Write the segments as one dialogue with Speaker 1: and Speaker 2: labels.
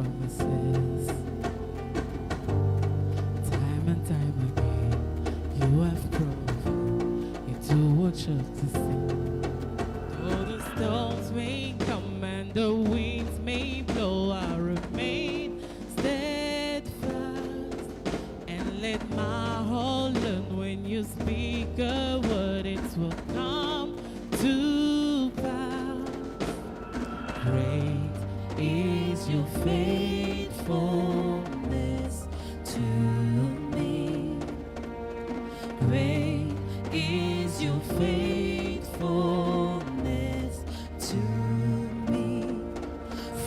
Speaker 1: promises. Time and time again, you have proven you do what you have to say. Though the storms may come and the winds may blow, I remain steadfast and let my heart learn when you speak a word, it will come to pass. Great is your faithfulness to me. Great is your faithfulness to me.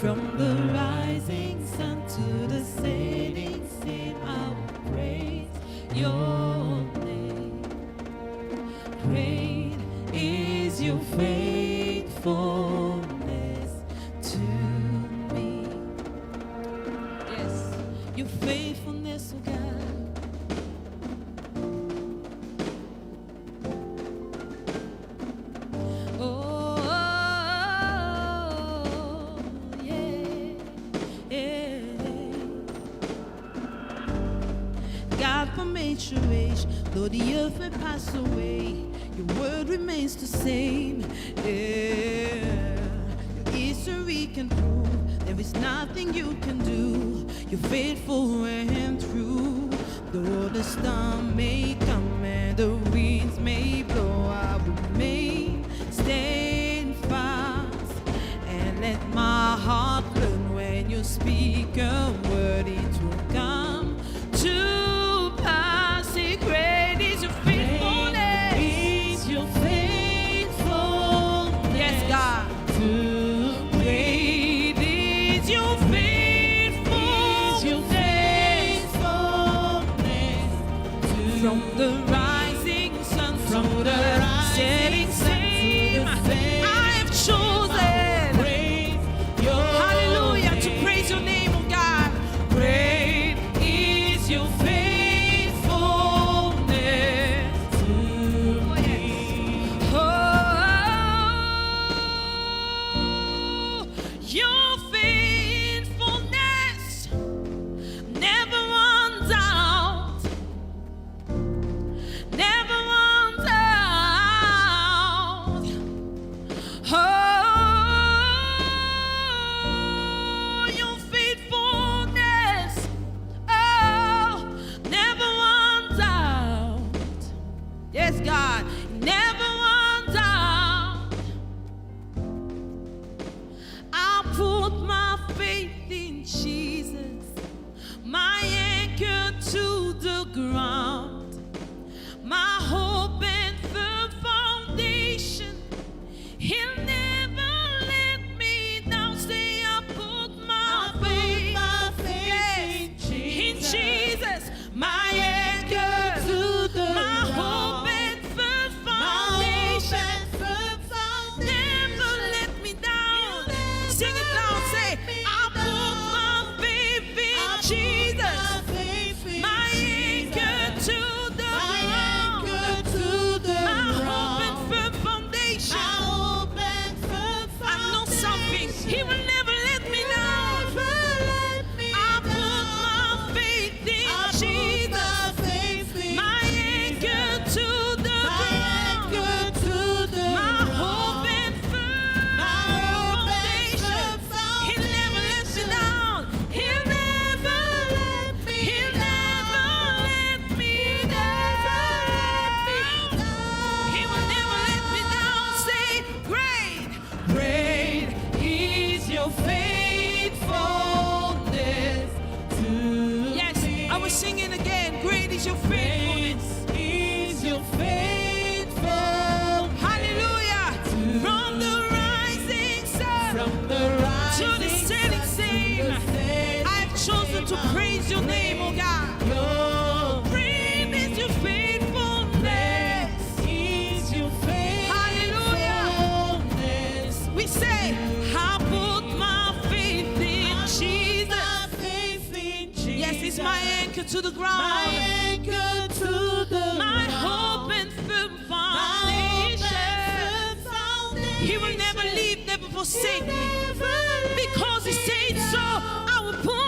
Speaker 1: From the rising sun to the setting sun, I will praise your name. Great is your faithfulness to me. Yes, your faithfulness, oh God. From age to age, though the earth may pass away, your word remains the same. Yeah. Your history can prove there is nothing you can do. You're faithful and true. Though the storm may come and the winds may blow, I will remain steadfast and let my heart learn when you speak a word, it will come to. From the rising sun, from the setting sun, I have chosen, hallelujah, to praise your name, oh God. Great is your faithfulness to me. Oh, your faithfulness never runs out. Never runs out. Oh, your faithfulness, oh, never runs out. Yes, God, never runs out. I put my faith in Jesus, my anchor to the ground. My hope and firm foundation, he'll never let me down. Say I put my faith in Jesus, my anchor to the my hope and firm foundation, never let me down. Sing it loud, say I put my faith in Jesus, my anchor to the he will never let me down. I put my faith in Jesus, my anchor to the ground, my hope and firm foundation. He'll never let me down. He'll never let me down. He will never let me down. Say, great, great is your faithfulness to yes, me. I was singing again. Great is your faithfulness. Is your faithfulness. Hallelujah. From the rising sun to the setting sun, I've chosen to praise your name, oh God. Great is your faithfulness. Is your faithfulness. Hallelujah. We say, I put my faith in Jesus. Yes, it's my anchor to the ground. My anchor to the my hope and firm foundation. He will never leave, never forsake me. Because he said so, I will put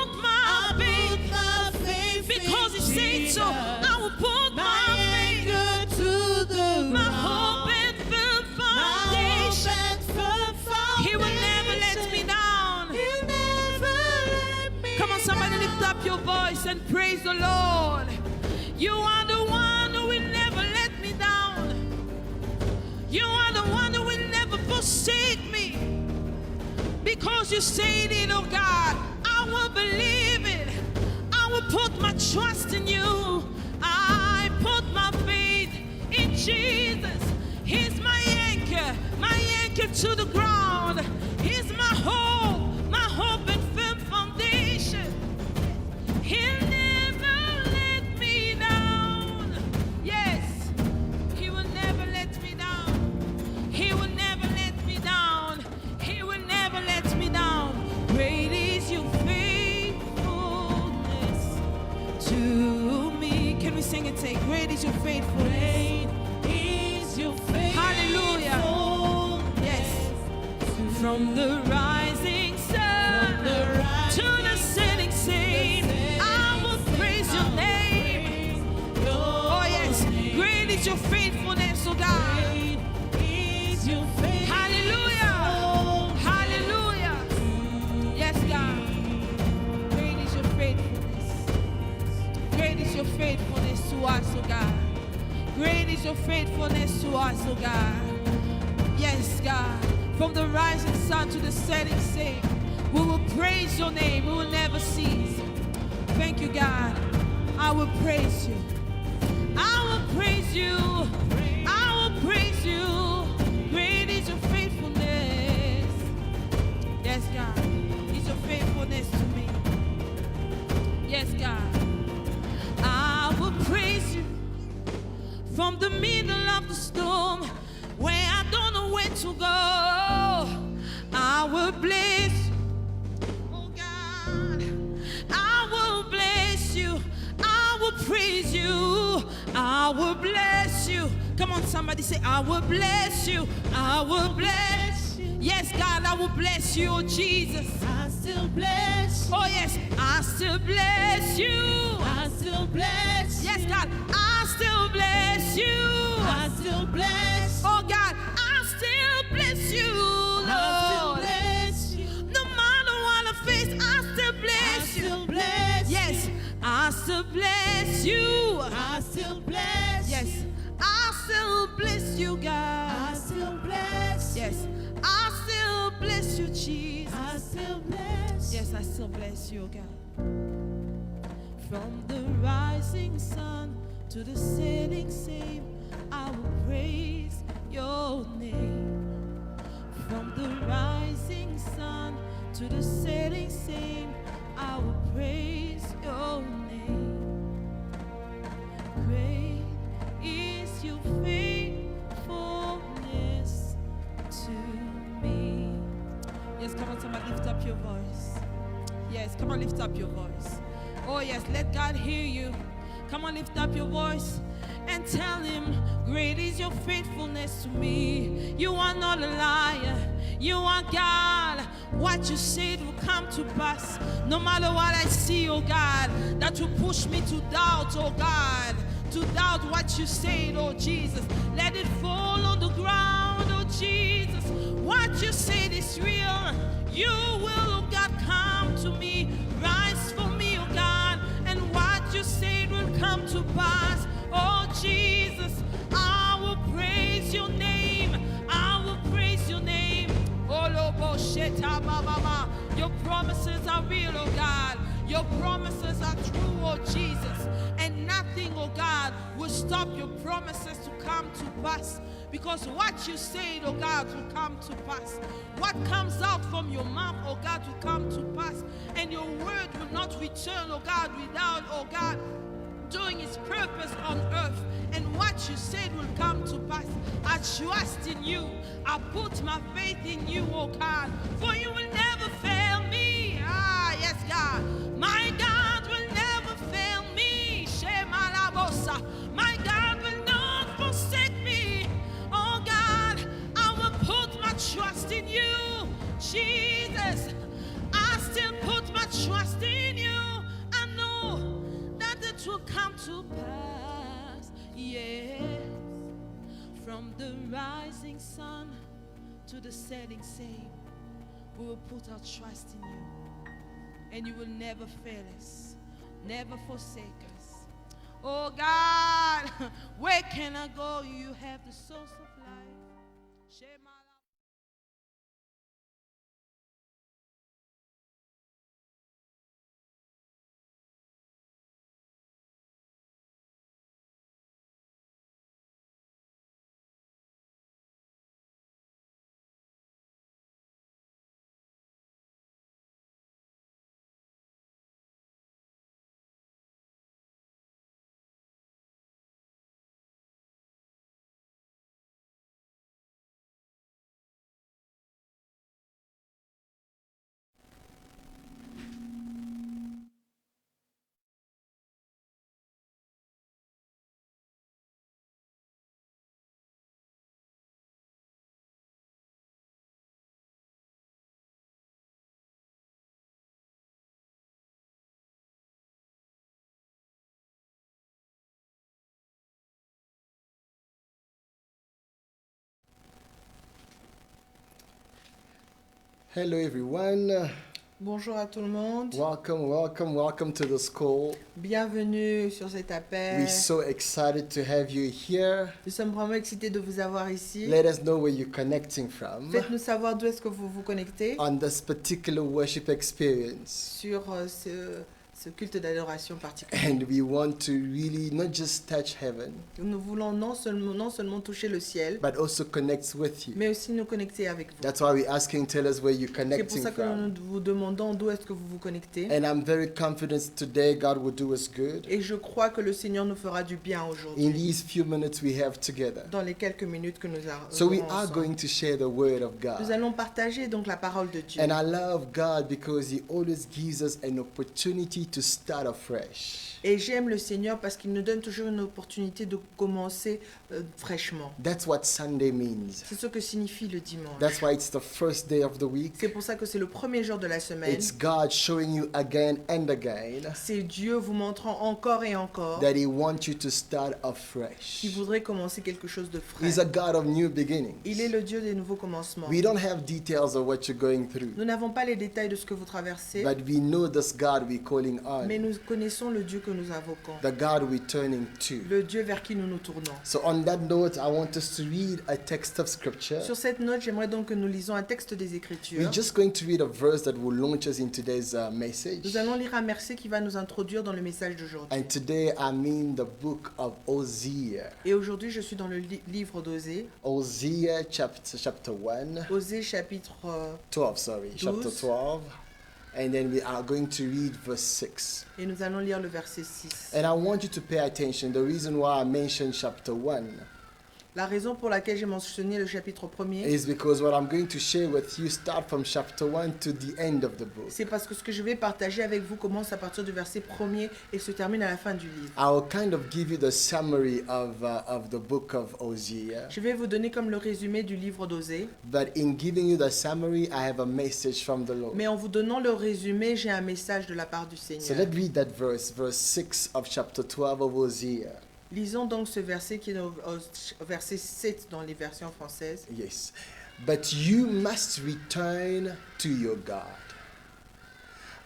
Speaker 1: lift up your voice and praise the Lord. You are the one who will never let me down. You are the one who will never forsake me. Because you said it, oh God, I will believe it. I will put my trust in you. I put my faith in Jesus. He's my anchor to the ground. He's my hope and firm foundation. He'll never let me down. Yes, he will never let me down. He will never let me down. He will never let me down. Great is your faithfulness to me. Can we sing it? Say, great is your faithfulness. Great is your faithfulness. Hallelujah. From the rising sun to the setting sun, I will praise your name. Oh yes, great is your faithfulness, oh God. Hallelujah, hallelujah. Yes, God. Great is your faithfulness. Great is your faithfulness to us, oh God. Great is your faithfulness to us, oh God. Yes, God. From the rising sun to the setting sun, we will praise your name. We will never cease. Thank you, God. I will praise you. I will praise you. I will praise you. Great is your faithfulness. Yes, God. It's your faithfulness to me. Yes, God. I will praise you from the middle of the storm, where I don't know where to go. I will bless you, oh God. I will bless you. I will praise you. I will bless you. Come on, somebody say, I will bless you. I will bless you. Yes, God, I will bless you, oh Jesus. I still bless you. Oh yes, I still bless you. I still bless you. Yes, God, I still bless you. I still bless you. Oh God, I still bless you, Lord. I still bless you. No matter what I face, I still bless you. I still bless you. Yes, I still bless you. I still bless you. Yes, I still bless you, God. I still bless you. Yes, I still bless you, Jesus. I still bless you. Yes, I still bless you, God. From the rising sun to the setting sun, I will praise your name. From the rising sun to the setting sun, I will praise your name. Great is your faithfulness to me. Yes, come on, somebody lift up your voice. Yes, come on, lift up your voice. Oh yes, let God hear you. Come on, lift up your voice and tell him, great is your faithfulness to me. You are not a liar. You are God. What you said will come to pass. No matter what I see, oh God, that will push me to doubt, oh God, to doubt what you said, oh Jesus. Let it fall on the ground, oh Jesus. What you said is real. You will, oh God, come to me. Rise for me, oh God. And what you said will come to pass. Oh Jesus, I will praise your name. I will praise your name. Oh, your promises are real, oh God. Your promises are true, oh Jesus. And nothing, oh God, will stop your promises to come to pass. Because what you said, oh God, will come to pass. What comes out from your mouth, oh God, will come to pass. And your word will not return, oh God, without, oh God, doing its purpose on earth. And what you said will come to pass. I trust in you. I put my faith in you, oh God. For you will never fail me. Ah, yes, God. My God will never fail me. My God will not forsake me. Oh God, I will put my trust in you. Jesus, I still put my trust in you. I know that it will come to pass. Yes. From the rising sun to the setting sun, we will put our trust in you. and you will never fail us, never forsake us. Oh God, where can I go? You have the source of life. Share my life.
Speaker 2: Hello everyone.
Speaker 3: Bonjour à tout le monde.
Speaker 2: Welcome to the school.
Speaker 3: Bienvenue sur cet appel.
Speaker 2: We're so excited to have you here.
Speaker 3: Nous sommes vraiment excités de vous avoir ici.
Speaker 2: Let us know where you're connecting from
Speaker 3: Faites-nous savoir d'où est-ce que vous vous connectez
Speaker 2: on this particular worship experience.
Speaker 3: sur ce culte d'adoration particulier.
Speaker 2: And we want to really not just touch heaven,
Speaker 3: Nous voulons non seulement toucher le ciel,
Speaker 2: but also connect with you.
Speaker 3: mais aussi nous connecter avec vous.
Speaker 2: That's why we're asking, tell us where you're
Speaker 3: C'est pour
Speaker 2: connecting
Speaker 3: ça que
Speaker 2: from.
Speaker 3: nous vous demandons d'où est-ce que vous vous connectez.
Speaker 2: And I'm very confident today God will do us good.
Speaker 3: Et je crois que le Seigneur nous fera du bien
Speaker 2: In
Speaker 3: aujourd'hui,
Speaker 2: these few minutes we have together.
Speaker 3: dans les quelques minutes que nous avons
Speaker 2: So we are
Speaker 3: ensemble.
Speaker 2: going to share the word of
Speaker 3: Nous
Speaker 2: God.
Speaker 3: allons partager donc la parole de Dieu.
Speaker 2: And I love God because He always gives us an opportunity to start afresh.
Speaker 3: Et j'aime le Seigneur parce qu'il nous donne toujours une opportunité de commencer fraîchement.
Speaker 2: That's what Sunday means.
Speaker 3: C'est ce que signifie le dimanche.
Speaker 2: That's why it's the first day of the week.
Speaker 3: C'est pour ça que c'est le premier jour de la semaine.
Speaker 2: It's God showing you again and again
Speaker 3: C'est Dieu vous montrant encore et encore
Speaker 2: that He wants you to start afresh.
Speaker 3: qu'il voudrait commencer quelque chose de frais.
Speaker 2: He's a God of new
Speaker 3: Il
Speaker 2: beginnings.
Speaker 3: est le Dieu des nouveaux commencements.
Speaker 2: We don't have details of what you're going through,
Speaker 3: Nous n'avons pas les détails de ce que vous traversez,
Speaker 2: but we know this God we're calling
Speaker 3: mais
Speaker 2: on,
Speaker 3: nous connaissons le Dieu que nous invoquons,
Speaker 2: the God we're turning to.
Speaker 3: le Dieu vers qui nous nous tournons.
Speaker 2: So on that note, I want us to read a text of scripture.
Speaker 3: Sur cette note, j'aimerais donc que nous lisons un texte des Écritures.
Speaker 2: We're just going to read a verse that will launch us in today's message.
Speaker 3: Nous allons lire un verset qui va nous introduire dans le message d'aujourd'hui.
Speaker 2: And today I'm in the book of Hosea.
Speaker 3: Et aujourd'hui, je suis dans le livre d'Osée,
Speaker 2: Hosea chapter 1,
Speaker 3: Osée chapitre
Speaker 2: 12, sorry,
Speaker 3: 12.
Speaker 2: chapter 12. And then we are going to read verse 6.
Speaker 3: et nous allons lire le verset 6.
Speaker 2: And I want you to pay attention. The reason why I mentioned chapter 1
Speaker 3: La raison pour laquelle j'ai mentionné le chapitre 1er,
Speaker 2: is because what I'm going to share with you start from chapter 1 to the end of the book.
Speaker 3: c'est parce que ce que je vais partager avec vous commence à partir du verset 1er et se termine à la fin du livre.
Speaker 2: I'll kind of give you the summary of the book of Hosea.
Speaker 3: Je vais vous donner comme le résumé du livre d'Osée,
Speaker 2: But in giving you the summary, I have a message from the Lord.
Speaker 3: mais en vous donnant le résumé, j'ai un message de la part du
Speaker 2: So
Speaker 3: Seigneur.
Speaker 2: let's read that verse 6 of chapter 12 of Hosea.
Speaker 3: Lisons donc ce verset qui est au verset 7 dans les versions françaises.
Speaker 2: Yes. But you must return to your God.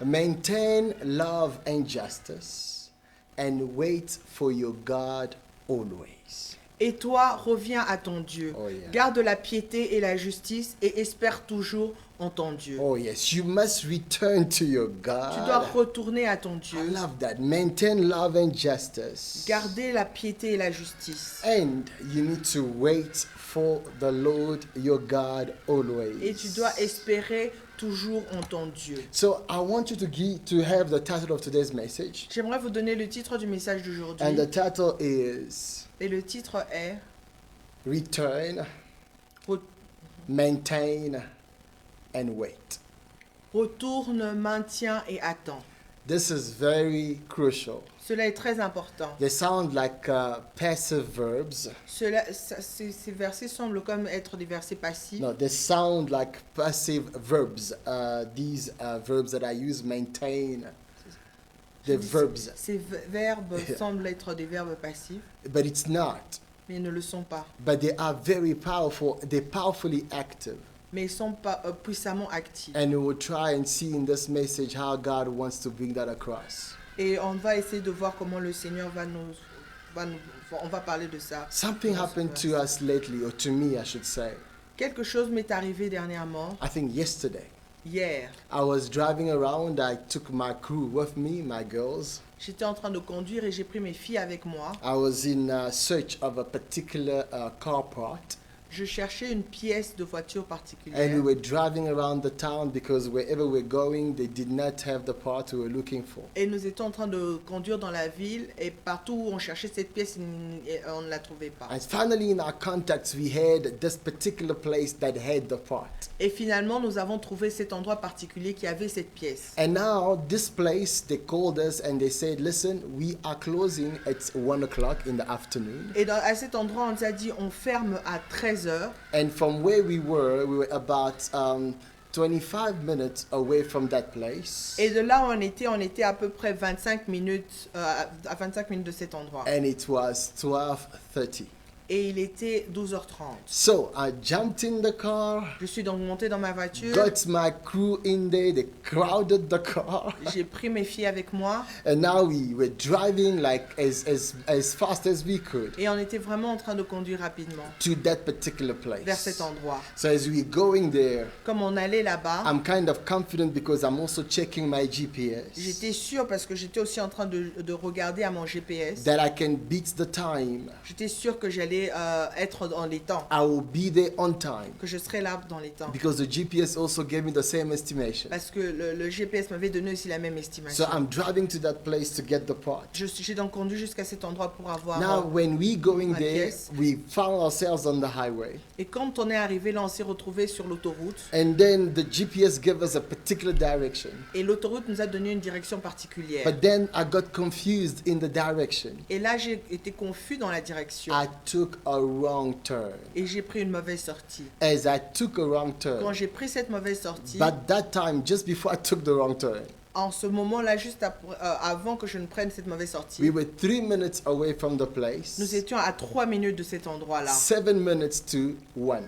Speaker 2: Maintain love and justice, and wait for your God always.
Speaker 3: Et toi, reviens à ton Dieu.
Speaker 2: Oh, yeah.
Speaker 3: Garde la piété et la justice et espère toujours en ton Dieu.
Speaker 2: Oh, yes. You must return to your
Speaker 3: Tu dois
Speaker 2: God.
Speaker 3: retourner à ton
Speaker 2: I
Speaker 3: Dieu.
Speaker 2: love that. Maintain love and justice.
Speaker 3: Garder la piété et la justice.
Speaker 2: And you need to wait for the Lord your God always.
Speaker 3: Et tu dois espérer toujours en ton Dieu.
Speaker 2: So I want you to have the title of today's message.
Speaker 3: J'aimerais vous donner le titre du message
Speaker 2: And
Speaker 3: d'aujourd'hui.
Speaker 2: the title is
Speaker 3: Et le titre est
Speaker 2: Return,
Speaker 3: Re-
Speaker 2: Maintain, and Wait.
Speaker 3: Retourne, maintient et attend.
Speaker 2: This is very crucial.
Speaker 3: Cela est très important.
Speaker 2: They sound like passive verbs.
Speaker 3: Ces versets semblent comme être des versets passifs.
Speaker 2: No, they sound like passive verbs. These verbs that I use, maintain, the verbs.
Speaker 3: Ces verbes semblent être des verbes passifs,
Speaker 2: But it's not.
Speaker 3: mais ils ne le sont pas.
Speaker 2: But they are very powerful. They're powerfully active.
Speaker 3: mais ils sont pas puissamment actifs.
Speaker 2: And we will try and see in this message how God wants to bring that across.
Speaker 3: Et on va essayer de voir comment le Seigneur on va parler de ça.
Speaker 2: Something happened to us lately, or to me, I should say.
Speaker 3: Quelque chose m'est arrivé dernièrement,
Speaker 2: I think yesterday.
Speaker 3: hier.
Speaker 2: I was driving around. I took my crew with me, my girls.
Speaker 3: J'étais en train de conduire et j'ai pris mes filles avec moi.
Speaker 2: I was in search of a particular car part.
Speaker 3: Je cherchais une pièce de voiture
Speaker 2: And we
Speaker 3: particulière.
Speaker 2: were driving around the town because wherever we're going, they did not have the part we were looking for.
Speaker 3: Et nous étions en train de conduire dans la ville et partout où on cherchait cette pièce, on ne la trouvait pas.
Speaker 2: And finally, in our contacts, we had this particular place that had the part.
Speaker 3: Et finalement, nous avons trouvé cet endroit particulier qui avait cette pièce.
Speaker 2: And now, this place, they called us and they said, listen, we are closing at 1 o'clock in the afternoon.
Speaker 3: Et à cet endroit, on nous a dit, on ferme à 13h.
Speaker 2: And from where we were about 25 minutes away from that place.
Speaker 3: Et de là où on était à peu près 25 minutes, à 25 minutes de cet endroit.
Speaker 2: And it was 12:30.
Speaker 3: Et il était 12h30.
Speaker 2: So I jumped in the car,
Speaker 3: Je suis donc montée dans ma voiture.
Speaker 2: got my crew in there, they crowded the car.
Speaker 3: J'ai pris mes filles avec moi.
Speaker 2: And now we were driving like as fast as we could
Speaker 3: Et on était vraiment en train de conduire rapidement
Speaker 2: to that particular
Speaker 3: vers cet
Speaker 2: place.
Speaker 3: endroit.
Speaker 2: So as we're going there,
Speaker 3: Comme on allait là-bas,
Speaker 2: I'm kind of confident because I'm also checking my GPS
Speaker 3: j'étais sûre, parce que j'étais aussi en train de regarder à mon GPS,
Speaker 2: that I can beat the time.
Speaker 3: j'étais sûre que j'allais être dans les temps,
Speaker 2: I will be there on time
Speaker 3: que je serais là dans les temps.
Speaker 2: because the GPS also gave me the same estimation.
Speaker 3: Parce que le GPS m'avait donné aussi la même
Speaker 2: So
Speaker 3: estimation.
Speaker 2: I'm driving to that place to get the part.
Speaker 3: J'ai donc conduit jusqu'à cet endroit pour avoir...
Speaker 2: Now, when we going
Speaker 3: my
Speaker 2: there,
Speaker 3: pièce.
Speaker 2: we found ourselves on the highway.
Speaker 3: Et quand on est arrivé là, on s'est retrouvé sur l'autoroute.
Speaker 2: And then the GPS gave us a particular direction.
Speaker 3: Et l'autoroute nous a donné une direction particulière.
Speaker 2: But then I got confused in the direction.
Speaker 3: Et là, j'ai été confus dans la direction.
Speaker 2: I took a wrong turn.
Speaker 3: Et j'ai pris une mauvaise sortie.
Speaker 2: As I took a wrong
Speaker 3: Quand
Speaker 2: turn.
Speaker 3: j'ai pris cette mauvaise sortie,
Speaker 2: But that time, just before I took the wrong turn,
Speaker 3: en ce moment-là, juste avant que je ne prenne cette mauvaise sortie,
Speaker 2: we were 3 minutes away from the place.
Speaker 3: nous étions à 3 minutes de cet endroit-là,
Speaker 2: 7 minutes to 1.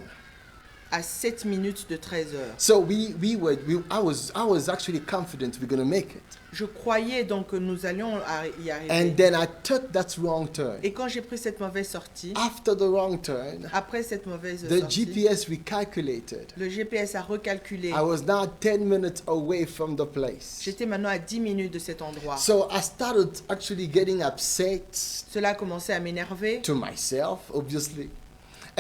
Speaker 3: à 7 minutes de 13 heures.
Speaker 2: So I was actually confident we're going to make it.
Speaker 3: Je croyais donc que nous allions y
Speaker 2: And
Speaker 3: arriver.
Speaker 2: then I took that wrong turn.
Speaker 3: Et quand j'ai pris cette mauvaise sortie,
Speaker 2: After the wrong turn,
Speaker 3: après cette mauvaise
Speaker 2: the
Speaker 3: sortie,
Speaker 2: GPS recalculated.
Speaker 3: le GPS a recalculé.
Speaker 2: I was now 10 minutes away from the place.
Speaker 3: J'étais maintenant à 10 minutes de cet endroit.
Speaker 2: So I started actually getting upset
Speaker 3: Cela a commencé à m'énerver.
Speaker 2: to myself, obviously.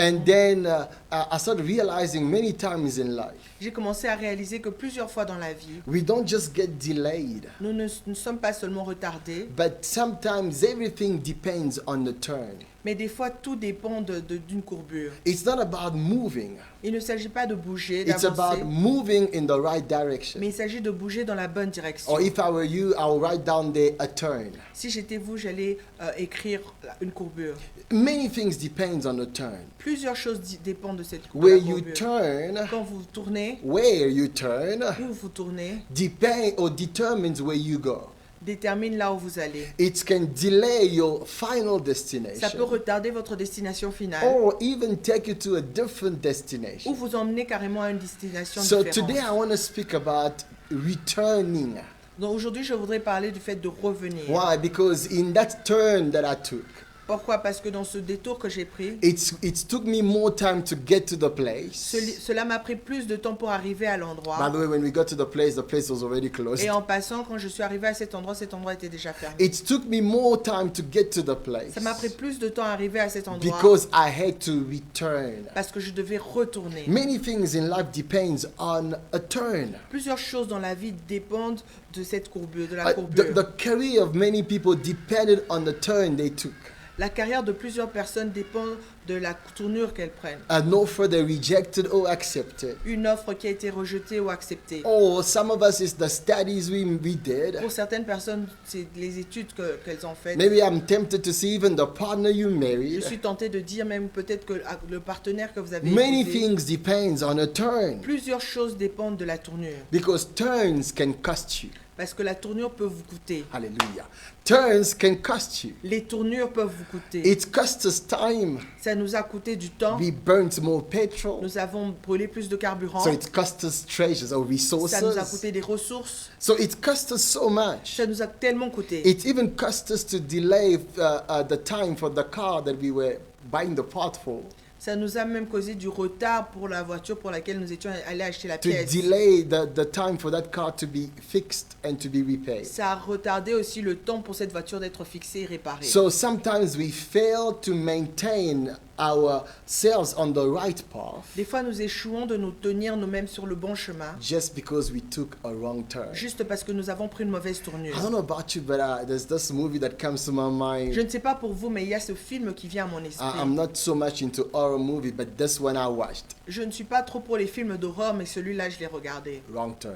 Speaker 2: And then I started realizing many times in life,
Speaker 3: J'ai commencé à réaliser que plusieurs fois dans la vie,
Speaker 2: we don't just get delayed,
Speaker 3: nous ne sommes pas seulement retardés,
Speaker 2: but sometimes everything depends on the turn.
Speaker 3: mais des fois tout dépend d'une courbure.
Speaker 2: It's not about moving.
Speaker 3: Il ne s'agit pas de bouger,
Speaker 2: It's
Speaker 3: d'avancer,
Speaker 2: about moving in the right direction.
Speaker 3: mais il s'agit de bouger dans la bonne direction.
Speaker 2: Or if I were you, I would write down there a turn.
Speaker 3: Si j'étais vous, j'allais écrire une courbure.
Speaker 2: Many things depends on the turn.
Speaker 3: Plusieurs choses dépendent de cette
Speaker 2: Where
Speaker 3: la
Speaker 2: you
Speaker 3: courbure.
Speaker 2: turn,
Speaker 3: Quand vous tournez,
Speaker 2: where you turn,
Speaker 3: où vous tournez,
Speaker 2: depend or determines where you go.
Speaker 3: détermine là où vous allez.
Speaker 2: It can delay your final
Speaker 3: Ça peut
Speaker 2: destination
Speaker 3: retarder votre destination finale
Speaker 2: or even take you to a different
Speaker 3: ou
Speaker 2: destination.
Speaker 3: vous emmener carrément à une destination
Speaker 2: So
Speaker 3: différente.
Speaker 2: today I want to speak about returning.
Speaker 3: Donc aujourd'hui, je voudrais parler du fait de revenir.
Speaker 2: Why? Because in that turn that I took,
Speaker 3: Pourquoi? Parce que dans ce détour que j'ai pris,
Speaker 2: it took me more time to get to the place.
Speaker 3: cela m'a pris plus de temps pour arriver à
Speaker 2: By
Speaker 3: l'endroit.
Speaker 2: the way, when we got to the place was already closed.
Speaker 3: Et en passant, quand je suis arrivé à cet endroit était déjà fermé.
Speaker 2: It took me more time to get to the place
Speaker 3: Ça m'a pris plus de temps à arriver à cet endroit
Speaker 2: because I had to return.
Speaker 3: parce que je devais retourner.
Speaker 2: Many things in life depends on a turn.
Speaker 3: Plusieurs choses dans la vie dépendent de cette courbure, de la
Speaker 2: The
Speaker 3: courbure.
Speaker 2: career of many people depended on the turn they took.
Speaker 3: La carrière de plusieurs personnes dépend de la tournure qu'elles prennent.
Speaker 2: An offer they rejected or accepted.
Speaker 3: Une offre qui a été rejetée ou acceptée.
Speaker 2: Or some of us, it's the studies we did.
Speaker 3: Pour certaines personnes, c'est les études qu'elles ont faites.
Speaker 2: Maybe I'm tempted to say even the partner you
Speaker 3: Je
Speaker 2: married.
Speaker 3: suis tentée de dire même peut-être que le partenaire que vous avez
Speaker 2: Many
Speaker 3: épousé,
Speaker 2: things depends on a turn
Speaker 3: plusieurs choses dépendent de la tournure.
Speaker 2: because turns can cost you.
Speaker 3: Parce que la tournure peut vous coûter.
Speaker 2: Hallelujah. Turns can cost you.
Speaker 3: Les tournures peuvent vous coûter.
Speaker 2: It costs us time.
Speaker 3: Ça nous a coûté du temps.
Speaker 2: We burnt more petrol.
Speaker 3: Nous avons brûlé plus de carburant.
Speaker 2: So it cost us treasures or
Speaker 3: Ça nous a
Speaker 2: resources.
Speaker 3: coûté des ressources.
Speaker 2: So it cost us so much.
Speaker 3: Ça nous a tellement coûté.
Speaker 2: It even cost us to delay the time for the car that we were buying the part for.
Speaker 3: Ça nous a même causé du retard pour la voiture pour laquelle nous étions allés acheter la
Speaker 2: To
Speaker 3: pièce.
Speaker 2: delay the time for that car to be fixed and to be repaired.
Speaker 3: Ça a retardé aussi le temps pour cette voiture d'être fixée et réparée.
Speaker 2: So sometimes we fail to maintain ourselves on the right path
Speaker 3: Des fois, nous échouons de nous tenir nous-mêmes sur le bon chemin,
Speaker 2: just because we took a wrong turn.
Speaker 3: juste parce que nous avons pris une mauvaise tournure.
Speaker 2: I don't know about you, but there's this movie that comes to my mind.
Speaker 3: Je ne sais pas pour vous, mais il y a ce film qui vient à mon esprit.
Speaker 2: I'm not so much into horror movie, but this one I watched.
Speaker 3: Je ne suis pas trop pour les films d'horreur, mais celui-là, je l'ai regardé.
Speaker 2: Wrong turn.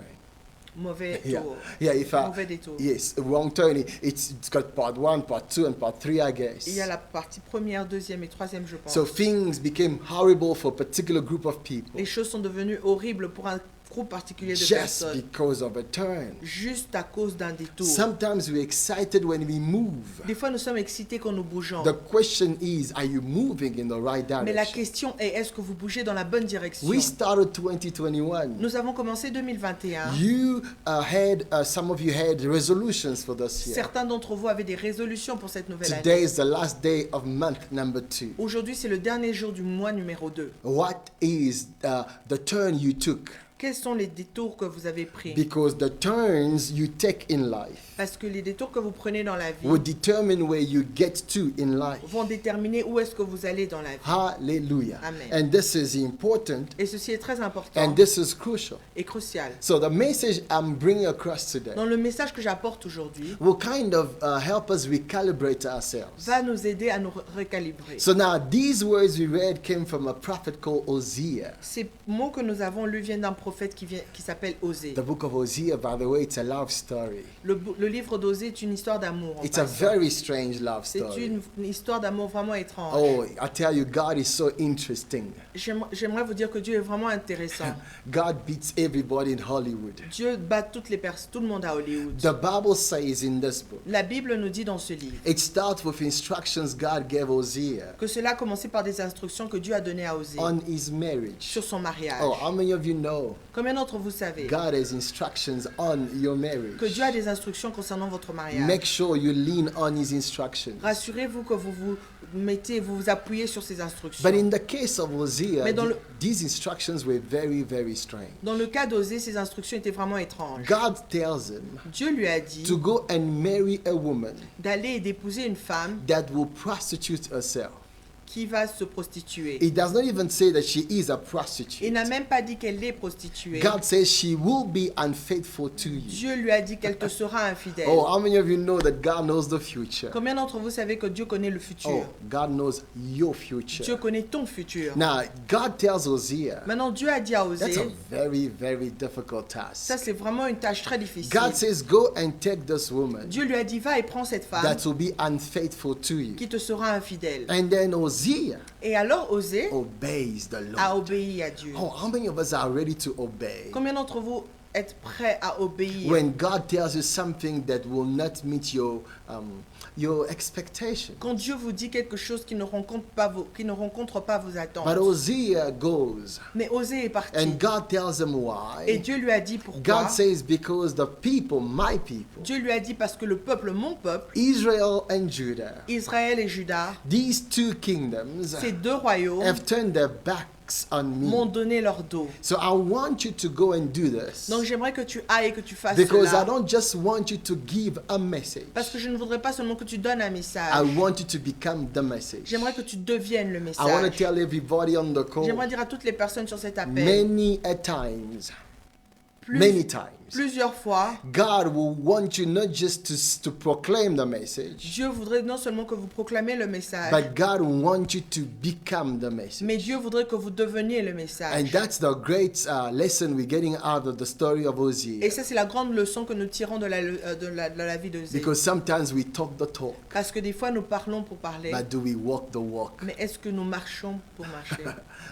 Speaker 3: Mauvais
Speaker 2: Yeah,
Speaker 3: tour.
Speaker 2: yeah. If I,
Speaker 3: Mauvais détour.
Speaker 2: yes, wrong turn. It's got part 1, part 2, and part 3, I guess.
Speaker 3: Il y a la partie première, deuxième et troisième, je pense.
Speaker 2: So things became horrible for a particular group of people
Speaker 3: Les choses sont devenues horribles pour un groupe particulier de
Speaker 2: just
Speaker 3: personnes,
Speaker 2: because of a turn.
Speaker 3: juste à cause d'un détour.
Speaker 2: Sometimes we're excited when we move.
Speaker 3: Des fois, nous sommes excités quand nous bougeons.
Speaker 2: The question is, are you moving in the right
Speaker 3: Mais la
Speaker 2: direction?
Speaker 3: question est, est-ce que vous bougez dans la bonne direction?
Speaker 2: We started 2021.
Speaker 3: Nous avons commencé 2021.
Speaker 2: You some of you had resolutions for this year.
Speaker 3: Certains d'entre vous avaient des résolutions pour cette nouvelle année.
Speaker 2: Today is the last day of month number 2.
Speaker 3: Aujourd'hui, c'est le dernier jour du mois numéro 2.
Speaker 2: What is the turn you took?
Speaker 3: Quels sont les détours que vous avez pris?
Speaker 2: Because the turns you take in life
Speaker 3: Parce que les détours que vous prenez dans la vie
Speaker 2: will determine where you get to in life.
Speaker 3: vont déterminer où est-ce que vous allez dans la vie.
Speaker 2: Hallelujah.
Speaker 3: Amen.
Speaker 2: And this is important
Speaker 3: Et ceci est très important
Speaker 2: and this is crucial.
Speaker 3: et crucial.
Speaker 2: So the message I'm bringing across today
Speaker 3: Dans le message que j'apporte aujourd'hui,
Speaker 2: will kind of help us recalibrate ourselves.
Speaker 3: va nous aider à nous recalibrer.
Speaker 2: So now these words we read came from a prophet called Hosea.
Speaker 3: Ces mots que nous avons lus viennent d'un prophète qui s'appelle Osée.
Speaker 2: The book of Hosea, by the way, it's a love story.
Speaker 3: Le livre d'Osée est une histoire d'amour. en
Speaker 2: It's a
Speaker 3: passant.
Speaker 2: very strange love
Speaker 3: C'est
Speaker 2: story.
Speaker 3: une histoire d'amour vraiment étrange.
Speaker 2: Oh, I tell you, God is so interesting.
Speaker 3: J'aimerais vous dire que Dieu est vraiment intéressant.
Speaker 2: God beats everybody in Hollywood.
Speaker 3: Dieu bat toutes les personnes, tout le monde à Hollywood.
Speaker 2: The Bible says in this book,
Speaker 3: La Bible nous dit dans ce livre
Speaker 2: it starts with instructions God gave Hosea
Speaker 3: que cela a commencé par des instructions que Dieu a données à Osée
Speaker 2: on his marriage.
Speaker 3: sur son mariage.
Speaker 2: Oh, how many of you know
Speaker 3: Combien d'entre vous savez
Speaker 2: God has instructions on your
Speaker 3: que
Speaker 2: marriage?
Speaker 3: Dieu a des instructions concernant votre mariage?
Speaker 2: Make sure you lean on his instructions.
Speaker 3: Rassurez-vous que vous vous appuyez sur ces instructions.
Speaker 2: But in the case of Hosea,
Speaker 3: Mais dans le-
Speaker 2: these instructions were very, very strange.
Speaker 3: Dans le cas d'Osée, ces instructions étaient vraiment étranges.
Speaker 2: God tells him
Speaker 3: Dieu lui a dit
Speaker 2: to go and marry a woman
Speaker 3: d'aller et d'épouser une femme
Speaker 2: that will prostitute herself.
Speaker 3: qui va se prostituer.
Speaker 2: It does not even say that she is a
Speaker 3: Il
Speaker 2: prostitute.
Speaker 3: n'a même pas dit qu'elle est prostituée.
Speaker 2: God says she will be unfaithful to you.
Speaker 3: Dieu lui a dit qu'elle te sera infidèle.
Speaker 2: Oh, how many of you know that God knows the future?
Speaker 3: Combien d'entre vous savez que Dieu connaît le futur?
Speaker 2: Oh, God knows your
Speaker 3: Dieu
Speaker 2: future.
Speaker 3: connaît ton futur.
Speaker 2: Now, God tells Hosea,
Speaker 3: Maintenant, Dieu a dit à
Speaker 2: that's a
Speaker 3: Osée,
Speaker 2: very, very difficult
Speaker 3: ça
Speaker 2: task.
Speaker 3: c'est vraiment une tâche très difficile.
Speaker 2: God says, go and take this woman
Speaker 3: Dieu lui a dit, va et prends cette femme
Speaker 2: that will be unfaithful to you.
Speaker 3: qui te sera infidèle.
Speaker 2: And then Hosea
Speaker 3: Et alors Osée
Speaker 2: obeys the
Speaker 3: a
Speaker 2: Lord.
Speaker 3: obéi à Dieu.
Speaker 2: Oh, how many of us are ready to obey?
Speaker 3: Combien d'entre vous êtes prêts à obéir?
Speaker 2: When God tells you something that will not meet your expectation.
Speaker 3: Quand Dieu vous dit quelque chose qui ne rencontre pas vos attentes.
Speaker 2: But Hosea goes,
Speaker 3: Mais Osée est parti.
Speaker 2: and God tells him
Speaker 3: Et
Speaker 2: why.
Speaker 3: Dieu lui a dit pourquoi.
Speaker 2: God says, because the people, my people,
Speaker 3: Dieu lui a dit parce que le peuple, mon peuple,
Speaker 2: Israel and Judah,
Speaker 3: Israël et Juda,
Speaker 2: these two kingdoms
Speaker 3: ces deux royaumes,
Speaker 2: have turned their backs on
Speaker 3: m'ont
Speaker 2: me.
Speaker 3: donné leur dos.
Speaker 2: So I want you to go and do this.
Speaker 3: Donc j'aimerais que tu ailles et que tu fasses
Speaker 2: Because I
Speaker 3: cela.
Speaker 2: don't just want you to give a message.
Speaker 3: Parce que je ne voudrais pas seulement que tu donnes un
Speaker 2: I
Speaker 3: message.
Speaker 2: want you to become the message.
Speaker 3: J'aimerais que tu deviennes le
Speaker 2: I want to
Speaker 3: message.
Speaker 2: tell everybody on the call,
Speaker 3: J'aimerais dire à toutes les personnes sur cet appel,
Speaker 2: many a times, many times,
Speaker 3: plusieurs fois,
Speaker 2: God will want you not just to proclaim the message,
Speaker 3: Dieu voudrait non seulement que vous proclamez le message,
Speaker 2: but God will want you to become the message.
Speaker 3: mais Dieu voudrait que vous deveniez le
Speaker 2: And
Speaker 3: message.
Speaker 2: that's the great lesson we're getting out of the story of
Speaker 3: Et
Speaker 2: Hosea.
Speaker 3: ça, c'est la grande leçon que nous tirons de la vie de Zé.
Speaker 2: Because sometimes we talk the talk,
Speaker 3: Parce que des fois, nous parlons pour parler,
Speaker 2: but do we walk the walk?
Speaker 3: mais est-ce que nous marchons pour marcher?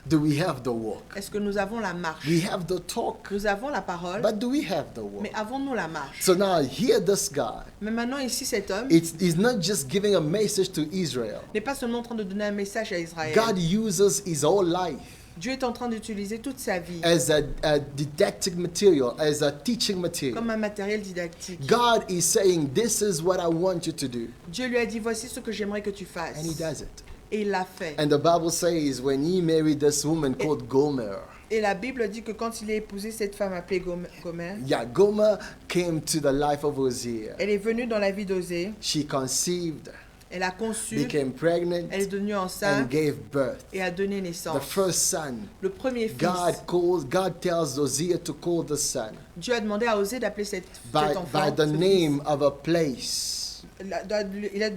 Speaker 2: Do we have the walk?
Speaker 3: Est-ce que nous avons la marche?
Speaker 2: We have the talk,
Speaker 3: Nous avons la parole,
Speaker 2: but do we have the world.
Speaker 3: Mais avons-nous la marche?
Speaker 2: So now here this guy,
Speaker 3: Mais maintenant ici, cet homme
Speaker 2: he's not just giving a message to Israel.
Speaker 3: n'est pas seulement en train de donner un message à Israël.
Speaker 2: God uses his whole life
Speaker 3: Dieu est en train d'utiliser toute sa vie
Speaker 2: as a didactic material, as a teaching material.
Speaker 3: comme un matériel didactique.
Speaker 2: God is saying, this is what I want you to do.
Speaker 3: Dieu lui a dit, voici ce que j'aimerais que tu fasses.
Speaker 2: And he does it.
Speaker 3: Et il l'a fait.
Speaker 2: And the Bible says when he married this woman called Gomer,
Speaker 3: Et la Bible dit que quand il a épousé cette femme appelée Gomer,
Speaker 2: Gomer came to the life of Hosea.
Speaker 3: elle est venue dans la vie d'Osée,
Speaker 2: She conceived,
Speaker 3: elle a conçu,
Speaker 2: became pregnant,
Speaker 3: elle est devenue
Speaker 2: and
Speaker 3: enceinte
Speaker 2: gave birth.
Speaker 3: et a donné
Speaker 2: The
Speaker 3: naissance.
Speaker 2: first son.
Speaker 3: Le premier fils,
Speaker 2: God tells Hosea to call the son
Speaker 3: Dieu a demandé à Osée d'appeler cet
Speaker 2: by
Speaker 3: enfant,
Speaker 2: the
Speaker 3: ce
Speaker 2: name of a place
Speaker 3: fils. Il a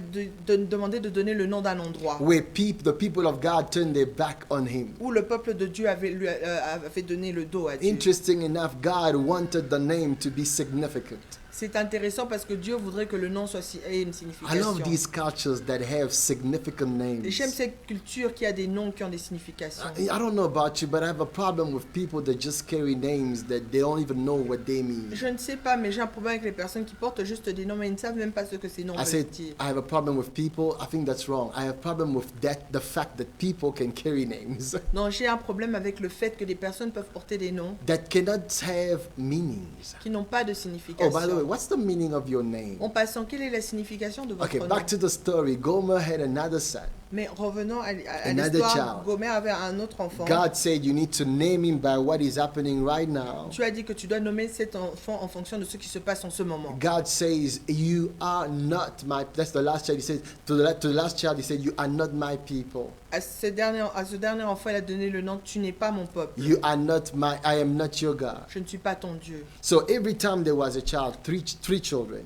Speaker 3: demandé de donner le nom d'un endroit
Speaker 2: where the people of God turned their back on him.
Speaker 3: où le peuple de Dieu avait donné le dos à Dieu.
Speaker 2: Interesting enough, God wanted the name to be significant.
Speaker 3: C'est intéressant parce que Dieu voudrait que le nom ait une
Speaker 2: I
Speaker 3: signification.
Speaker 2: love these cultures that have significant names.
Speaker 3: Et j'aime cette culture qui a des noms qui ont des significations.
Speaker 2: I don't know about you, but I have a problem with people that just carry names that they don't even know what they mean.
Speaker 3: Je ne sais pas, mais j'ai un problème avec les personnes qui portent juste des noms, mais ils ne savent même pas ce que ces noms
Speaker 2: I
Speaker 3: veulent
Speaker 2: said,
Speaker 3: dire.
Speaker 2: I have a problem with people. I think that's wrong. I have a problem with the fact that people can carry names
Speaker 3: Non, j'ai un problème avec le fait que des personnes peuvent porter des noms
Speaker 2: that cannot have meanings.
Speaker 3: qui n'ont pas de
Speaker 2: Oh,
Speaker 3: signification.
Speaker 2: by the way, what's the meaning of your name?
Speaker 3: En passant, quelle est la signification de votre
Speaker 2: Okay,
Speaker 3: nom?
Speaker 2: back to the story. Gomer had another son.
Speaker 3: Mais revenons à
Speaker 2: Another
Speaker 3: l'histoire,
Speaker 2: child.
Speaker 3: Gomer avait un autre enfant.
Speaker 2: God said you need to name him by what is happening right now.
Speaker 3: Tu as dit que tu dois nommer cet enfant en fonction de ce qui se passe en ce moment.
Speaker 2: God says, you are not my, that's the last child. He said, to the last child, he said, you are not my people.
Speaker 3: À ce dernier enfant, il a donné le nom, tu n'es pas mon peuple.
Speaker 2: You are not my, I am not your God.
Speaker 3: Je ne suis pas ton Dieu.
Speaker 2: So every time there was a child, three children,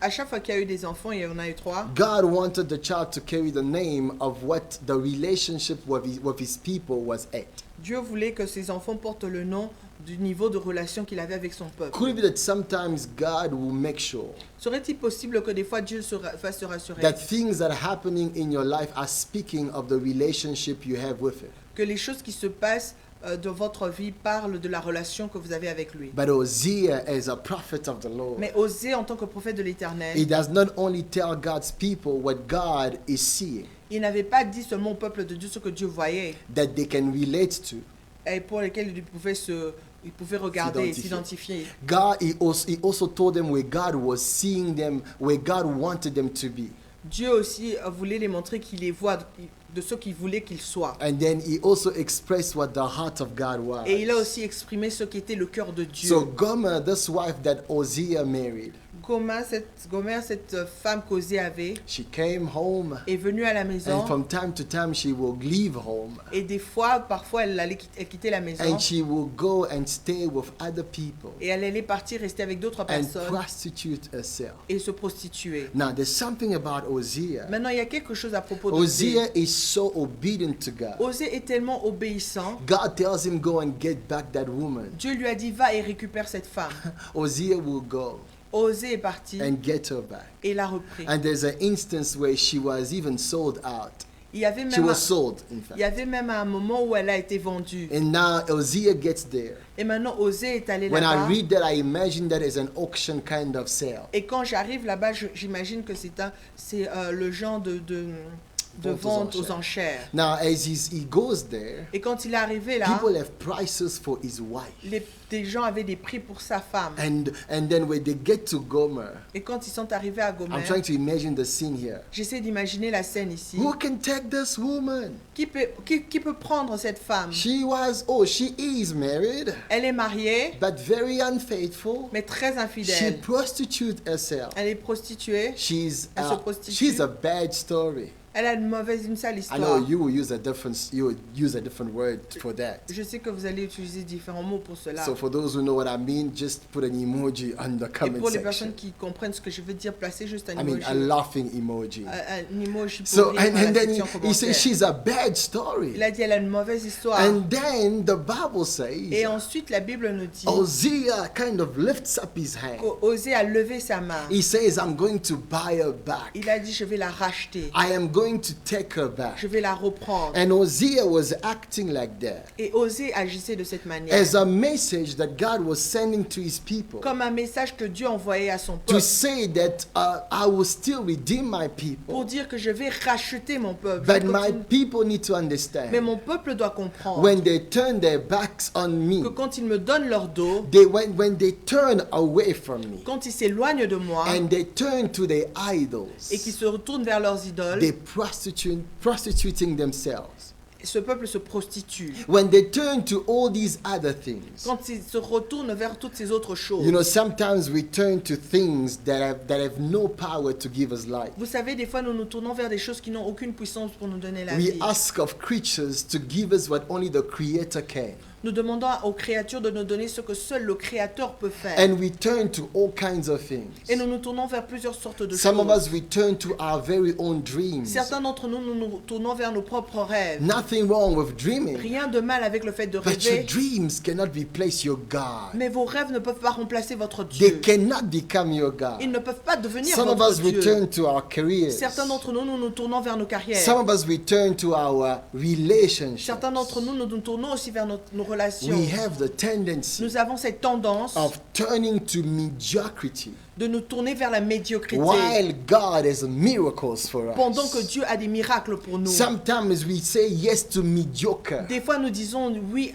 Speaker 3: À chaque fois qu'il y a eu des enfants, et il y en a eu 3,
Speaker 2: God wanted the child to carry the name of what the relationship with his people was at.
Speaker 3: Dieu voulait que ses enfants portent le nom du niveau de relation qu'il avait avec son peuple.
Speaker 2: Could it be that sometimes God will make sure
Speaker 3: Serait-il possible que des fois Dieu va se rassurer
Speaker 2: that things that are happening in your life are speaking of the relationship you have with him?
Speaker 3: que les choses qui se passent de votre vie parlent de la relation que vous avez avec lui?
Speaker 2: But Hosea, as a prophet of the Lord,
Speaker 3: Mais Osée, en tant que prophète de l'Éternel,
Speaker 2: he does not only tell God's people what God is seeing,
Speaker 3: il n'avait pas dit seulement au peuple de Dieu ce que Dieu voyait
Speaker 2: that they can relate to.
Speaker 3: et pour lesquels il pouvait regarder et
Speaker 2: S'identifier.
Speaker 3: s'identifier.
Speaker 2: God, he also told them where God was seeing them, where God wanted them to be.
Speaker 3: Dieu aussi voulait les montrer qu'il les voit de ce qu'il voulait qu'ils soient.
Speaker 2: And then he also expressed what the heart of God was.
Speaker 3: Et il a aussi exprimé ce qui était le cœur de Dieu.
Speaker 2: So Gomer, this wife that Hosea married,
Speaker 3: Gomer, cette femme qu'Osée avait,
Speaker 2: she came home,
Speaker 3: est venue à la maison
Speaker 2: and from time to time she will leave home,
Speaker 3: et des fois, parfois, elle quittait la maison
Speaker 2: and she will go and stay with other people
Speaker 3: et elle allait partir rester avec d'autres
Speaker 2: and
Speaker 3: personnes
Speaker 2: prostitute herself.
Speaker 3: et se prostituer.
Speaker 2: Now there's something about Hosea.
Speaker 3: Maintenant, il y a quelque chose à propos d'Osée.
Speaker 2: Hosea is so obedient to God.
Speaker 3: Osée est tellement obéissant.
Speaker 2: God tells him go and get back that woman.
Speaker 3: Dieu lui a dit, va et récupère cette femme.
Speaker 2: Hosea will go
Speaker 3: Osée est parti
Speaker 2: and get her back.
Speaker 3: et l'a repris.
Speaker 2: And there's an instance where she was even sold out.
Speaker 3: Il y avait
Speaker 2: She
Speaker 3: même
Speaker 2: was sold, in
Speaker 3: il y
Speaker 2: fact.
Speaker 3: avait même un moment où elle a été vendue.
Speaker 2: And now Hosea gets there.
Speaker 3: Et maintenant, Osée est allé
Speaker 2: When I
Speaker 3: là-bas.
Speaker 2: read that, I imagine that as an auction kind of sale.
Speaker 3: Et quand j'arrive là-bas, j'imagine que c'est le genre de vente aux enchères.
Speaker 2: Now, as he goes there,
Speaker 3: Et quand il est arrivé là,
Speaker 2: people have prices for his wife.
Speaker 3: des gens avaient des prix pour sa femme.
Speaker 2: And then when they get to Gomer,
Speaker 3: Et quand ils sont arrivés à
Speaker 2: I'm
Speaker 3: Gomer,
Speaker 2: trying to imagine the scene here.
Speaker 3: j'essaie d'imaginer la scène ici.
Speaker 2: Who can take this woman?
Speaker 3: Qui peut prendre cette femme?
Speaker 2: She is married,
Speaker 3: Elle est mariée,
Speaker 2: but very unfaithful.
Speaker 3: mais très
Speaker 2: She
Speaker 3: infidèle.
Speaker 2: prostitutes herself.
Speaker 3: Elle est prostituée.
Speaker 2: She's
Speaker 3: Elle se prostitue.
Speaker 2: she's a bad story.
Speaker 3: Elle a une sale
Speaker 2: I
Speaker 3: histoire.
Speaker 2: know you will use a different word for that.
Speaker 3: Je sais que vous allez utiliser différents mots pour cela.
Speaker 2: So for those who know what I mean, just put an emoji on the
Speaker 3: Et
Speaker 2: comment
Speaker 3: pour les
Speaker 2: section.
Speaker 3: personnes qui comprennent ce que je veux dire, placez juste un
Speaker 2: I mean,
Speaker 3: emoji.
Speaker 2: a laughing emoji.
Speaker 3: Un emoji pour
Speaker 2: So
Speaker 3: rire
Speaker 2: and
Speaker 3: dans la
Speaker 2: then
Speaker 3: section
Speaker 2: he
Speaker 3: commentaire.
Speaker 2: says she's a bad story.
Speaker 3: Il a dit elle a une mauvaise histoire.
Speaker 2: And then the Bible
Speaker 3: Et
Speaker 2: says
Speaker 3: ensuite la Bible nous dit
Speaker 2: Hosea kind of lifts up his hand.
Speaker 3: qu'Osée a levé sa main.
Speaker 2: He says, I'm going to buy her back.
Speaker 3: Il a dit je vais la racheter.
Speaker 2: I am going going to take her back.
Speaker 3: Je vais la reprendre.
Speaker 2: And Hosea was acting like that
Speaker 3: Et Osée agissait de cette manière.
Speaker 2: as a message that God was sending to his people
Speaker 3: Comme un message que Dieu envoyait à son
Speaker 2: to
Speaker 3: peuple.
Speaker 2: say that I will still redeem my
Speaker 3: Pour
Speaker 2: people.
Speaker 3: dire que je vais racheter mon peuple.
Speaker 2: But
Speaker 3: Je
Speaker 2: my
Speaker 3: continue.
Speaker 2: people need to
Speaker 3: Mais
Speaker 2: understand
Speaker 3: mon peuple doit comprendre
Speaker 2: when they turn their backs on me,
Speaker 3: que quand ils me donnent leur dos,
Speaker 2: when they turn away from me
Speaker 3: quand ils s'éloignent de moi
Speaker 2: and they turn to their idols,
Speaker 3: et qu'ils se retournent vers leurs idoles,
Speaker 2: they prostituting themselves.
Speaker 3: ce peuple se prostitue.
Speaker 2: When they turn to all these other things,
Speaker 3: Quand ils se retournent vers toutes ces autres choses.
Speaker 2: you know, sometimes we turn to things that have no power to give us life.
Speaker 3: Vous savez, des fois, nous nous tournons vers des choses qui n'ont aucune puissance pour nous donner la
Speaker 2: We
Speaker 3: vie.
Speaker 2: ask of creatures to give us what only the Creator can.
Speaker 3: Nous demandons aux créatures de nous donner ce que seul le Créateur peut faire.
Speaker 2: And we turn to all kinds of things.
Speaker 3: Et nous nous tournons vers plusieurs sortes de
Speaker 2: Some of
Speaker 3: choses.
Speaker 2: us, we turn to our very own dreams.
Speaker 3: Certains d'entre nous, nous nous tournons vers nos propres rêves.
Speaker 2: Nothing wrong with dreaming,
Speaker 3: Rien de mal avec le fait de
Speaker 2: but your
Speaker 3: rêver,
Speaker 2: dreams cannot replace your God.
Speaker 3: mais vos rêves ne peuvent pas remplacer votre
Speaker 2: They
Speaker 3: Dieu.
Speaker 2: cannot become your God.
Speaker 3: Ils ne peuvent pas devenir
Speaker 2: Some of
Speaker 3: votre
Speaker 2: us, we
Speaker 3: Dieu.
Speaker 2: turn to our careers.
Speaker 3: Certains d'entre nous, nous nous tournons vers nos carrières.
Speaker 2: Some of us, we turn to our relationships.
Speaker 3: Certains d'entre nous, nous nous tournons aussi vers nos relations.
Speaker 2: We have the tendency
Speaker 3: Nous avons cette tendance
Speaker 2: of turning to mediocrity
Speaker 3: de nous tourner vers la médiocrité
Speaker 2: while God has miracles for
Speaker 3: pendant que
Speaker 2: us.
Speaker 3: Dieu a des miracles pour nous.
Speaker 2: Sometimes we say yes to mediocre
Speaker 3: Des fois, nous disons oui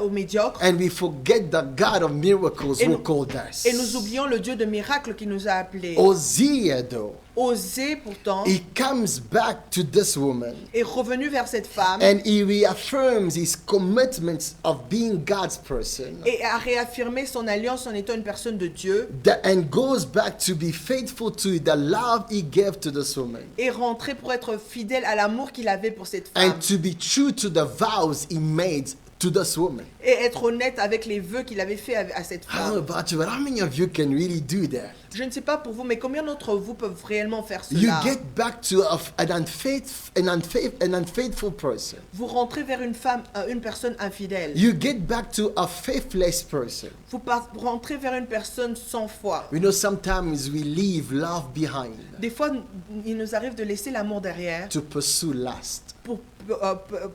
Speaker 3: au médiocre
Speaker 2: and we forget the God of miracles
Speaker 3: Et
Speaker 2: who
Speaker 3: nous-
Speaker 2: called us.
Speaker 3: et nous oublions le Dieu de miracles qui nous a appelés.
Speaker 2: Hosea, though,
Speaker 3: Osée, pourtant,
Speaker 2: he comes back to this woman
Speaker 3: est revenu vers cette femme
Speaker 2: and he reaffirms his commitment of being God's person
Speaker 3: et a réaffirmé son alliance en étant une personne de Dieu
Speaker 2: and goes back to be faithful to the love he gave to this woman
Speaker 3: et rentré pour être fidèle à l'amour qu'il avait pour cette femme
Speaker 2: and to be true to the vows he made to this woman.
Speaker 3: et être honnête avec les vœux qu'il avait fait à cette
Speaker 2: I don't know
Speaker 3: femme.
Speaker 2: about you, but how many of you can really do that?
Speaker 3: Je ne sais pas pour vous, mais combien d'entre vous peuvent réellement faire
Speaker 2: You
Speaker 3: cela?
Speaker 2: get back to an unfaithful person.
Speaker 3: Vous rentrez vers une femme, une personne infidèle.
Speaker 2: You get back to a faithless person.
Speaker 3: Vous rentrez vers une personne sans foi.
Speaker 2: You know, sometimes we leave love behind
Speaker 3: Des fois, il nous arrive de laisser l'amour derrière
Speaker 2: to pursue lust,
Speaker 3: pour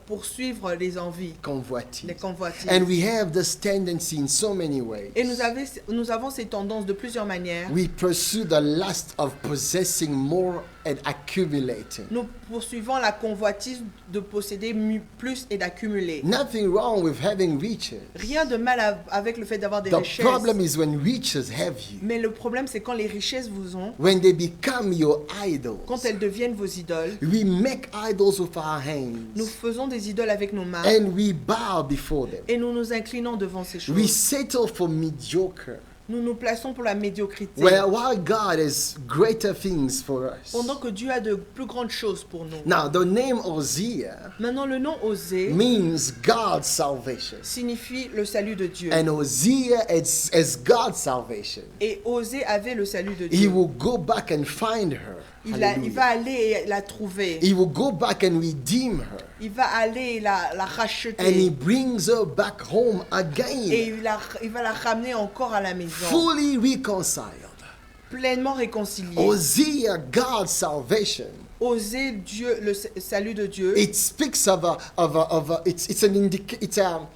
Speaker 3: poursuivre les envies, les
Speaker 2: convoitise.
Speaker 3: convoitises.
Speaker 2: And we have this tendency in so many ways.
Speaker 3: Et nous avons ces tendances de plusieurs manières.
Speaker 2: We pursue the lust of possessing more and accumulating.
Speaker 3: Nous poursuivons la convoitise de posséder plus et d'accumuler.
Speaker 2: Nothing wrong with having riches.
Speaker 3: Rien de mal avec le fait d'avoir des
Speaker 2: The
Speaker 3: richesses.
Speaker 2: problem is when riches have you,
Speaker 3: Mais le problème, c'est quand les richesses vous ont,
Speaker 2: when they become your idols.
Speaker 3: quand elles deviennent vos idoles.
Speaker 2: We make idols with our hands
Speaker 3: Nous faisons des idoles avec nos mains
Speaker 2: and we bow before them.
Speaker 3: et nous nous inclinons devant ces choses.
Speaker 2: We settle for mediocre.
Speaker 3: Nous nous plaçons pour la médiocrité.
Speaker 2: While God has greater things for us.
Speaker 3: Pendant que Dieu a de plus grandes choses pour nous.
Speaker 2: Now, the name Hosea
Speaker 3: Maintenant, le nom Osée
Speaker 2: means God's salvation.
Speaker 3: signifie le salut de Dieu.
Speaker 2: And Hosea as God's salvation.
Speaker 3: Et Osée avait le salut de
Speaker 2: He
Speaker 3: Dieu.
Speaker 2: will go back and find her.
Speaker 3: Il va
Speaker 2: Hallelujah.
Speaker 3: aller et la trouver.
Speaker 2: He will go back and redeem her.
Speaker 3: Il va aller et la
Speaker 2: And he
Speaker 3: racheter.
Speaker 2: brings her back home
Speaker 3: Et
Speaker 2: again.
Speaker 3: il va la ramener encore à la maison.
Speaker 2: Fully reconciled.
Speaker 3: Pleinement réconciliée.
Speaker 2: Hosea, God's salvation.
Speaker 3: Osée Dieu, le salut de Dieu.
Speaker 2: It speaks of it's an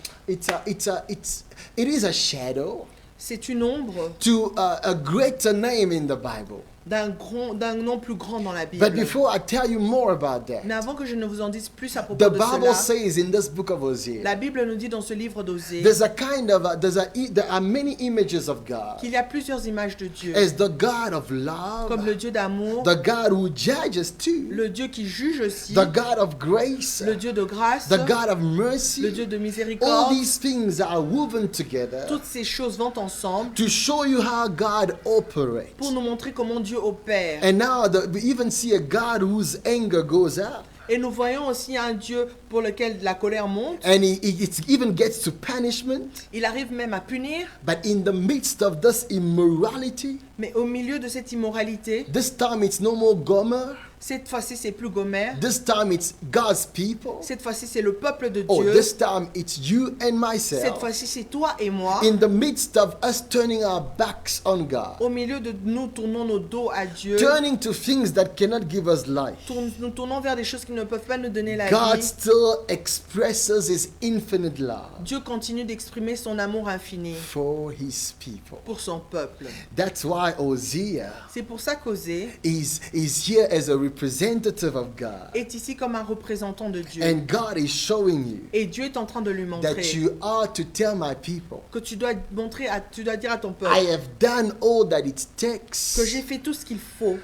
Speaker 2: it is a shadow
Speaker 3: C'est une ombre
Speaker 2: to a greater name in the Bible.
Speaker 3: d'un nom plus grand dans la
Speaker 2: But
Speaker 3: Bible.
Speaker 2: before I tell you more about that,
Speaker 3: Mais avant que je ne vous en dise plus à propos
Speaker 2: the
Speaker 3: de
Speaker 2: Bible
Speaker 3: cela,
Speaker 2: says in this book of Hosea,
Speaker 3: la Bible nous dit dans ce livre d'Osée
Speaker 2: there's a kind of there are many images of God
Speaker 3: qu'il y a plusieurs images de Dieu,
Speaker 2: as the God of
Speaker 3: comme
Speaker 2: love,
Speaker 3: le Dieu d'amour,
Speaker 2: the God who judges too,
Speaker 3: le Dieu qui juge aussi,
Speaker 2: the God of grace,
Speaker 3: le Dieu de grâce,
Speaker 2: the God of
Speaker 3: le
Speaker 2: mercy.
Speaker 3: Dieu de
Speaker 2: All
Speaker 3: miséricorde.
Speaker 2: these things are woven together
Speaker 3: Toutes ces choses vont ensemble
Speaker 2: to show you how God operates.
Speaker 3: pour nous montrer comment Dieu opère.
Speaker 2: And now we even see a God whose anger goes up.
Speaker 3: Et nous voyons aussi un Dieu pour lequel la colère monte.
Speaker 2: And it even gets to punishment.
Speaker 3: Il arrive même à punir,
Speaker 2: But in the midst of this immorality,
Speaker 3: mais au milieu de cette immoralité,
Speaker 2: this time it's no more Gomer,
Speaker 3: Cette fois-ci, c'est plus Gomer.
Speaker 2: This time it's God's people.
Speaker 3: Cette fois-ci, c'est le peuple de
Speaker 2: Oh,
Speaker 3: Dieu.
Speaker 2: this time it's you and
Speaker 3: Cette
Speaker 2: myself.
Speaker 3: fois-ci, c'est toi et moi.
Speaker 2: In the midst of us turning our backs on God,
Speaker 3: Au milieu de nous tournons nos dos à Dieu.
Speaker 2: turning to things that cannot give us life,
Speaker 3: Nous tournons vers des choses qui ne peuvent pas nous donner la
Speaker 2: God
Speaker 3: vie.
Speaker 2: still expresses His infinite love
Speaker 3: Dieu continue d'exprimer son amour infini
Speaker 2: for His people.
Speaker 3: pour son peuple.
Speaker 2: That's why Hosea
Speaker 3: C'est pour ça qu'Osée
Speaker 2: is here as a representative of God.
Speaker 3: est ici comme un représentant de Dieu.
Speaker 2: And God is showing you
Speaker 3: Et Dieu est en train de lui
Speaker 2: that
Speaker 3: montrer
Speaker 2: you are to tell my people,
Speaker 3: que tu dois dire à ton
Speaker 2: I
Speaker 3: peuple
Speaker 2: have done all that it takes
Speaker 3: que j'ai fait tout ce qu'il faut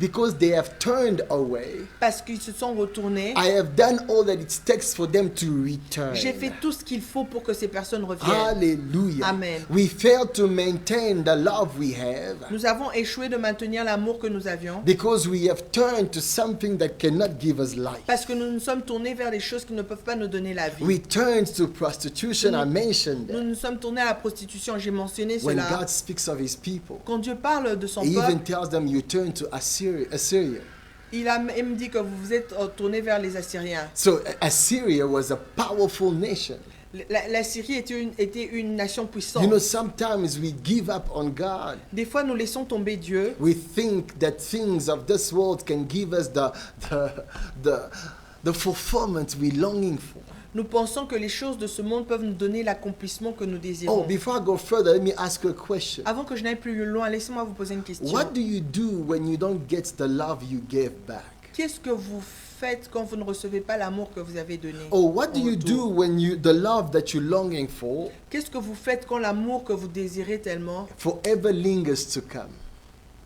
Speaker 2: because they have turned away.
Speaker 3: parce qu'ils se sont retournés.
Speaker 2: I have done all that it takes for them to return.
Speaker 3: J'ai fait tout ce qu'il faut pour que ces personnes reviennent.
Speaker 2: Hallelujah.
Speaker 3: Amen.
Speaker 2: We failed to maintain the love we have
Speaker 3: Nous avons échoué de maintenir l'amour que nous avions
Speaker 2: because we have turned to something that cannot give us life.
Speaker 3: parce que nous nous sommes tournés vers des choses qui ne peuvent pas nous donner la vie.
Speaker 2: We turned to prostitution. I mentioned
Speaker 3: Nous
Speaker 2: that.
Speaker 3: nous sommes tournés à la prostitution, j'ai mentionné
Speaker 2: When
Speaker 3: cela.
Speaker 2: God speaks of His people,
Speaker 3: Quand Dieu parle de son
Speaker 2: He even
Speaker 3: peuple,
Speaker 2: tells them you turn to Assyria.
Speaker 3: il a même dit que vous vous êtes tournés vers les Assyriens.
Speaker 2: So Assyria was a powerful nation.
Speaker 3: La Syrie était une nation puissante.
Speaker 2: You know, sometimes we give up on God.
Speaker 3: Des fois, nous laissons tomber Dieu.
Speaker 2: We think that things of this world can give us the fulfillment we're longing for.
Speaker 3: Nous pensons que les choses de ce monde peuvent nous donner l'accomplissement que nous
Speaker 2: Oh,
Speaker 3: désirons.
Speaker 2: before I go further, let me ask you a question.
Speaker 3: Avant que je n'aille plus loin, laissez-moi vous poser une question.
Speaker 2: What do you do when you don't get the love you gave back?
Speaker 3: Qu'est-ce que vous faites quand vous ne recevez pas l'amour que vous avez donné?
Speaker 2: Or what do
Speaker 3: en
Speaker 2: you
Speaker 3: retour?
Speaker 2: do when the love that you're longing for
Speaker 3: Qu'est-ce que vous faites quand l'amour que vous désirez tellement
Speaker 2: forever lingers to come?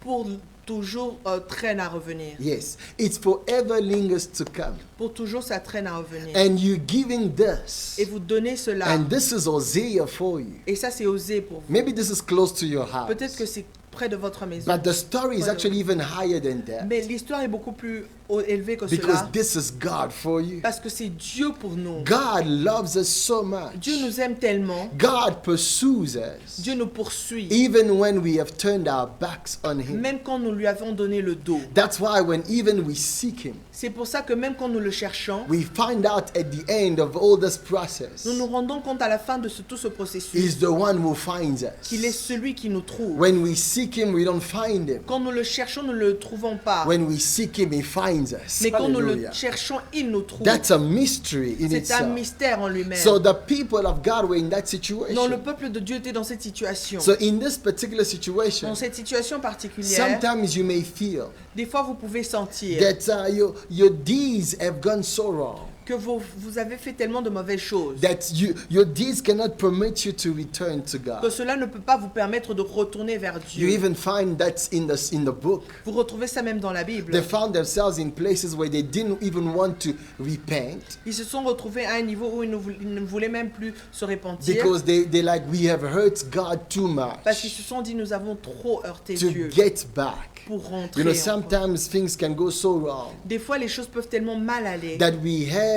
Speaker 3: pour toujours traîne à revenir?
Speaker 2: Yes, it's forever lingers to come.
Speaker 3: Pour toujours, ça traîne à revenir.
Speaker 2: And you're giving this.
Speaker 3: Et vous donnez cela.
Speaker 2: And this is Hosea for you.
Speaker 3: Et ça, c'est osé pour vous.
Speaker 2: Maybe this is close to your house.
Speaker 3: Peut-être que c'est près de votre maison.
Speaker 2: But the story is actually even higher than that.
Speaker 3: Mais l'histoire est beaucoup plus élevée que
Speaker 2: Because
Speaker 3: cela.
Speaker 2: this is God for you.
Speaker 3: Parce que c'est Dieu pour nous.
Speaker 2: God loves us so much.
Speaker 3: Dieu nous aime tellement.
Speaker 2: God pursues us.
Speaker 3: Dieu nous poursuit.
Speaker 2: Even when we have turned our backs on Him.
Speaker 3: Même quand nous lui avons donné le dos.
Speaker 2: That's why when even we seek Him,
Speaker 3: C'est pour ça que même quand nous le cherchons,
Speaker 2: we find out at the end of all this process,
Speaker 3: nous nous rendons compte à la fin de tout ce processus
Speaker 2: He's the one who finds
Speaker 3: qu'il est
Speaker 2: us.
Speaker 3: celui qui nous trouve.
Speaker 2: When we seek Him, we don't find Him.
Speaker 3: Quand nous le cherchons, nous ne le trouvons pas.
Speaker 2: When we seek Him, He finds us.
Speaker 3: Mais quand nous le
Speaker 2: Hallelujah.
Speaker 3: cherchons, il nous trouve.
Speaker 2: That's a mystery in
Speaker 3: C'est un
Speaker 2: itself.
Speaker 3: mystère en lui-même.
Speaker 2: So the people of God were in that
Speaker 3: Non, le
Speaker 2: situation.
Speaker 3: peuple de Dieu était dans cette situation.
Speaker 2: So in this particular situation,
Speaker 3: Dans cette situation particulière,
Speaker 2: sometimes you may feel
Speaker 3: des fois vous pouvez sentir
Speaker 2: that your deeds have gone so wrong
Speaker 3: que vous avez fait tellement de mauvaises choses
Speaker 2: that your deeds cannot permit you to return to
Speaker 3: que
Speaker 2: God.
Speaker 3: cela ne peut pas vous permettre de retourner vers
Speaker 2: You
Speaker 3: Dieu.
Speaker 2: even find that in the book.
Speaker 3: Vous retrouvez ça même dans la Bible.
Speaker 2: They found themselves in places where they didn't even want to repent
Speaker 3: Ils se sont retrouvés à un niveau où ils ne voulaient même plus se repentir
Speaker 2: because they like, we have hurt God too
Speaker 3: parce qu'ils
Speaker 2: much
Speaker 3: se sont dit nous avons trop heurté
Speaker 2: to
Speaker 3: Dieu
Speaker 2: get back.
Speaker 3: pour rentrer.
Speaker 2: You know,
Speaker 3: encore.
Speaker 2: sometimes things can go so wrong
Speaker 3: Des fois les choses peuvent tellement mal aller
Speaker 2: that we have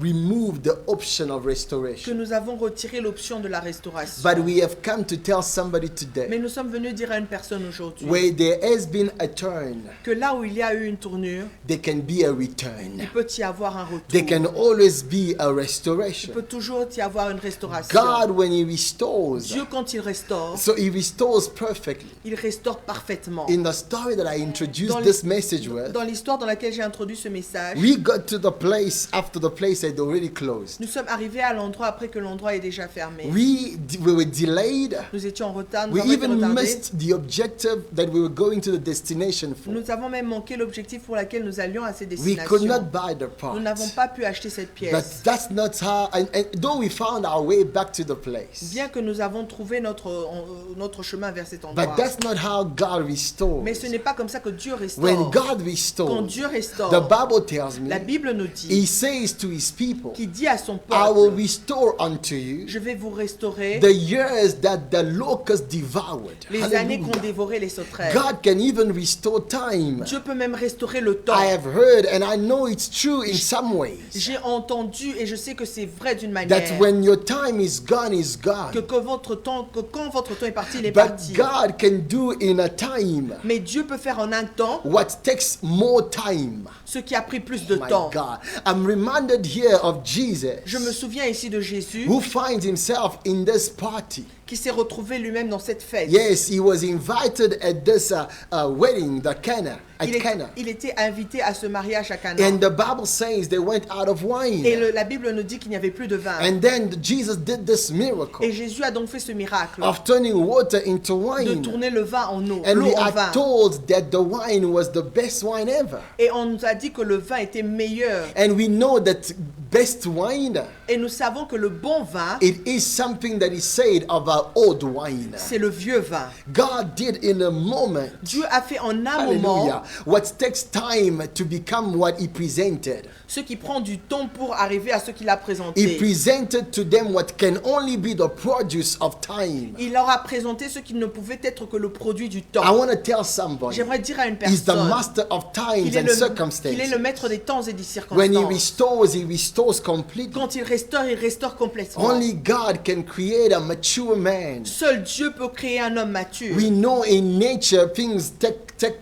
Speaker 2: removed the option of
Speaker 3: que
Speaker 2: restoration.
Speaker 3: nous avons retiré l'option de la restauration.
Speaker 2: But we have come to tell somebody
Speaker 3: Mais
Speaker 2: today
Speaker 3: nous sommes venus dire à une personne aujourd'hui
Speaker 2: where there has been a turn,
Speaker 3: que là où il y a eu une tournure,
Speaker 2: there can be a return.
Speaker 3: il peut y avoir un retour.
Speaker 2: There can always be a
Speaker 3: Il
Speaker 2: restoration.
Speaker 3: peut toujours y avoir une restauration.
Speaker 2: God, when He restores,
Speaker 3: Dieu, quand il restaure,
Speaker 2: so He restores perfectly.
Speaker 3: il restaure parfaitement.
Speaker 2: In the story that I introduced
Speaker 3: Dans
Speaker 2: this message with,
Speaker 3: Dans l'histoire dans laquelle j'ai introduit ce message,
Speaker 2: we got to the place after the place had already closed.
Speaker 3: nous sommes arrivés à l'endroit après que l'endroit est déjà fermé.
Speaker 2: We were delayed.
Speaker 3: Nous étions en retard, nous
Speaker 2: We
Speaker 3: avons été
Speaker 2: even
Speaker 3: retardés.
Speaker 2: missed the objective that we were going to the destination for.
Speaker 3: Nous avons même manqué l'objectif pour lequel nous allions à ces
Speaker 2: We could not
Speaker 3: destinations.
Speaker 2: buy the
Speaker 3: Nous n'avons
Speaker 2: part.
Speaker 3: pas pu acheter cette
Speaker 2: But
Speaker 3: pièce.
Speaker 2: that's not how, and though we found our way back to the place,
Speaker 3: Bien que nous avons trouvé notre chemin vers cet endroit.
Speaker 2: but that's not how God restores.
Speaker 3: Mais ce n'est pas comme ça que Dieu
Speaker 2: When
Speaker 3: restaure.
Speaker 2: God
Speaker 3: Quand
Speaker 2: restores,
Speaker 3: Dieu restaure,
Speaker 2: the Bible tells me
Speaker 3: la Bible nous dit
Speaker 2: he says to his people,
Speaker 3: qui dit à son
Speaker 2: I will
Speaker 3: peuple,
Speaker 2: restore unto you
Speaker 3: je vais vous restaurer
Speaker 2: the years that the locusts devoured.
Speaker 3: les années qu'ont
Speaker 2: Hallelujah.
Speaker 3: dévoré les sauterelles.
Speaker 2: God can even restore time.
Speaker 3: Dieu peut même restaurer le temps.
Speaker 2: I have heard and I know it's true in some ways
Speaker 3: J'ai entendu et je sais que c'est vrai d'une
Speaker 2: that
Speaker 3: manière.
Speaker 2: when your time is gone, it's
Speaker 3: Que
Speaker 2: gone.
Speaker 3: quand votre temps est parti, il est
Speaker 2: But
Speaker 3: parti.
Speaker 2: God can do in a time
Speaker 3: Mais Dieu peut faire en un temps
Speaker 2: what takes more time.
Speaker 3: ce qui a pris plus de
Speaker 2: My
Speaker 3: temps.
Speaker 2: God. I'm reminded here of Jesus
Speaker 3: Je me souviens ici de Jésus
Speaker 2: who finds himself in this party.
Speaker 3: qui s'est retrouvé lui-même dans cette fête.
Speaker 2: Yes, he was invited at this wedding, the Cana, at Cana.
Speaker 3: Il était invité à ce mariage à Cana.
Speaker 2: And the Bible says they went out of wine.
Speaker 3: Et la Bible nous dit qu'il n'y avait plus de vin.
Speaker 2: And then Jesus did this miracle
Speaker 3: Et Jésus a donc fait ce miracle
Speaker 2: of turning water into
Speaker 3: de
Speaker 2: wine.
Speaker 3: tourner le vin en eau,
Speaker 2: And
Speaker 3: l'eau
Speaker 2: we
Speaker 3: en
Speaker 2: are
Speaker 3: vin.
Speaker 2: told that the wine was the best wine ever.
Speaker 3: Et on nous a dit que le vin était meilleur.
Speaker 2: And we know that best wine,
Speaker 3: Et nous savons que le bon vin,
Speaker 2: it is something that is said of our old wine.
Speaker 3: c'est le vieux vin.
Speaker 2: God did in a moment.
Speaker 3: Dieu a fait en un moment
Speaker 2: Hallelujah. What takes time to become what he presented.
Speaker 3: ce qui prend du temps pour arriver à ce qu'il a
Speaker 2: He
Speaker 3: présenté.
Speaker 2: presented to them what can only be the produce of time.
Speaker 3: Il leur a présenté ce qui ne pouvait être que le produit du
Speaker 2: I
Speaker 3: temps.
Speaker 2: want to tell somebody,
Speaker 3: J'aimerais dire à une
Speaker 2: he's the
Speaker 3: personne
Speaker 2: master of times
Speaker 3: qu'il est,
Speaker 2: and
Speaker 3: qu'il est
Speaker 2: circumstances.
Speaker 3: le maître des temps et des
Speaker 2: When
Speaker 3: circonstances.
Speaker 2: he restores completely.
Speaker 3: Quand il restaure complètement.
Speaker 2: Only God can create a mature man.
Speaker 3: Seul Dieu peut créer un homme mature.
Speaker 2: We know in nature things take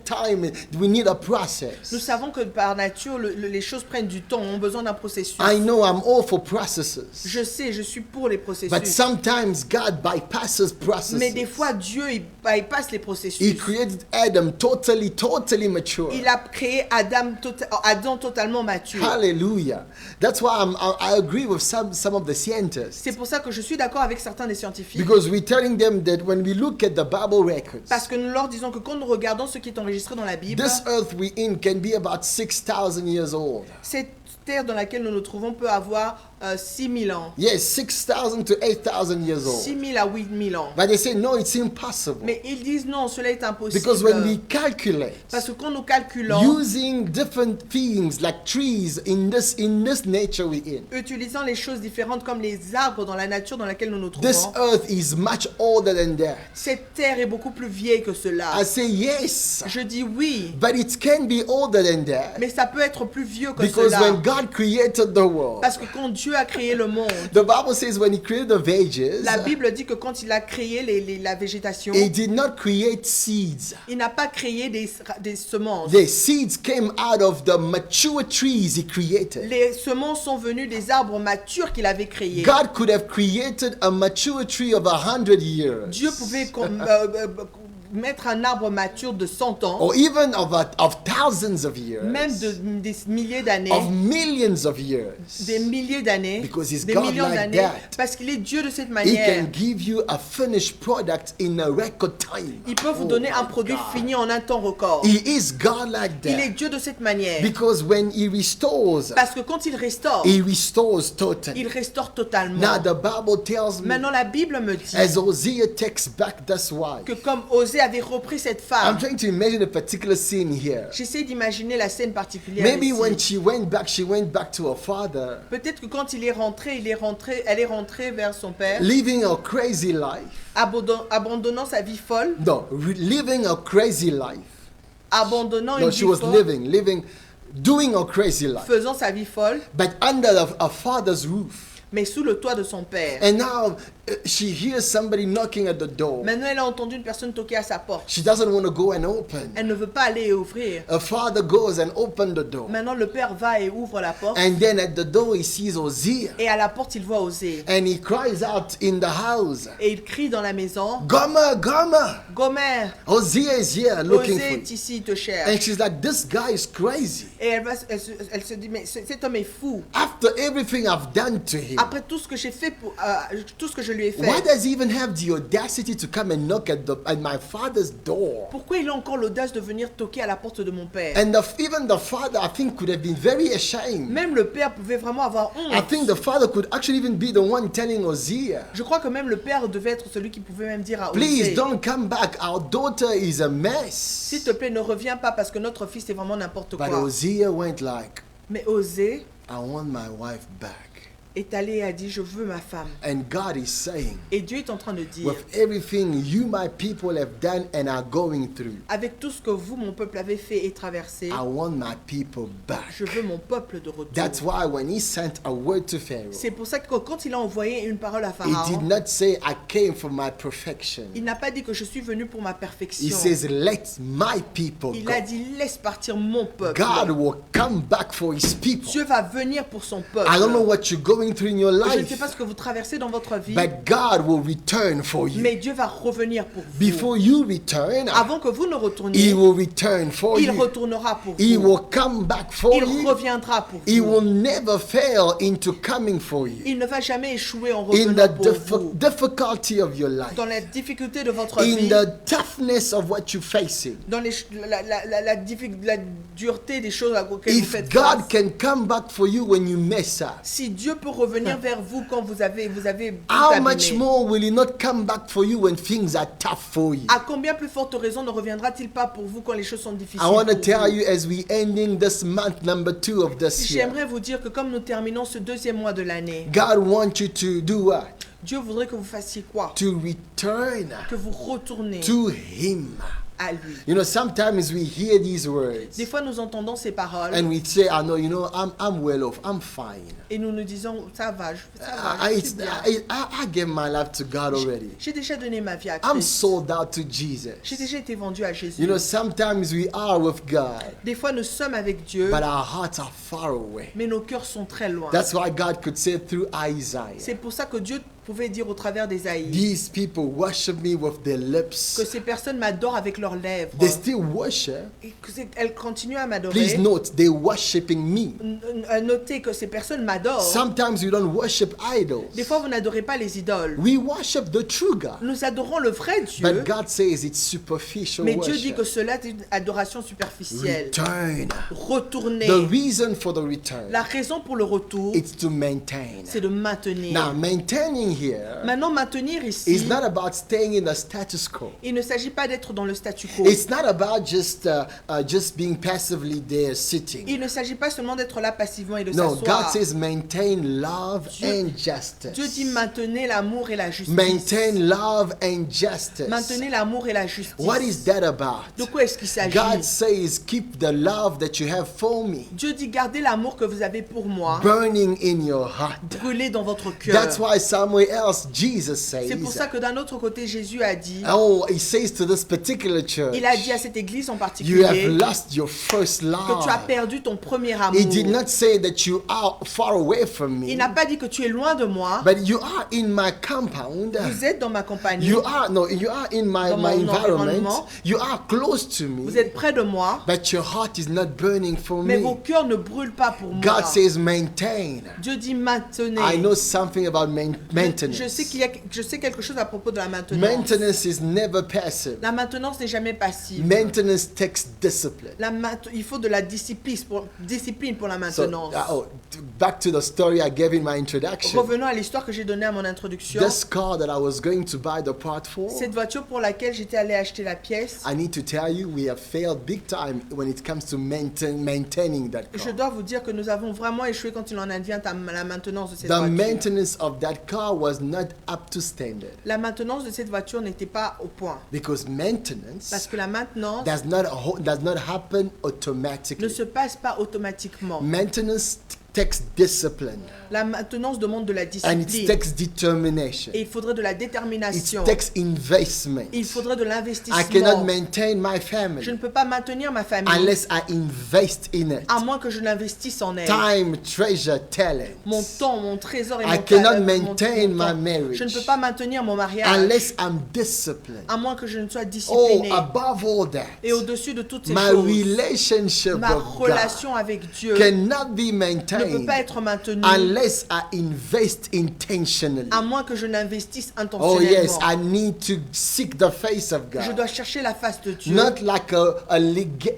Speaker 2: time. We need a process.
Speaker 3: Nous savons que par nature, les choses prennent du temps, ont besoin d'un processus.
Speaker 2: I know I'm all for processes.
Speaker 3: Je sais, je suis pour les processus.
Speaker 2: But sometimes God bypasses processes.
Speaker 3: Mais des fois, Dieu, il passe les
Speaker 2: He
Speaker 3: processus.
Speaker 2: created Adam totally mature.
Speaker 3: Il a créé Adam totalement mature.
Speaker 2: Hallelujah. That's why I agree with some of the scientists.
Speaker 3: C'est pour ça que je suis d'accord avec certains des scientifiques.
Speaker 2: Because we're telling them that when we look at the Bible records,
Speaker 3: Parce que nous leur disons que quand nous regardons ce qui est enregistré dans la Bible,
Speaker 2: this earth we're in can be about 6,000 years old.
Speaker 3: cette terre dans laquelle nous nous trouvons peut avoir 6000 ans.
Speaker 2: Yes, 6,000 to 8,000 years old.
Speaker 3: 6000 à 8000 ans.
Speaker 2: But they say, no, it's impossible.
Speaker 3: Mais ils disent non, cela est impossible.
Speaker 2: Because when we calculate
Speaker 3: Parce que quand nous calculons,
Speaker 2: using different things like trees in this nature we're in,
Speaker 3: utilisant les choses différentes comme les arbres dans la nature dans laquelle nous nous
Speaker 2: this
Speaker 3: trouvons,
Speaker 2: earth is much older than that.
Speaker 3: cette terre est beaucoup plus vieille que cela.
Speaker 2: I say yes,
Speaker 3: Je dis oui,
Speaker 2: but it can be older than that.
Speaker 3: mais ça peut être plus vieux que
Speaker 2: Because
Speaker 3: cela.
Speaker 2: when God created the world,
Speaker 3: Parce que quand Dieu a créé le monde,
Speaker 2: the Bible says when he created the veggies,
Speaker 3: la Bible dit que quand il a créé la végétation,
Speaker 2: he did not create seeds.
Speaker 3: il n'a pas créé des semences.
Speaker 2: The seeds came out of the mature trees he created.
Speaker 3: Les semences sont venues des arbres matures qu'il avait créés.
Speaker 2: God could have created a mature tree of 100 years.
Speaker 3: Dieu pouvait mettre un arbre mature de 100 ans,
Speaker 2: Or even of thousands of years.
Speaker 3: même des milliers d'années,
Speaker 2: Of millions of years.
Speaker 3: des milliers d'années,
Speaker 2: Because he's
Speaker 3: des
Speaker 2: God
Speaker 3: millions
Speaker 2: like
Speaker 3: d'années,
Speaker 2: that.
Speaker 3: parce qu'il est Dieu de cette
Speaker 2: He
Speaker 3: manière.
Speaker 2: can give you a finished product in a record time.
Speaker 3: Il peut vous
Speaker 2: Oh
Speaker 3: donner un
Speaker 2: my
Speaker 3: produit
Speaker 2: God.
Speaker 3: fini en un temps record.
Speaker 2: He is God like
Speaker 3: Il est
Speaker 2: that.
Speaker 3: Dieu de cette manière.
Speaker 2: Because when he restores,
Speaker 3: Parce que quand il restaure,
Speaker 2: he restores totally.
Speaker 3: il restaure totalement.
Speaker 2: Now the Bible tells me,
Speaker 3: Maintenant, la Bible me dit
Speaker 2: as Hosea takes back this wife,
Speaker 3: que comme Osée avait repris cette
Speaker 2: I'm
Speaker 3: femme,
Speaker 2: trying to imagine a particular scene here.
Speaker 3: j'essaie d'imaginer la scène particulière.
Speaker 2: Maybe
Speaker 3: ici.
Speaker 2: when she went back to her father,
Speaker 3: Peut-être que quand elle est rentrée vers son père,
Speaker 2: living a crazy life.
Speaker 3: abandonnant sa vie folle,
Speaker 2: No, living a crazy life.
Speaker 3: abandonnant
Speaker 2: No,
Speaker 3: une
Speaker 2: she
Speaker 3: vie
Speaker 2: was
Speaker 3: folle,
Speaker 2: doing a crazy life,
Speaker 3: faisant sa vie folle,
Speaker 2: but under her father's roof.
Speaker 3: mais sous le toit de son père.
Speaker 2: And now she hears somebody knocking at the door.
Speaker 3: Maintenant, elle a entendu une personne toquer à sa porte.
Speaker 2: She doesn't want to go and open.
Speaker 3: Elle ne veut pas aller et ouvrir.
Speaker 2: Her father goes and opens the door.
Speaker 3: Maintenant, le père va et ouvre la porte.
Speaker 2: And then at the door he sees Hosea.
Speaker 3: Et à la porte, il voit Osée.
Speaker 2: And he cries out in the house,
Speaker 3: Et il crie dans la maison,
Speaker 2: Gomer, Gomer,
Speaker 3: Gomer,
Speaker 2: Hosea is here looking
Speaker 3: Osée
Speaker 2: for you.
Speaker 3: est ici, il te cherche.
Speaker 2: And she's like, this guy is crazy.
Speaker 3: Et elle se dit, mais cet homme est fou.
Speaker 2: After everything I've done to him,
Speaker 3: Après tout ce que j'ai fait, tout ce que je lui ai fait,
Speaker 2: why does he even have the audacity to come and knock at my father's door?
Speaker 3: pourquoi il a encore l'audace de venir toquer à la porte de mon père?
Speaker 2: And even the father, I think, could have been very ashamed.
Speaker 3: Même le père pouvait vraiment avoir
Speaker 2: I
Speaker 3: honte.
Speaker 2: think the father could actually even be the one telling Hosea,
Speaker 3: Je crois que même le père devait être celui qui pouvait même dire à
Speaker 2: please
Speaker 3: Osée,
Speaker 2: don't come back. Our daughter is a mess.
Speaker 3: s'il te plaît, ne reviens pas parce que notre fils est vraiment n'importe
Speaker 2: But
Speaker 3: quoi.
Speaker 2: Hosea went like,
Speaker 3: Mais Osée
Speaker 2: I want my wife back.
Speaker 3: est allé et a dit, je veux ma femme.
Speaker 2: And God is saying,
Speaker 3: Et Dieu est en train de dire,
Speaker 2: with everything you, my people, have done and are going through,
Speaker 3: avec tout ce que vous, mon peuple, avez fait et traversé,
Speaker 2: I want my people back.
Speaker 3: je veux mon peuple de retour.
Speaker 2: That's why when he sent a word to Pharaoh,
Speaker 3: C'est pour ça que quand il a envoyé une parole à
Speaker 2: he did
Speaker 3: Pharaon,
Speaker 2: not say, I came for my perfection.
Speaker 3: il n'a pas dit que je suis venu pour ma
Speaker 2: He
Speaker 3: perfection.
Speaker 2: says, let my people
Speaker 3: Il
Speaker 2: go.
Speaker 3: a dit, laisse partir mon peuple.
Speaker 2: God will come back for his people.
Speaker 3: Dieu va venir pour son peuple.
Speaker 2: I don't know what you're going through in your
Speaker 3: Je ne sais
Speaker 2: life,
Speaker 3: pas ce que vous traversez dans votre vie,
Speaker 2: but God will return for you.
Speaker 3: mais Dieu va revenir pour vous.
Speaker 2: Before you return,
Speaker 3: Avant que vous ne
Speaker 2: he
Speaker 3: retourniez,
Speaker 2: will return for
Speaker 3: il
Speaker 2: you.
Speaker 3: retournera pour
Speaker 2: He
Speaker 3: vous.
Speaker 2: will come back for
Speaker 3: Il
Speaker 2: you.
Speaker 3: reviendra pour
Speaker 2: He
Speaker 3: vous.
Speaker 2: will never fail into coming for you.
Speaker 3: Il ne va jamais échouer en
Speaker 2: In
Speaker 3: revenant
Speaker 2: the
Speaker 3: pour vous.
Speaker 2: difficulty of your life,
Speaker 3: Dans la difficulté de votre
Speaker 2: in
Speaker 3: vie,
Speaker 2: the toughness of what you're facing,
Speaker 3: dans la dureté des choses auxquelles vous
Speaker 2: if
Speaker 3: faites
Speaker 2: God
Speaker 3: face.
Speaker 2: can come back for you when you mess up,
Speaker 3: Si Dieu peut revenir vers vous quand vous avez tout
Speaker 2: how much
Speaker 3: abîmé,
Speaker 2: more will he not come back for you when things are tough for you?
Speaker 3: à combien plus forte raison ne reviendra-t-il pas pour vous quand les choses sont difficiles
Speaker 2: I want to
Speaker 3: pour
Speaker 2: tell
Speaker 3: vous?
Speaker 2: you as we ending this month number 2 of this year,
Speaker 3: J'aimerais vous dire que comme nous terminons ce deuxième mois de l'année,
Speaker 2: God wants you to do what?
Speaker 3: Dieu voudrait que vous fassiez quoi?
Speaker 2: To return
Speaker 3: Que vous retournez
Speaker 2: to him.
Speaker 3: à lui.
Speaker 2: You know, sometimes we hear these words
Speaker 3: Des fois, nous entendons ces paroles
Speaker 2: and we say, I know, you know, I'm well off, I'm fine.
Speaker 3: et nous nous disons, ça va,
Speaker 2: I,
Speaker 3: je suis bien.
Speaker 2: I gave my life to God already.
Speaker 3: J'ai déjà donné ma vie à
Speaker 2: I'm
Speaker 3: Christ.
Speaker 2: sold out to Jesus.
Speaker 3: J'ai déjà été vendu à Jésus.
Speaker 2: You know, sometimes we are with God,
Speaker 3: Des fois, nous sommes avec Dieu,
Speaker 2: but our hearts are far away.
Speaker 3: mais nos cœurs sont très loin.
Speaker 2: That's why God could say through Isaiah,
Speaker 3: C'est pour ça que Dieu pouvait dire au travers d'Ésaïe
Speaker 2: these people worship me with their
Speaker 3: que
Speaker 2: lips.
Speaker 3: ces personnes m'adorent avec leurs lèvres.
Speaker 2: They still worship.
Speaker 3: Et elles continuent à m'adorer.
Speaker 2: Please note, they're worshiping me.
Speaker 3: Notez que ces personnes m'adorent.
Speaker 2: Sometimes we don't worship idols.
Speaker 3: Des fois, vous n'adorez pas les idoles.
Speaker 2: We worship the true God.
Speaker 3: Nous adorons le vrai Dieu.
Speaker 2: But God says it's superficial
Speaker 3: Mais Dieu dit
Speaker 2: worship.
Speaker 3: que cela est une adoration superficielle.
Speaker 2: Return.
Speaker 3: Retourner.
Speaker 2: The reason for the return,
Speaker 3: La raison pour le retour,
Speaker 2: it's to maintain.
Speaker 3: c'est de maintenir.
Speaker 2: Now, maintaining here
Speaker 3: Maintenant, maintenir ici,
Speaker 2: is not about staying in the status quo.
Speaker 3: il ne s'agit pas d'être dans le statu quo.
Speaker 2: It's not about just being passively there sitting.
Speaker 3: Il ne s'agit pas seulement d'être là passivement et de
Speaker 2: No, God
Speaker 3: s'asseoir.
Speaker 2: says maintain love and justice.
Speaker 3: Dieu dit maintenez l'amour et la justice.
Speaker 2: Maintain love and justice.
Speaker 3: Maintenez l'amour et la justice.
Speaker 2: What is that about?
Speaker 3: De quoi est-ce qu'il s'agit?
Speaker 2: God says keep the love that you have for me
Speaker 3: Dieu dit gardez l'amour que vous avez pour moi,
Speaker 2: burning in your heart.
Speaker 3: brûlé dans votre cœur.
Speaker 2: That's why somewhere else Jesus
Speaker 3: C'est pour
Speaker 2: says,
Speaker 3: ça que d'un autre côté, Jésus a dit,
Speaker 2: oh, he says to this particular church,
Speaker 3: il a dit à cette église en
Speaker 2: you have
Speaker 3: particulier,
Speaker 2: lost your first
Speaker 3: que tu as
Speaker 2: love.
Speaker 3: perdu ton premier amour.
Speaker 2: He did not say that you are far away from
Speaker 3: Il
Speaker 2: me,
Speaker 3: n'a pas dit que tu es loin de moi.
Speaker 2: but you are in my compound.
Speaker 3: Vous êtes dans ma compagnie.
Speaker 2: You are in my
Speaker 3: Dans mon
Speaker 2: environment.
Speaker 3: environnement.
Speaker 2: You are close to
Speaker 3: Vous
Speaker 2: me,
Speaker 3: êtes près de moi.
Speaker 2: but your heart is not burning for
Speaker 3: Mais vos
Speaker 2: me.
Speaker 3: cœurs ne brûlent pas pour moi.
Speaker 2: God says maintain.
Speaker 3: Dieu dit maintenez.
Speaker 2: I know something about maintenance.
Speaker 3: Je sais quelque chose à propos de la maintenance.
Speaker 2: Maintenance is never passive.
Speaker 3: La maintenance n'est jamais passive.
Speaker 2: Maintenance takes discipline.
Speaker 3: Il faut de la discipline pour la maintenance.
Speaker 2: Back to the story I gave in my introduction.
Speaker 3: Revenons à l'histoire que j'ai donnée à mon introduction.
Speaker 2: This car that I was going to buy the part for,
Speaker 3: Cette voiture pour laquelle j'étais allé acheter la pièce,
Speaker 2: I need to tell you, we have failed big time when it comes to maintaining that
Speaker 3: je
Speaker 2: car.
Speaker 3: dois vous dire que nous avons vraiment échoué quand il en advient à la maintenance de cette
Speaker 2: The
Speaker 3: voiture.
Speaker 2: maintenance of that car was not up to standard
Speaker 3: La maintenance de cette voiture n'était pas au point.
Speaker 2: because
Speaker 3: Parce
Speaker 2: maintenance
Speaker 3: que la maintenance
Speaker 2: does not happen
Speaker 3: ne
Speaker 2: automatically.
Speaker 3: se passe pas automatiquement.
Speaker 2: Maintenance takes discipline
Speaker 3: La maintenance demande de la
Speaker 2: and it
Speaker 3: discipline.
Speaker 2: takes determination.
Speaker 3: Et il faudrait de la
Speaker 2: It
Speaker 3: détermination.
Speaker 2: takes investment.
Speaker 3: Il faudrait de
Speaker 2: I cannot
Speaker 3: l'investissement.
Speaker 2: maintain my
Speaker 3: Je
Speaker 2: family
Speaker 3: ne peux pas maintenir ma famille
Speaker 2: unless I invest in it.
Speaker 3: à moins que je n'investisse en elle.
Speaker 2: Time, treasure, talent.
Speaker 3: Mon temps, mon trésor et
Speaker 2: I
Speaker 3: mon
Speaker 2: cannot
Speaker 3: talent,
Speaker 2: maintain
Speaker 3: mon
Speaker 2: my
Speaker 3: temps.
Speaker 2: marriage
Speaker 3: Je ne peux pas maintenir mon mariage
Speaker 2: unless I'm disciplined.
Speaker 3: à moins que je ne sois
Speaker 2: Oh,
Speaker 3: discipliné.
Speaker 2: above all that,
Speaker 3: Et au-dessus de toutes ces
Speaker 2: my
Speaker 3: choses,
Speaker 2: relationship
Speaker 3: ma
Speaker 2: with
Speaker 3: relation avec Dieu
Speaker 2: God cannot be
Speaker 3: ne peut
Speaker 2: maintained
Speaker 3: pas être maintenue
Speaker 2: unless I invest intentionally.
Speaker 3: à moins que je n'investisse
Speaker 2: Oh
Speaker 3: intentionnellement.
Speaker 2: yes, I need to seek the face of
Speaker 3: Je
Speaker 2: God.
Speaker 3: dois chercher la face de Dieu,
Speaker 2: Not like a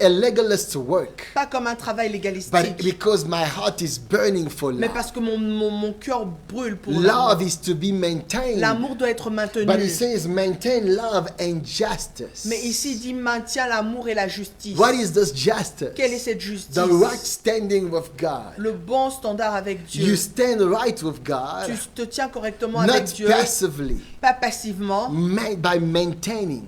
Speaker 2: legalist work,
Speaker 3: pas comme un travail
Speaker 2: but
Speaker 3: légalistique,
Speaker 2: because my heart is burning for
Speaker 3: mais
Speaker 2: love.
Speaker 3: parce que mon cœur brûle pour
Speaker 2: Love
Speaker 3: l'amour.
Speaker 2: is to be maintained.
Speaker 3: L'amour doit être maintenu.
Speaker 2: But it says maintain love and justice.
Speaker 3: Mais ici, il dit maintient l'amour et la justice.
Speaker 2: What is this justice?
Speaker 3: Quelle est cette justice?
Speaker 2: The right standing with God.
Speaker 3: Le bon bon standard avec
Speaker 2: You
Speaker 3: Dieu.
Speaker 2: stand right with God,
Speaker 3: Tu te tiens correctement avec
Speaker 2: not
Speaker 3: Dieu,
Speaker 2: passively,
Speaker 3: pas passivement,
Speaker 2: by maintaining.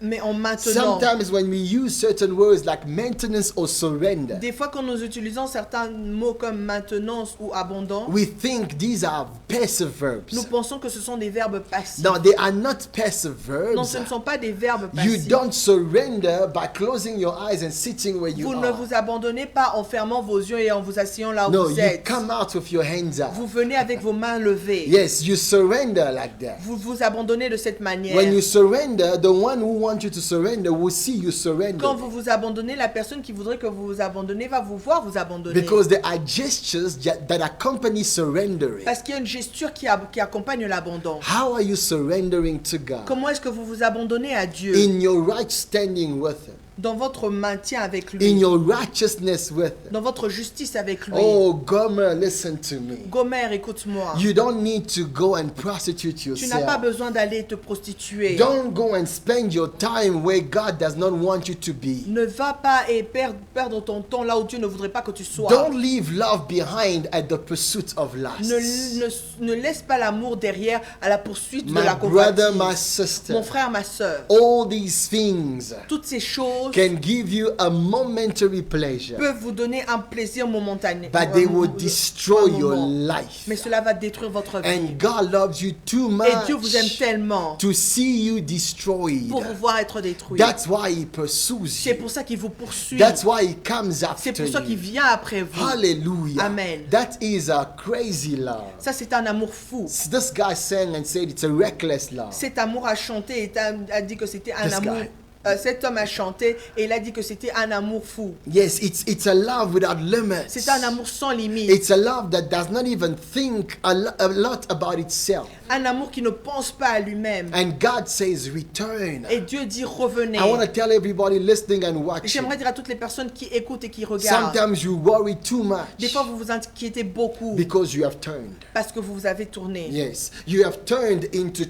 Speaker 3: mais en maintenant.
Speaker 2: Sometimes when we use certain words like maintenance or surrender,
Speaker 3: Des fois, quand nous utilisons certains mots comme maintenance ou abondant,
Speaker 2: we think these are passive verbs.
Speaker 3: nous pensons que ce sont des verbes passifs.
Speaker 2: No, they are not passive
Speaker 3: Non,
Speaker 2: verbs.
Speaker 3: ce ne sont pas des verbes
Speaker 2: You
Speaker 3: passifs.
Speaker 2: don't surrender by closing your eyes and sitting where you
Speaker 3: Vous ne
Speaker 2: are.
Speaker 3: vous abandonnez pas en fermant vos yeux et en vous asseyant là où
Speaker 2: No,
Speaker 3: vous
Speaker 2: you
Speaker 3: êtes.
Speaker 2: come out with your hands up.
Speaker 3: Vous venez avec vos mains levées.
Speaker 2: Yes, you surrender like that.
Speaker 3: Vous vous abandonnez de cette manière.
Speaker 2: When you surrender, the one who wants you to surrender will see you surrender.
Speaker 3: Quand vous vous abandonnez, la personne qui voudrait que vous vous abandonnez va vous voir vous abandonner.
Speaker 2: Because there are gestures that accompany surrendering.
Speaker 3: Parce qu'il y a une gesture qui accompagne l'abandon.
Speaker 2: How are you surrendering to God?
Speaker 3: Comment est-ce que vous vous abandonnez à Dieu
Speaker 2: In your right standing with Him.
Speaker 3: dans votre maintien avec
Speaker 2: In
Speaker 3: lui,
Speaker 2: your righteousness with Him.
Speaker 3: dans votre justice avec lui?
Speaker 2: Oh, Gomer, listen to me.
Speaker 3: Gomer, écoute-moi.
Speaker 2: You don't need to go and prostitute
Speaker 3: Tu n'as pas
Speaker 2: yourself.
Speaker 3: besoin d'aller te prostituer.
Speaker 2: Don't go and spend your time where God does not want you to be.
Speaker 3: Ne va pas et perdre ton temps là où Dieu ne voudrait pas que tu sois.
Speaker 2: Don't leave love behind at the pursuit of lust.
Speaker 3: Ne laisse pas l'amour derrière à la poursuite de
Speaker 2: My
Speaker 3: la
Speaker 2: brother, my
Speaker 3: convoitise.
Speaker 2: sister,
Speaker 3: Mon frère, ma soeur,
Speaker 2: all these things
Speaker 3: toutes ces choses
Speaker 2: can give you a momentary pleasure,
Speaker 3: peuvent vous donner un plaisir momentané.
Speaker 2: but they will
Speaker 3: un
Speaker 2: destroy your
Speaker 3: moment.
Speaker 2: life.
Speaker 3: Mais cela va détruire votre vie.
Speaker 2: And God loves you too
Speaker 3: Et Dieu vous aime
Speaker 2: much
Speaker 3: tellement
Speaker 2: to see you destroyed.
Speaker 3: pour vous voir être détruit.
Speaker 2: That's why He pursues
Speaker 3: C'est
Speaker 2: you.
Speaker 3: pour ça qu'il vous poursuit.
Speaker 2: That's why He comes
Speaker 3: C'est
Speaker 2: after
Speaker 3: pour ça qu'il
Speaker 2: you.
Speaker 3: vient après vous.
Speaker 2: Hallelujah.
Speaker 3: Amen.
Speaker 2: That is a crazy love.
Speaker 3: Ça, c'est un amour fou.
Speaker 2: This guy sang and said it's a reckless love.
Speaker 3: Cet amour a chanté et a dit que c'était un
Speaker 2: This
Speaker 3: amour.
Speaker 2: guy.
Speaker 3: Cet homme a chanté et il a dit que c'était un amour fou.
Speaker 2: Yes, it's a love without limits.
Speaker 3: C'est un amour sans limite.
Speaker 2: It's a love that does not even think a lot about itself.
Speaker 3: Un amour qui ne pense pas à lui-même.
Speaker 2: And God says, return.
Speaker 3: Et Dieu dit revenez.
Speaker 2: I want to tell everybody listening and watching.
Speaker 3: J'aimerais dire à toutes les personnes qui écoutent et qui regardent.
Speaker 2: Sometimes you worry too
Speaker 3: Des
Speaker 2: much
Speaker 3: fois, vous vous inquiétez beaucoup
Speaker 2: because you have turned.
Speaker 3: parce que vous vous avez tourné.
Speaker 2: Yes, you have turned into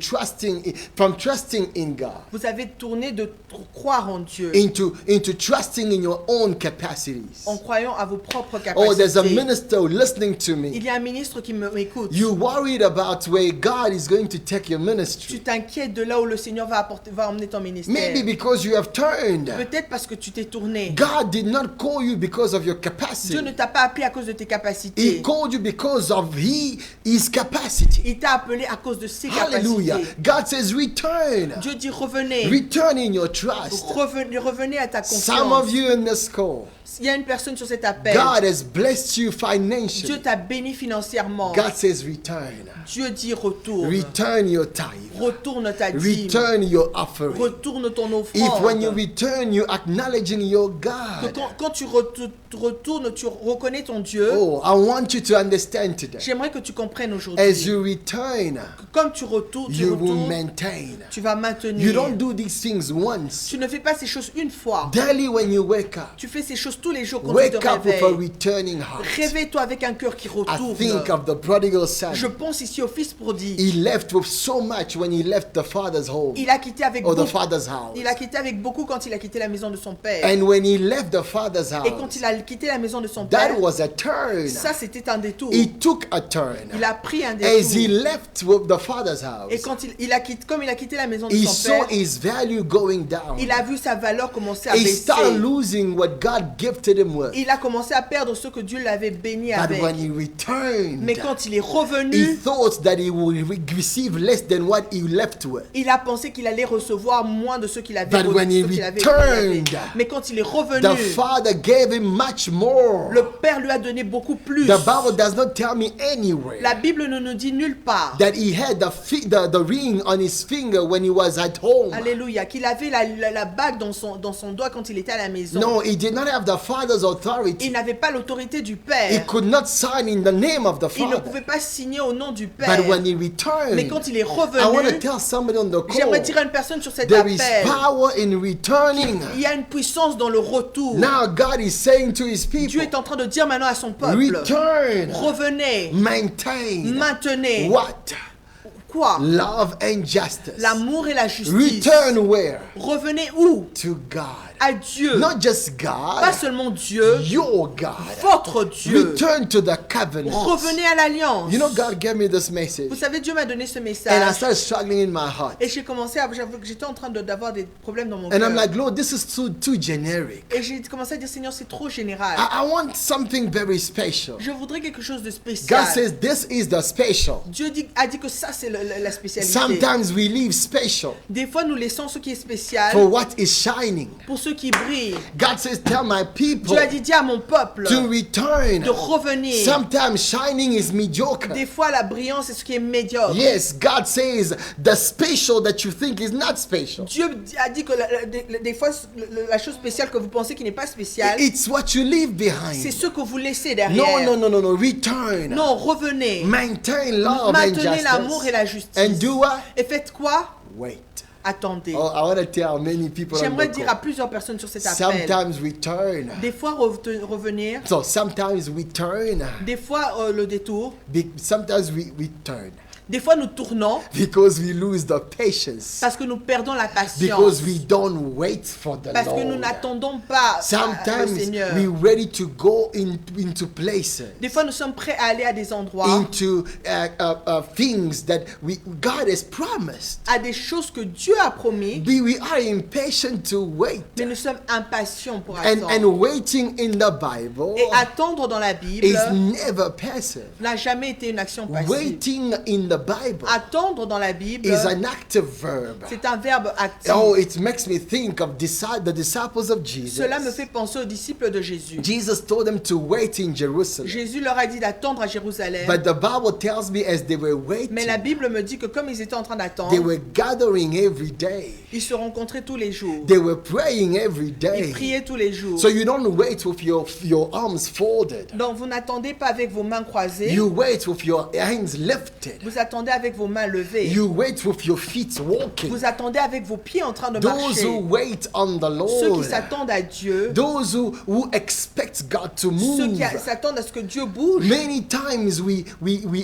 Speaker 2: from trusting in God,
Speaker 3: Vous avez tourné de croire en Dieu,
Speaker 2: into trusting in your own capacities.
Speaker 3: en croyant à vos propres
Speaker 2: Oh, there's a
Speaker 3: capacités.
Speaker 2: minister listening to me.
Speaker 3: Il y a un ministre qui m'écoute.
Speaker 2: You worried about where God is going to take your
Speaker 3: Tu
Speaker 2: ministry.
Speaker 3: t'inquiètes de là où le Seigneur va emmener ton ministère.
Speaker 2: Maybe because you have turned.
Speaker 3: Peut-être parce que tu t'es tourné.
Speaker 2: God did not call you because of your
Speaker 3: Dieu ne
Speaker 2: capacity.
Speaker 3: t'a pas appelé à cause de tes
Speaker 2: He
Speaker 3: capacités.
Speaker 2: called you because of His capacity.
Speaker 3: Il t'a appelé à cause de ses
Speaker 2: Hallelujah.
Speaker 3: capacités.
Speaker 2: God says, return.
Speaker 3: Dieu dit revenez.
Speaker 2: Return in your trust.
Speaker 3: Revenez à ta
Speaker 2: Some of
Speaker 3: confiance.
Speaker 2: you in this call,
Speaker 3: Il y a une personne sur cet appel.
Speaker 2: God has blessed you
Speaker 3: Dieu
Speaker 2: financially.
Speaker 3: t'a béni financièrement.
Speaker 2: God says, return.
Speaker 3: Dieu dit retourne.
Speaker 2: Return your tithe.
Speaker 3: Retourne ta dîme.
Speaker 2: Return your offering.
Speaker 3: Retourne ton
Speaker 2: If when you
Speaker 3: offrande.
Speaker 2: return, you're acknowledging your
Speaker 3: Que
Speaker 2: God.
Speaker 3: quand tu retournes, tu reconnais ton Dieu.
Speaker 2: Oh, I want you to understand today.
Speaker 3: J'aimerais que tu comprennes
Speaker 2: As
Speaker 3: aujourd'hui.
Speaker 2: you return,
Speaker 3: Comme tu retournes,
Speaker 2: you will maintain.
Speaker 3: tu vas
Speaker 2: You
Speaker 3: maintenir.
Speaker 2: don't do these things once.
Speaker 3: Tu ne fais pas ces choses une fois.
Speaker 2: Daily when you wake up,
Speaker 3: Tu fais ces choses tous les jours quand tu
Speaker 2: wake
Speaker 3: te
Speaker 2: up with a
Speaker 3: réveilles.
Speaker 2: returning heart.
Speaker 3: Réveille-toi avec un cœur qui
Speaker 2: I
Speaker 3: retourne.
Speaker 2: think of the prodigal son.
Speaker 3: Je pense ici au fils prodigue.
Speaker 2: He left with so much when he left the father's home
Speaker 3: Il a quitté avec
Speaker 2: or the
Speaker 3: beaucoup.
Speaker 2: father's house.
Speaker 3: Il a quitté avec beaucoup quand il a quitté la maison de son père.
Speaker 2: And when he left the father's
Speaker 3: Et quand
Speaker 2: house,
Speaker 3: il a quitté la maison de son
Speaker 2: that
Speaker 3: père,
Speaker 2: was a turn.
Speaker 3: ça c'était un détour.
Speaker 2: He took a turn.
Speaker 3: Il a pris un
Speaker 2: As he
Speaker 3: détour.
Speaker 2: left with the father's
Speaker 3: Et
Speaker 2: house,
Speaker 3: quand comme il a quitté la maison de
Speaker 2: he
Speaker 3: son
Speaker 2: saw
Speaker 3: père,
Speaker 2: his value going down.
Speaker 3: il a vu sa valeur commencer à
Speaker 2: He
Speaker 3: baisser.
Speaker 2: started losing what God gifted him with.
Speaker 3: Il a commencé à perdre ce que Dieu l'avait béni
Speaker 2: But
Speaker 3: avec.
Speaker 2: when he returned,
Speaker 3: Mais quand il est
Speaker 2: he
Speaker 3: revenu,
Speaker 2: thought that he would receive less than what he left with.
Speaker 3: il a pensé qu'il allait recevoir moins de ce qu'il avait
Speaker 2: But when he returned,
Speaker 3: Mais quand il est
Speaker 2: The
Speaker 3: revenu,
Speaker 2: father gave him much more.
Speaker 3: le Père lui a donné beaucoup plus.
Speaker 2: The Bible does not tell me anywhere
Speaker 3: La Bible ne nous dit nulle part.
Speaker 2: that he had the ring on his finger when he was at home.
Speaker 3: Alléluia. Qu'il avait la bague dans son doigt quand il était à la maison.
Speaker 2: No, he did not have the father's
Speaker 3: Il
Speaker 2: authority.
Speaker 3: n'avait pas l'autorité du
Speaker 2: He
Speaker 3: Père.
Speaker 2: could not sign in the name of the
Speaker 3: Il ne
Speaker 2: father.
Speaker 3: pouvait pas signer au nom du Père.
Speaker 2: But when he
Speaker 3: Mais
Speaker 2: returned,
Speaker 3: quand il est
Speaker 2: I want to
Speaker 3: revenu,
Speaker 2: tell somebody on the
Speaker 3: j'aimerais
Speaker 2: call,
Speaker 3: dire à une personne sur cet
Speaker 2: there is
Speaker 3: appel,
Speaker 2: power in returning.
Speaker 3: il y a une puissance dans le retour.
Speaker 2: Now God is saying to his
Speaker 3: Dieu
Speaker 2: people,
Speaker 3: est en train de dire maintenant à son peuple,
Speaker 2: return,
Speaker 3: revenez,
Speaker 2: maintain.
Speaker 3: maintenez.
Speaker 2: What?
Speaker 3: Quoi?
Speaker 2: Love and justice.
Speaker 3: L'amour et la justice.
Speaker 2: Return where?
Speaker 3: Revenez où?
Speaker 2: To God.
Speaker 3: à Dieu.
Speaker 2: Not just
Speaker 3: Pas
Speaker 2: God,
Speaker 3: seulement Dieu,
Speaker 2: your God.
Speaker 3: votre Dieu.
Speaker 2: Return to the covenant.
Speaker 3: Revenez à l'alliance.
Speaker 2: You know, God gave me this message.
Speaker 3: Vous savez, Dieu m'a donné ce
Speaker 2: And I
Speaker 3: message.
Speaker 2: started struggling in my heart.
Speaker 3: Et j'ai commencé à... j'avoue que j'étais en train d'avoir des problèmes dans mon
Speaker 2: And I'm
Speaker 3: cœur.
Speaker 2: like, Lord, this is too generic.
Speaker 3: Et j'ai commencé à dire, Seigneur, c'est trop général.
Speaker 2: I want something very special.
Speaker 3: Je voudrais quelque chose de
Speaker 2: God
Speaker 3: spécial.
Speaker 2: says this is the special.
Speaker 3: Dieu a dit que ça, c'est la spécialité.
Speaker 2: Sometimes we leave special
Speaker 3: Des fois, nous laissons ce qui est spécial
Speaker 2: for what is shining.
Speaker 3: pour ceux qui brillent.
Speaker 2: God says, tell my people
Speaker 3: Dieu a dit, dis à mon peuple
Speaker 2: to return.
Speaker 3: de revenir.
Speaker 2: Sometimes shining is mediocre.
Speaker 3: Des fois, la brillance est ce qui est médiocre.
Speaker 2: Yes, God says the special that you think is not special.
Speaker 3: Dieu a dit que des fois, la chose spéciale que vous pensez qui n'est pas spéciale,
Speaker 2: It's what you leave
Speaker 3: c'est
Speaker 2: behind.
Speaker 3: ce que vous laissez
Speaker 2: No,
Speaker 3: derrière.
Speaker 2: no. Return.
Speaker 3: Non, revenez.
Speaker 2: Maintain love and
Speaker 3: Maintenez l'amour et
Speaker 2: justice.
Speaker 3: la justice.
Speaker 2: And do what?
Speaker 3: Et faites quoi?
Speaker 2: Wait.
Speaker 3: Attendez.
Speaker 2: Oh, I want to tell many people on
Speaker 3: J'aimerais
Speaker 2: the
Speaker 3: dire à
Speaker 2: call.
Speaker 3: plusieurs personnes sur cet appel.
Speaker 2: Sometimes return.
Speaker 3: Des fois, revenir.
Speaker 2: So sometimes we turn.
Speaker 3: Des fois, le détour.
Speaker 2: Sometimes we turn
Speaker 3: Des fois, nous tournons
Speaker 2: because we lose the patience.
Speaker 3: parce que nous perdons la patience.
Speaker 2: Because we don't wait for the
Speaker 3: Parce que nous
Speaker 2: Lord.
Speaker 3: n'attendons pas le
Speaker 2: Sometimes
Speaker 3: Seigneur.
Speaker 2: we're ready to go into places,
Speaker 3: Des fois, nous sommes prêts à aller à des endroits,
Speaker 2: into things that God has promised.
Speaker 3: à des choses que Dieu a promis,
Speaker 2: We are impatient to wait.
Speaker 3: mais nous sommes impatients pour
Speaker 2: And
Speaker 3: attendre.
Speaker 2: waiting in the Bible
Speaker 3: Et attendre dans la Bible
Speaker 2: is never passive.
Speaker 3: n'a jamais été une action passive.
Speaker 2: Waiting in the Bible
Speaker 3: Attendre dans la Bible,
Speaker 2: is an active verb.
Speaker 3: c'est un verbe actif.
Speaker 2: Oh, it makes me think of the disciples of Jesus.
Speaker 3: Cela me fait penser aux disciples de Jésus.
Speaker 2: Jesus told them to wait in Jerusalem.
Speaker 3: Jésus leur a dit d'attendre à Jérusalem.
Speaker 2: But the Bible tells me as they were
Speaker 3: Mais la
Speaker 2: waiting,
Speaker 3: Bible me dit que comme ils étaient en train
Speaker 2: they
Speaker 3: d'attendre,
Speaker 2: were gathering every day.
Speaker 3: ils se rencontraient tous les jours.
Speaker 2: They were praying every
Speaker 3: Ils
Speaker 2: day.
Speaker 3: priaient tous les jours.
Speaker 2: So you don't wait with your arms folded.
Speaker 3: Donc vous n'attendez pas avec vos mains croisées.
Speaker 2: You wait with your hands lifted.
Speaker 3: Vous attendez avec vos mains levées.
Speaker 2: You wait with your feet walking.
Speaker 3: Vous attendez avec vos pieds en train de
Speaker 2: Those
Speaker 3: marcher.
Speaker 2: who wait on the
Speaker 3: Ceux qui
Speaker 2: Lord.
Speaker 3: s'attendent à Dieu,
Speaker 2: Those who expect God to
Speaker 3: ceux
Speaker 2: move.
Speaker 3: qui s'attendent à ce que Dieu bouge.
Speaker 2: Many times we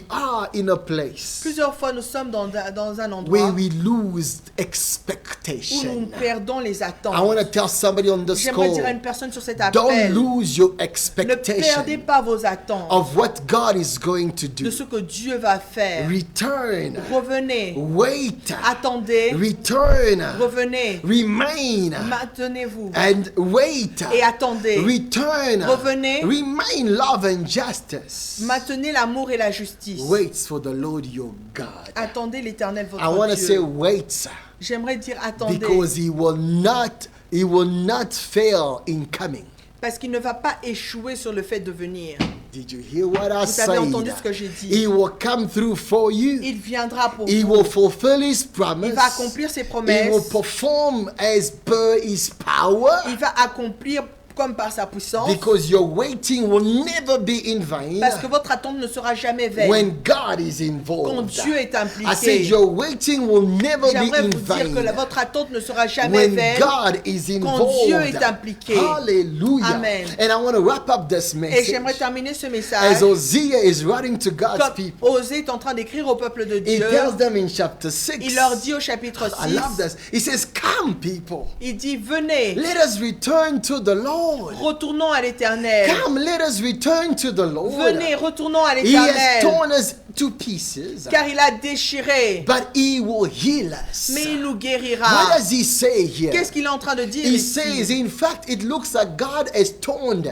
Speaker 2: are in a place
Speaker 3: Plusieurs fois, nous sommes dans un
Speaker 2: where
Speaker 3: endroit
Speaker 2: we lose
Speaker 3: où nous
Speaker 2: expectation.
Speaker 3: perdons les
Speaker 2: I
Speaker 3: attentes.
Speaker 2: want to tell somebody on this
Speaker 3: J'aimerais dire à
Speaker 2: call,
Speaker 3: une personne sur cet
Speaker 2: don't
Speaker 3: appel,
Speaker 2: lose your
Speaker 3: ne perdez
Speaker 2: expectation
Speaker 3: pas vos attentes
Speaker 2: of what God is going to
Speaker 3: de
Speaker 2: do.
Speaker 3: ce que Dieu va faire.
Speaker 2: Return,
Speaker 3: Revenez,
Speaker 2: wait,
Speaker 3: attendez,
Speaker 2: return,
Speaker 3: revenez,
Speaker 2: remain,
Speaker 3: maintenez-vous
Speaker 2: and wait,
Speaker 3: et attendez.
Speaker 2: return,
Speaker 3: Revenez.
Speaker 2: remain love and justice.
Speaker 3: Maintenez l'amour et la justice.
Speaker 2: Wait for the Lord your God.
Speaker 3: Attendez l'Éternel
Speaker 2: I want
Speaker 3: votre
Speaker 2: to say
Speaker 3: Dieu.
Speaker 2: wait
Speaker 3: J'aimerais dire attendez
Speaker 2: because he will not fail in coming.
Speaker 3: parce qu'il ne va pas échouer sur le fait de venir.
Speaker 2: Did you hear what I
Speaker 3: Vous avez entendu ce
Speaker 2: said?
Speaker 3: que j'ai dit.
Speaker 2: He will come through for you.
Speaker 3: Il viendra pour
Speaker 2: He
Speaker 3: vous.
Speaker 2: will fulfill his promise.
Speaker 3: Il va accomplir ses
Speaker 2: He will
Speaker 3: promesses.
Speaker 2: perform as per his power.
Speaker 3: Il va accomplir comme par sa puissance.
Speaker 2: Because your waiting will never be in vain
Speaker 3: Parce que votre attente ne sera jamais vaine.
Speaker 2: when God is
Speaker 3: Quand
Speaker 2: involved.
Speaker 3: Dieu est
Speaker 2: I said
Speaker 3: impliqué.
Speaker 2: your waiting will never be
Speaker 3: J'aimerais
Speaker 2: in
Speaker 3: vous dire que
Speaker 2: vain
Speaker 3: votre attente ne sera jamais
Speaker 2: when
Speaker 3: vaine.
Speaker 2: God is
Speaker 3: Quand
Speaker 2: involved.
Speaker 3: Dieu est impliqué.
Speaker 2: Hallelujah.
Speaker 3: Amen.
Speaker 2: And I want to wrap up this
Speaker 3: Et
Speaker 2: message.
Speaker 3: j'aimerais terminer ce
Speaker 2: As
Speaker 3: message.
Speaker 2: Hosea is writing to God's
Speaker 3: Comme
Speaker 2: people,
Speaker 3: Osée est en train d'écrire au peuple de
Speaker 2: he
Speaker 3: Dieu,
Speaker 2: tells them in chapter 6.
Speaker 3: il leur dit au chapitre
Speaker 2: I love
Speaker 3: 6,
Speaker 2: this. He says, come people,
Speaker 3: il dit venez,
Speaker 2: let us return to the Lord.
Speaker 3: retournons à l'Éternel.
Speaker 2: Come, let us return to the Lord.
Speaker 3: Venez, retournons à
Speaker 2: He has
Speaker 3: l'Éternel.
Speaker 2: torn us to pieces,
Speaker 3: Car il a déchiré,
Speaker 2: but he will heal us.
Speaker 3: mais il nous
Speaker 2: What
Speaker 3: guérira.
Speaker 2: does he say here?
Speaker 3: Qu'est-ce qu'il est en train de dire
Speaker 2: He
Speaker 3: ici?
Speaker 2: says, in fact, it looks like God has torn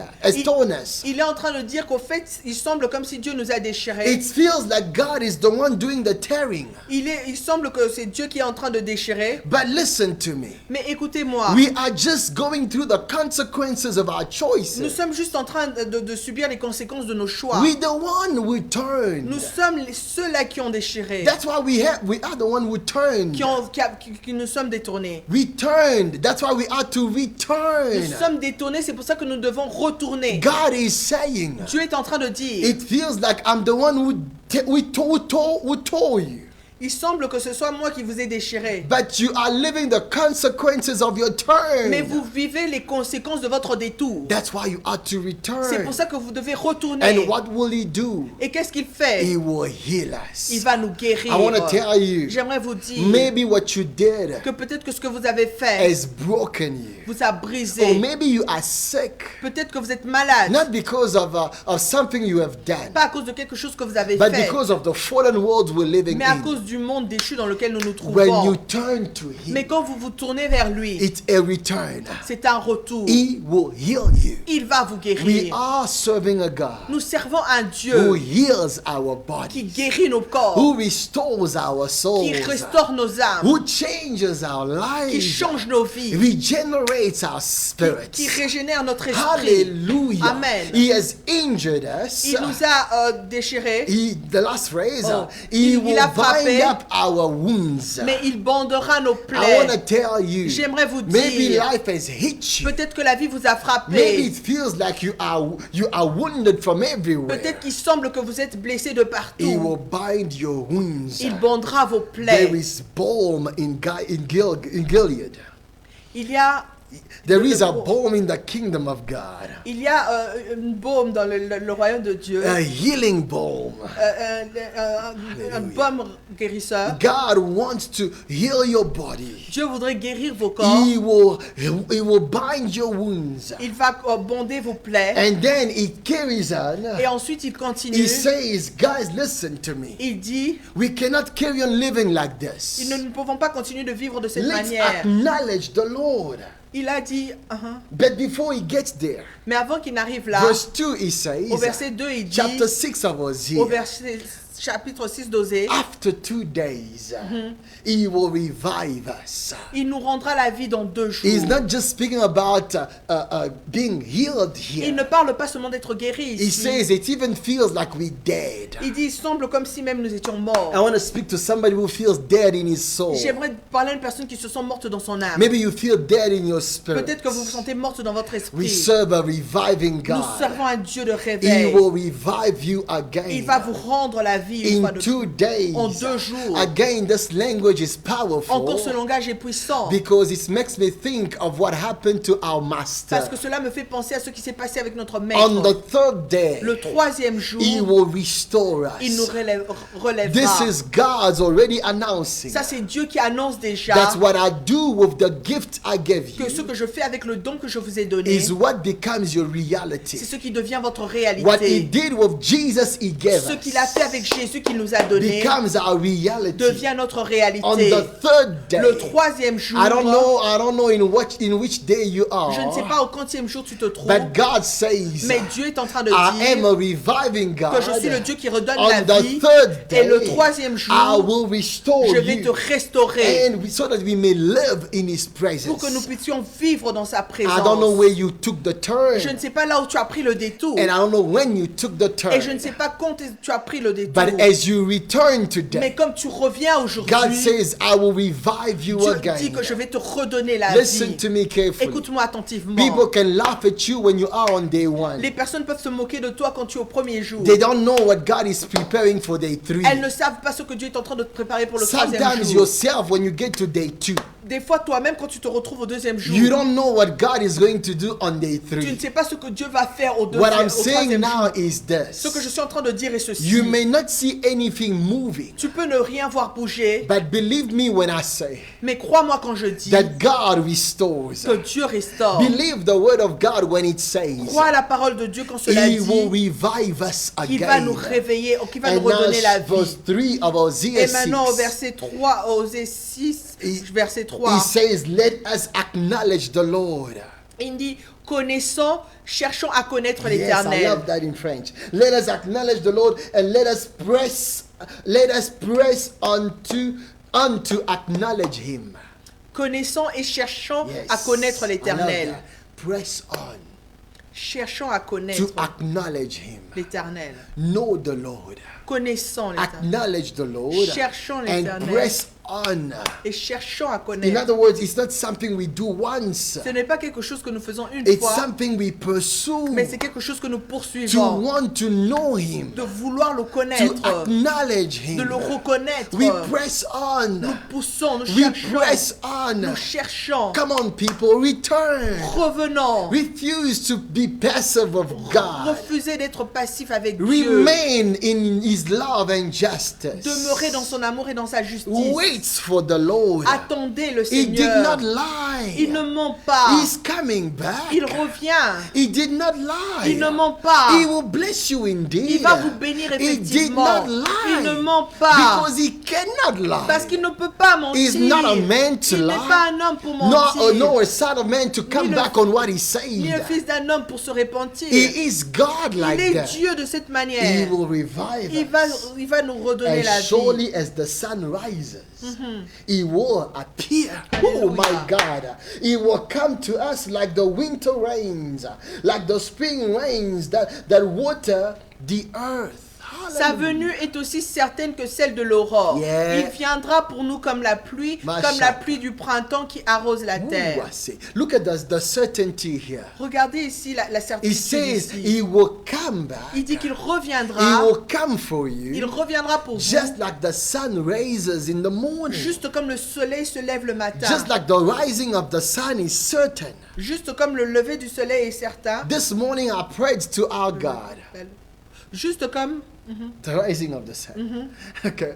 Speaker 2: us.
Speaker 3: Il est en train de dire qu'au fait, il semble comme si Dieu nous a déchirés.
Speaker 2: It feels like God is the one doing the tearing.
Speaker 3: Il semble que c'est Dieu qui est en train de déchirer.
Speaker 2: But listen to me.
Speaker 3: Mais écoutez-moi,
Speaker 2: We are just going through the consequences of our
Speaker 3: nous
Speaker 2: choices.
Speaker 3: sommes juste en train de subir les conséquences de nos choix.
Speaker 2: We the one who turned.
Speaker 3: Nous sommes ceux-là qui ont déchiré,
Speaker 2: That's why we are the one who turned.
Speaker 3: qui nous sommes détournés.
Speaker 2: We turned. That's why we are to
Speaker 3: Nous
Speaker 2: return.
Speaker 3: sommes détournés, c'est pour ça que nous devons retourner.
Speaker 2: God is saying,
Speaker 3: Dieu est en train de dire,
Speaker 2: it feels like I'm the one who told you.
Speaker 3: Il semble que ce soit moi qui vous ai déchiré.
Speaker 2: But you are living the consequences of your
Speaker 3: Mais
Speaker 2: turn.
Speaker 3: vous vivez les conséquences de votre détour.
Speaker 2: That's why you are to
Speaker 3: C'est
Speaker 2: return.
Speaker 3: pour ça que vous devez retourner.
Speaker 2: And what will he do?
Speaker 3: Et qu'est-ce qu'il fait?
Speaker 2: He will heal
Speaker 3: Il
Speaker 2: us.
Speaker 3: va nous guérir.
Speaker 2: I want to tell you,
Speaker 3: J'aimerais vous dire
Speaker 2: maybe what you did
Speaker 3: que peut-être que ce que vous avez fait
Speaker 2: has broken you.
Speaker 3: vous a
Speaker 2: Or
Speaker 3: brisé.
Speaker 2: maybe you are sick,
Speaker 3: Peut-être que vous êtes malade.
Speaker 2: not because of something you have done,
Speaker 3: Pas à cause de quelque chose que vous avez
Speaker 2: but
Speaker 3: fait,
Speaker 2: because of the fallen world we're living
Speaker 3: mais à
Speaker 2: in.
Speaker 3: cause du monde déchu dans lequel nous nous
Speaker 2: When you
Speaker 3: trouvons.
Speaker 2: turn to
Speaker 3: Mais
Speaker 2: him,
Speaker 3: quand vous vous tournez vers lui,
Speaker 2: it's a return.
Speaker 3: c'est un retour.
Speaker 2: He will heal you.
Speaker 3: Il va vous
Speaker 2: We
Speaker 3: guérir.
Speaker 2: are serving a God
Speaker 3: Nous servons un
Speaker 2: who
Speaker 3: Dieu
Speaker 2: heals our
Speaker 3: qui
Speaker 2: bodies,
Speaker 3: guérit nos corps,
Speaker 2: who restores our souls,
Speaker 3: qui restaure nos âmes,
Speaker 2: who changes our
Speaker 3: qui
Speaker 2: lives,
Speaker 3: change nos vies,
Speaker 2: regenerates our
Speaker 3: qui
Speaker 2: spirits.
Speaker 3: régénère notre esprit.
Speaker 2: Hallelujah.
Speaker 3: Amen.
Speaker 2: He has injured us.
Speaker 3: Il nous a déchirés,
Speaker 2: The last phrase,
Speaker 3: Oh.
Speaker 2: he
Speaker 3: Il
Speaker 2: will
Speaker 3: a frappé,
Speaker 2: bind up our wounds.
Speaker 3: mais il bandera nos
Speaker 2: I want to
Speaker 3: plaies.
Speaker 2: tell you,
Speaker 3: J'aimerais vous
Speaker 2: maybe
Speaker 3: dire,
Speaker 2: life has hit you.
Speaker 3: peut-être que la vie vous a
Speaker 2: Maybe
Speaker 3: frappé.
Speaker 2: it feels like you are wounded from everywhere.
Speaker 3: Peut-être qu'il semble que vous êtes blessé de
Speaker 2: He will
Speaker 3: partout.
Speaker 2: bind your wounds.
Speaker 3: Il bandera vos
Speaker 2: There
Speaker 3: plaies.
Speaker 2: is balm in Gilead.
Speaker 3: Il y a
Speaker 2: There is a balm in the kingdom of God.
Speaker 3: une baume dans le royaume de Dieu.
Speaker 2: A healing balm.
Speaker 3: Un baume guérisseur.
Speaker 2: God wants to heal your body.
Speaker 3: Dieu voudrait guérir vos corps.
Speaker 2: He will bind your wounds.
Speaker 3: Il va bonder vos plaies.
Speaker 2: And then he carries on.
Speaker 3: Et ensuite, il continue.
Speaker 2: He says, guys, listen to me.
Speaker 3: Il dit,
Speaker 2: We cannot carry on living like this.
Speaker 3: nous ne pouvons pas continuer de vivre de cette
Speaker 2: Let's
Speaker 3: manière.
Speaker 2: acknowledge the Lord.
Speaker 3: Il a dit,
Speaker 2: But before he gets there,
Speaker 3: mais avant qu'il n'arrive là,
Speaker 2: verse 2 he says,
Speaker 3: au verset 2, il dit,
Speaker 2: chapter 6 of
Speaker 3: au
Speaker 2: Hosea,
Speaker 3: verset chapitre 6 d'Osée,
Speaker 2: after 2 days, he will revive us.
Speaker 3: il nous rendra la vie dans 2 jours.
Speaker 2: He's not just speaking about being healed
Speaker 3: Il
Speaker 2: here.
Speaker 3: ne parle pas seulement d'être guéri
Speaker 2: He
Speaker 3: ici.
Speaker 2: says it even feels like we're dead.
Speaker 3: Il dit, il semble comme si même nous étions
Speaker 2: I
Speaker 3: morts.
Speaker 2: want to speak to somebody who feels dead in his soul.
Speaker 3: J'aimerais parler à une personne qui se sent morte dans son âme.
Speaker 2: Maybe you feel dead in your spirit.
Speaker 3: Peut-être que vous vous sentez morte dans votre
Speaker 2: We
Speaker 3: esprit.
Speaker 2: serve a reviving
Speaker 3: Nous
Speaker 2: God.
Speaker 3: servons un Dieu de
Speaker 2: He
Speaker 3: réveil.
Speaker 2: will revive you
Speaker 3: Il va
Speaker 2: again.
Speaker 3: vous rendre la vie une fois
Speaker 2: In
Speaker 3: de
Speaker 2: 2 days.
Speaker 3: en 2 jours.
Speaker 2: Again, this language is
Speaker 3: Encore ce
Speaker 2: powerful
Speaker 3: langage est puissant.
Speaker 2: because it makes me think of what happened to our master.
Speaker 3: Parce que cela me fait penser à ce qui s'est passé avec notre
Speaker 2: On
Speaker 3: maître.
Speaker 2: the third day,
Speaker 3: Le 3e jour,
Speaker 2: he will restore
Speaker 3: il nous
Speaker 2: us.
Speaker 3: relèvera.
Speaker 2: This is God's already announcing.
Speaker 3: Ça, c'est Dieu qui annonce déjà
Speaker 2: That's what I do with the gift I gave
Speaker 3: que ce
Speaker 2: you
Speaker 3: que je fais avec le don que je vous ai donné,
Speaker 2: is what becomes your reality.
Speaker 3: c'est ce qui devient votre
Speaker 2: What he
Speaker 3: réalité.
Speaker 2: did with Jesus, he gave
Speaker 3: Ce qu'il a
Speaker 2: us,
Speaker 3: fait avec Jésus qu'il nous a donné
Speaker 2: becomes our reality.
Speaker 3: devient notre
Speaker 2: On
Speaker 3: réalité.
Speaker 2: the third day,
Speaker 3: Le 3e jour,
Speaker 2: I don't know in which day you are,
Speaker 3: je ne sais pas au quantième jour tu te trouves,
Speaker 2: but God says,
Speaker 3: mais Dieu est en train de
Speaker 2: I am
Speaker 3: dire
Speaker 2: a reviving God.
Speaker 3: que je suis le Dieu qui redonne
Speaker 2: On
Speaker 3: la
Speaker 2: the
Speaker 3: vie.
Speaker 2: third
Speaker 3: Et le
Speaker 2: day,
Speaker 3: 3e jour,
Speaker 2: I will restore
Speaker 3: je vais te
Speaker 2: you,
Speaker 3: restaurer
Speaker 2: and so that we may live in His
Speaker 3: pour que nous
Speaker 2: presence.
Speaker 3: puissions vivre dans sa
Speaker 2: I don't know
Speaker 3: présence.
Speaker 2: where you took the turn,
Speaker 3: Je ne sais pas là où tu as pris le détour.
Speaker 2: and I don't know when you took the
Speaker 3: Et je ne
Speaker 2: turn.
Speaker 3: sais pas quand tu as pris le détour.
Speaker 2: But as you return
Speaker 3: Mais
Speaker 2: today,
Speaker 3: comme tu reviens
Speaker 2: God
Speaker 3: aujourd'hui,
Speaker 2: says, I will revive you
Speaker 3: Dieu
Speaker 2: again.
Speaker 3: dit que je vais te redonner la
Speaker 2: Listen
Speaker 3: vie.
Speaker 2: to me carefully.
Speaker 3: Écoute-moi attentivement.
Speaker 2: People can laugh at you when you are on day one.
Speaker 3: Les personnes peuvent se moquer de toi quand tu es au premier jour.
Speaker 2: They don't know what God is preparing for day 3.
Speaker 3: Elles ne savent pas ce que Dieu est en train de te préparer pour le 3e
Speaker 2: Sometimes
Speaker 3: jour.
Speaker 2: yourself, when you get to day 2,
Speaker 3: Des fois, toi-même, quand tu te retrouves au 2e jour,
Speaker 2: you don't know what God is going to do on day
Speaker 3: tu ne
Speaker 2: 3.
Speaker 3: sais pas ce que Dieu va faire au
Speaker 2: What I'm
Speaker 3: 3e
Speaker 2: saying
Speaker 3: jour.
Speaker 2: now is
Speaker 3: Ce que je
Speaker 2: this.
Speaker 3: suis en train de dire est ceci.
Speaker 2: You may not see anything moving,
Speaker 3: Tu peux ne rien voir bouger,
Speaker 2: but believe me when I say
Speaker 3: mais crois-moi quand je dis
Speaker 2: that God restores.
Speaker 3: que Dieu restaure.
Speaker 2: Believe the word of God when it says
Speaker 3: Crois à la parole de Dieu quand cela
Speaker 2: He will
Speaker 3: dit
Speaker 2: revive us
Speaker 3: qu'il va nous
Speaker 2: again.
Speaker 3: réveiller, qu'il va nous
Speaker 2: And now,
Speaker 3: redonner la
Speaker 2: verse
Speaker 3: vie.
Speaker 2: 3 of Hosea
Speaker 3: Et maintenant au
Speaker 2: 6.
Speaker 3: verset 3, Osée 6, verset
Speaker 2: He
Speaker 3: 3,
Speaker 2: says, let us acknowledge the Lord.
Speaker 3: il dit, connaissons, cherchons à connaître
Speaker 2: Yes, I
Speaker 3: l'Éternel.
Speaker 2: love that in French. Let us acknowledge the Lord and let us press on to acknowledge Him.
Speaker 3: Connaissons et cherchons
Speaker 2: Yes,
Speaker 3: à connaître
Speaker 2: I love
Speaker 3: l'Éternel.
Speaker 2: that. Press on
Speaker 3: Cherchons à
Speaker 2: to
Speaker 3: connaître
Speaker 2: acknowledge Him.
Speaker 3: l'Éternel.
Speaker 2: Know the Lord.
Speaker 3: Connaissons l'Éternel.
Speaker 2: Acknowledge the Lord
Speaker 3: Cherchons
Speaker 2: and
Speaker 3: l'Éternel.
Speaker 2: press on.
Speaker 3: et cherchons à
Speaker 2: In
Speaker 3: connaître.
Speaker 2: other words, it's not something we do once.
Speaker 3: Ce n'est pas quelque chose que nous faisons une
Speaker 2: It's
Speaker 3: fois,
Speaker 2: something we pursue
Speaker 3: mais c'est quelque chose que nous
Speaker 2: to
Speaker 3: poursuivons.
Speaker 2: want to know Him,
Speaker 3: De vouloir le
Speaker 2: to
Speaker 3: connaître,
Speaker 2: acknowledge
Speaker 3: de
Speaker 2: Him.
Speaker 3: le reconnaître.
Speaker 2: We press on.
Speaker 3: Nous poussons, nous
Speaker 2: We
Speaker 3: cherchons.
Speaker 2: press on.
Speaker 3: Nous cherchons.
Speaker 2: Come on, people, return.
Speaker 3: Revenons.
Speaker 2: Refuse to be passive of God.
Speaker 3: Refusez d'être passif avec Dieu.
Speaker 2: Remain in His love and justice.
Speaker 3: Demeurez dans son amour et dans sa justice.
Speaker 2: Wait for the Lord.
Speaker 3: Attendez le
Speaker 2: He did not
Speaker 3: Seigneur.
Speaker 2: lie.
Speaker 3: Il ne ment pas.
Speaker 2: He's coming back.
Speaker 3: Il revient.
Speaker 2: He did not lie.
Speaker 3: Il ne ment pas.
Speaker 2: He will bless you indeed.
Speaker 3: Il va vous bénir
Speaker 2: He did
Speaker 3: effectivement.
Speaker 2: not lie.
Speaker 3: Il ne ment pas.
Speaker 2: Because he cannot lie.
Speaker 3: Parce qu'il ne peut pas mentir.
Speaker 2: He's not a man to
Speaker 3: Il n'est
Speaker 2: lie.
Speaker 3: pas un homme pour
Speaker 2: Nor,
Speaker 3: mentir.
Speaker 2: nor a son of man to come
Speaker 3: le-
Speaker 2: back on what he
Speaker 3: Ni le
Speaker 2: said.
Speaker 3: fils d'un homme pour se repentir.
Speaker 2: He is God
Speaker 3: Il
Speaker 2: like
Speaker 3: est
Speaker 2: that.
Speaker 3: Dieu de cette
Speaker 2: He
Speaker 3: manière.
Speaker 2: will revive
Speaker 3: Il va nous redonner la
Speaker 2: as
Speaker 3: vie.
Speaker 2: surely as the sun rises, He will appear. Oh my
Speaker 3: Hallelujah.
Speaker 2: God. He will come to us like the winter rains, like the spring rains that water the earth.
Speaker 3: Sa
Speaker 2: Hallelujah.
Speaker 3: venue est aussi certaine que celle de l'aurore.
Speaker 2: Yeah.
Speaker 3: Il viendra pour nous comme la pluie,
Speaker 2: Masha.
Speaker 3: comme la pluie du printemps qui arrose la
Speaker 2: Ooh,
Speaker 3: terre.
Speaker 2: I see. Look at the certainty here.
Speaker 3: Regardez ici la
Speaker 2: He
Speaker 3: certitude
Speaker 2: says
Speaker 3: ici.
Speaker 2: he will come back.
Speaker 3: Il dit qu'il
Speaker 2: He
Speaker 3: reviendra.
Speaker 2: will come for
Speaker 3: Il
Speaker 2: you.
Speaker 3: reviendra pour vous.
Speaker 2: Just like the sun rises in the morning.
Speaker 3: Juste comme le soleil se lève le matin.
Speaker 2: Just like the rising of the sun is certain.
Speaker 3: Juste comme le lever du soleil est certain.
Speaker 2: This morning I prayed to our God.
Speaker 3: Juste comme
Speaker 2: The rising of the sun. Okay.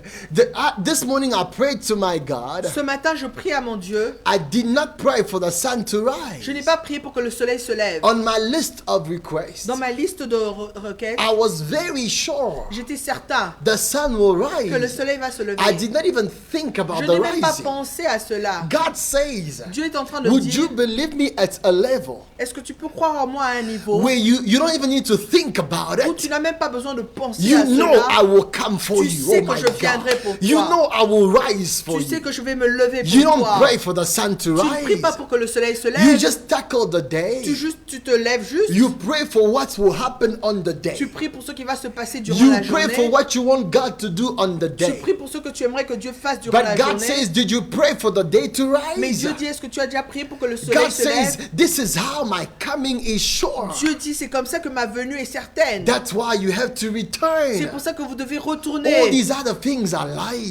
Speaker 2: This morning I prayed to my God.
Speaker 3: ce matin je prie à mon Dieu.
Speaker 2: I did not pray for the sun to
Speaker 3: Je n'ai
Speaker 2: rise.
Speaker 3: pas prié pour que le soleil se lève.
Speaker 2: On my list of requests,
Speaker 3: Dans ma liste de requêtes,
Speaker 2: I was very sure
Speaker 3: j'étais certain
Speaker 2: the sun will
Speaker 3: que le
Speaker 2: rise.
Speaker 3: soleil va se lever.
Speaker 2: I did not even think about
Speaker 3: Je
Speaker 2: the
Speaker 3: n'ai même pas
Speaker 2: rising.
Speaker 3: pensé à cela.
Speaker 2: God says,
Speaker 3: Dieu est en train de
Speaker 2: would
Speaker 3: dire,
Speaker 2: you believe me at a level
Speaker 3: est-ce que tu peux croire en moi à un niveau
Speaker 2: where you don't even need to think about
Speaker 3: où
Speaker 2: it?
Speaker 3: tu n'as même pas besoin de penser
Speaker 2: You
Speaker 3: à
Speaker 2: know
Speaker 3: cela?
Speaker 2: I will come for
Speaker 3: Tu
Speaker 2: you.
Speaker 3: sais
Speaker 2: Oh
Speaker 3: que
Speaker 2: my
Speaker 3: je
Speaker 2: God.
Speaker 3: viendrai pour
Speaker 2: You
Speaker 3: toi.
Speaker 2: know I will rise for
Speaker 3: Tu sais
Speaker 2: you.
Speaker 3: que je vais me lever
Speaker 2: You
Speaker 3: pour
Speaker 2: don't
Speaker 3: toi.
Speaker 2: pray for the sun to
Speaker 3: Tu ne pries pas
Speaker 2: rise.
Speaker 3: pour que le soleil se
Speaker 2: You
Speaker 3: lève.
Speaker 2: just tackle the day.
Speaker 3: Tu te lèves juste.
Speaker 2: You pray for what will happen on the day.
Speaker 3: Tu pries pour ce qui va se passer durant
Speaker 2: You
Speaker 3: la
Speaker 2: pray for
Speaker 3: journée.
Speaker 2: what you want God to do on the
Speaker 3: Tu
Speaker 2: day.
Speaker 3: pries pour ce que tu aimerais que Dieu fasse durant la
Speaker 2: But God
Speaker 3: journée.
Speaker 2: says, did you pray for the day to
Speaker 3: Mais
Speaker 2: rise?
Speaker 3: Dieu dit, est-ce que tu as déjà prié pour que le soleil
Speaker 2: God
Speaker 3: se lève?
Speaker 2: says, this is how my coming is sure.
Speaker 3: Dieu dit, c'est comme ça que ma venue est certaine.
Speaker 2: That's why you have to
Speaker 3: C'est
Speaker 2: return.
Speaker 3: pour ça que vous devez
Speaker 2: All
Speaker 3: retourner.
Speaker 2: these other things are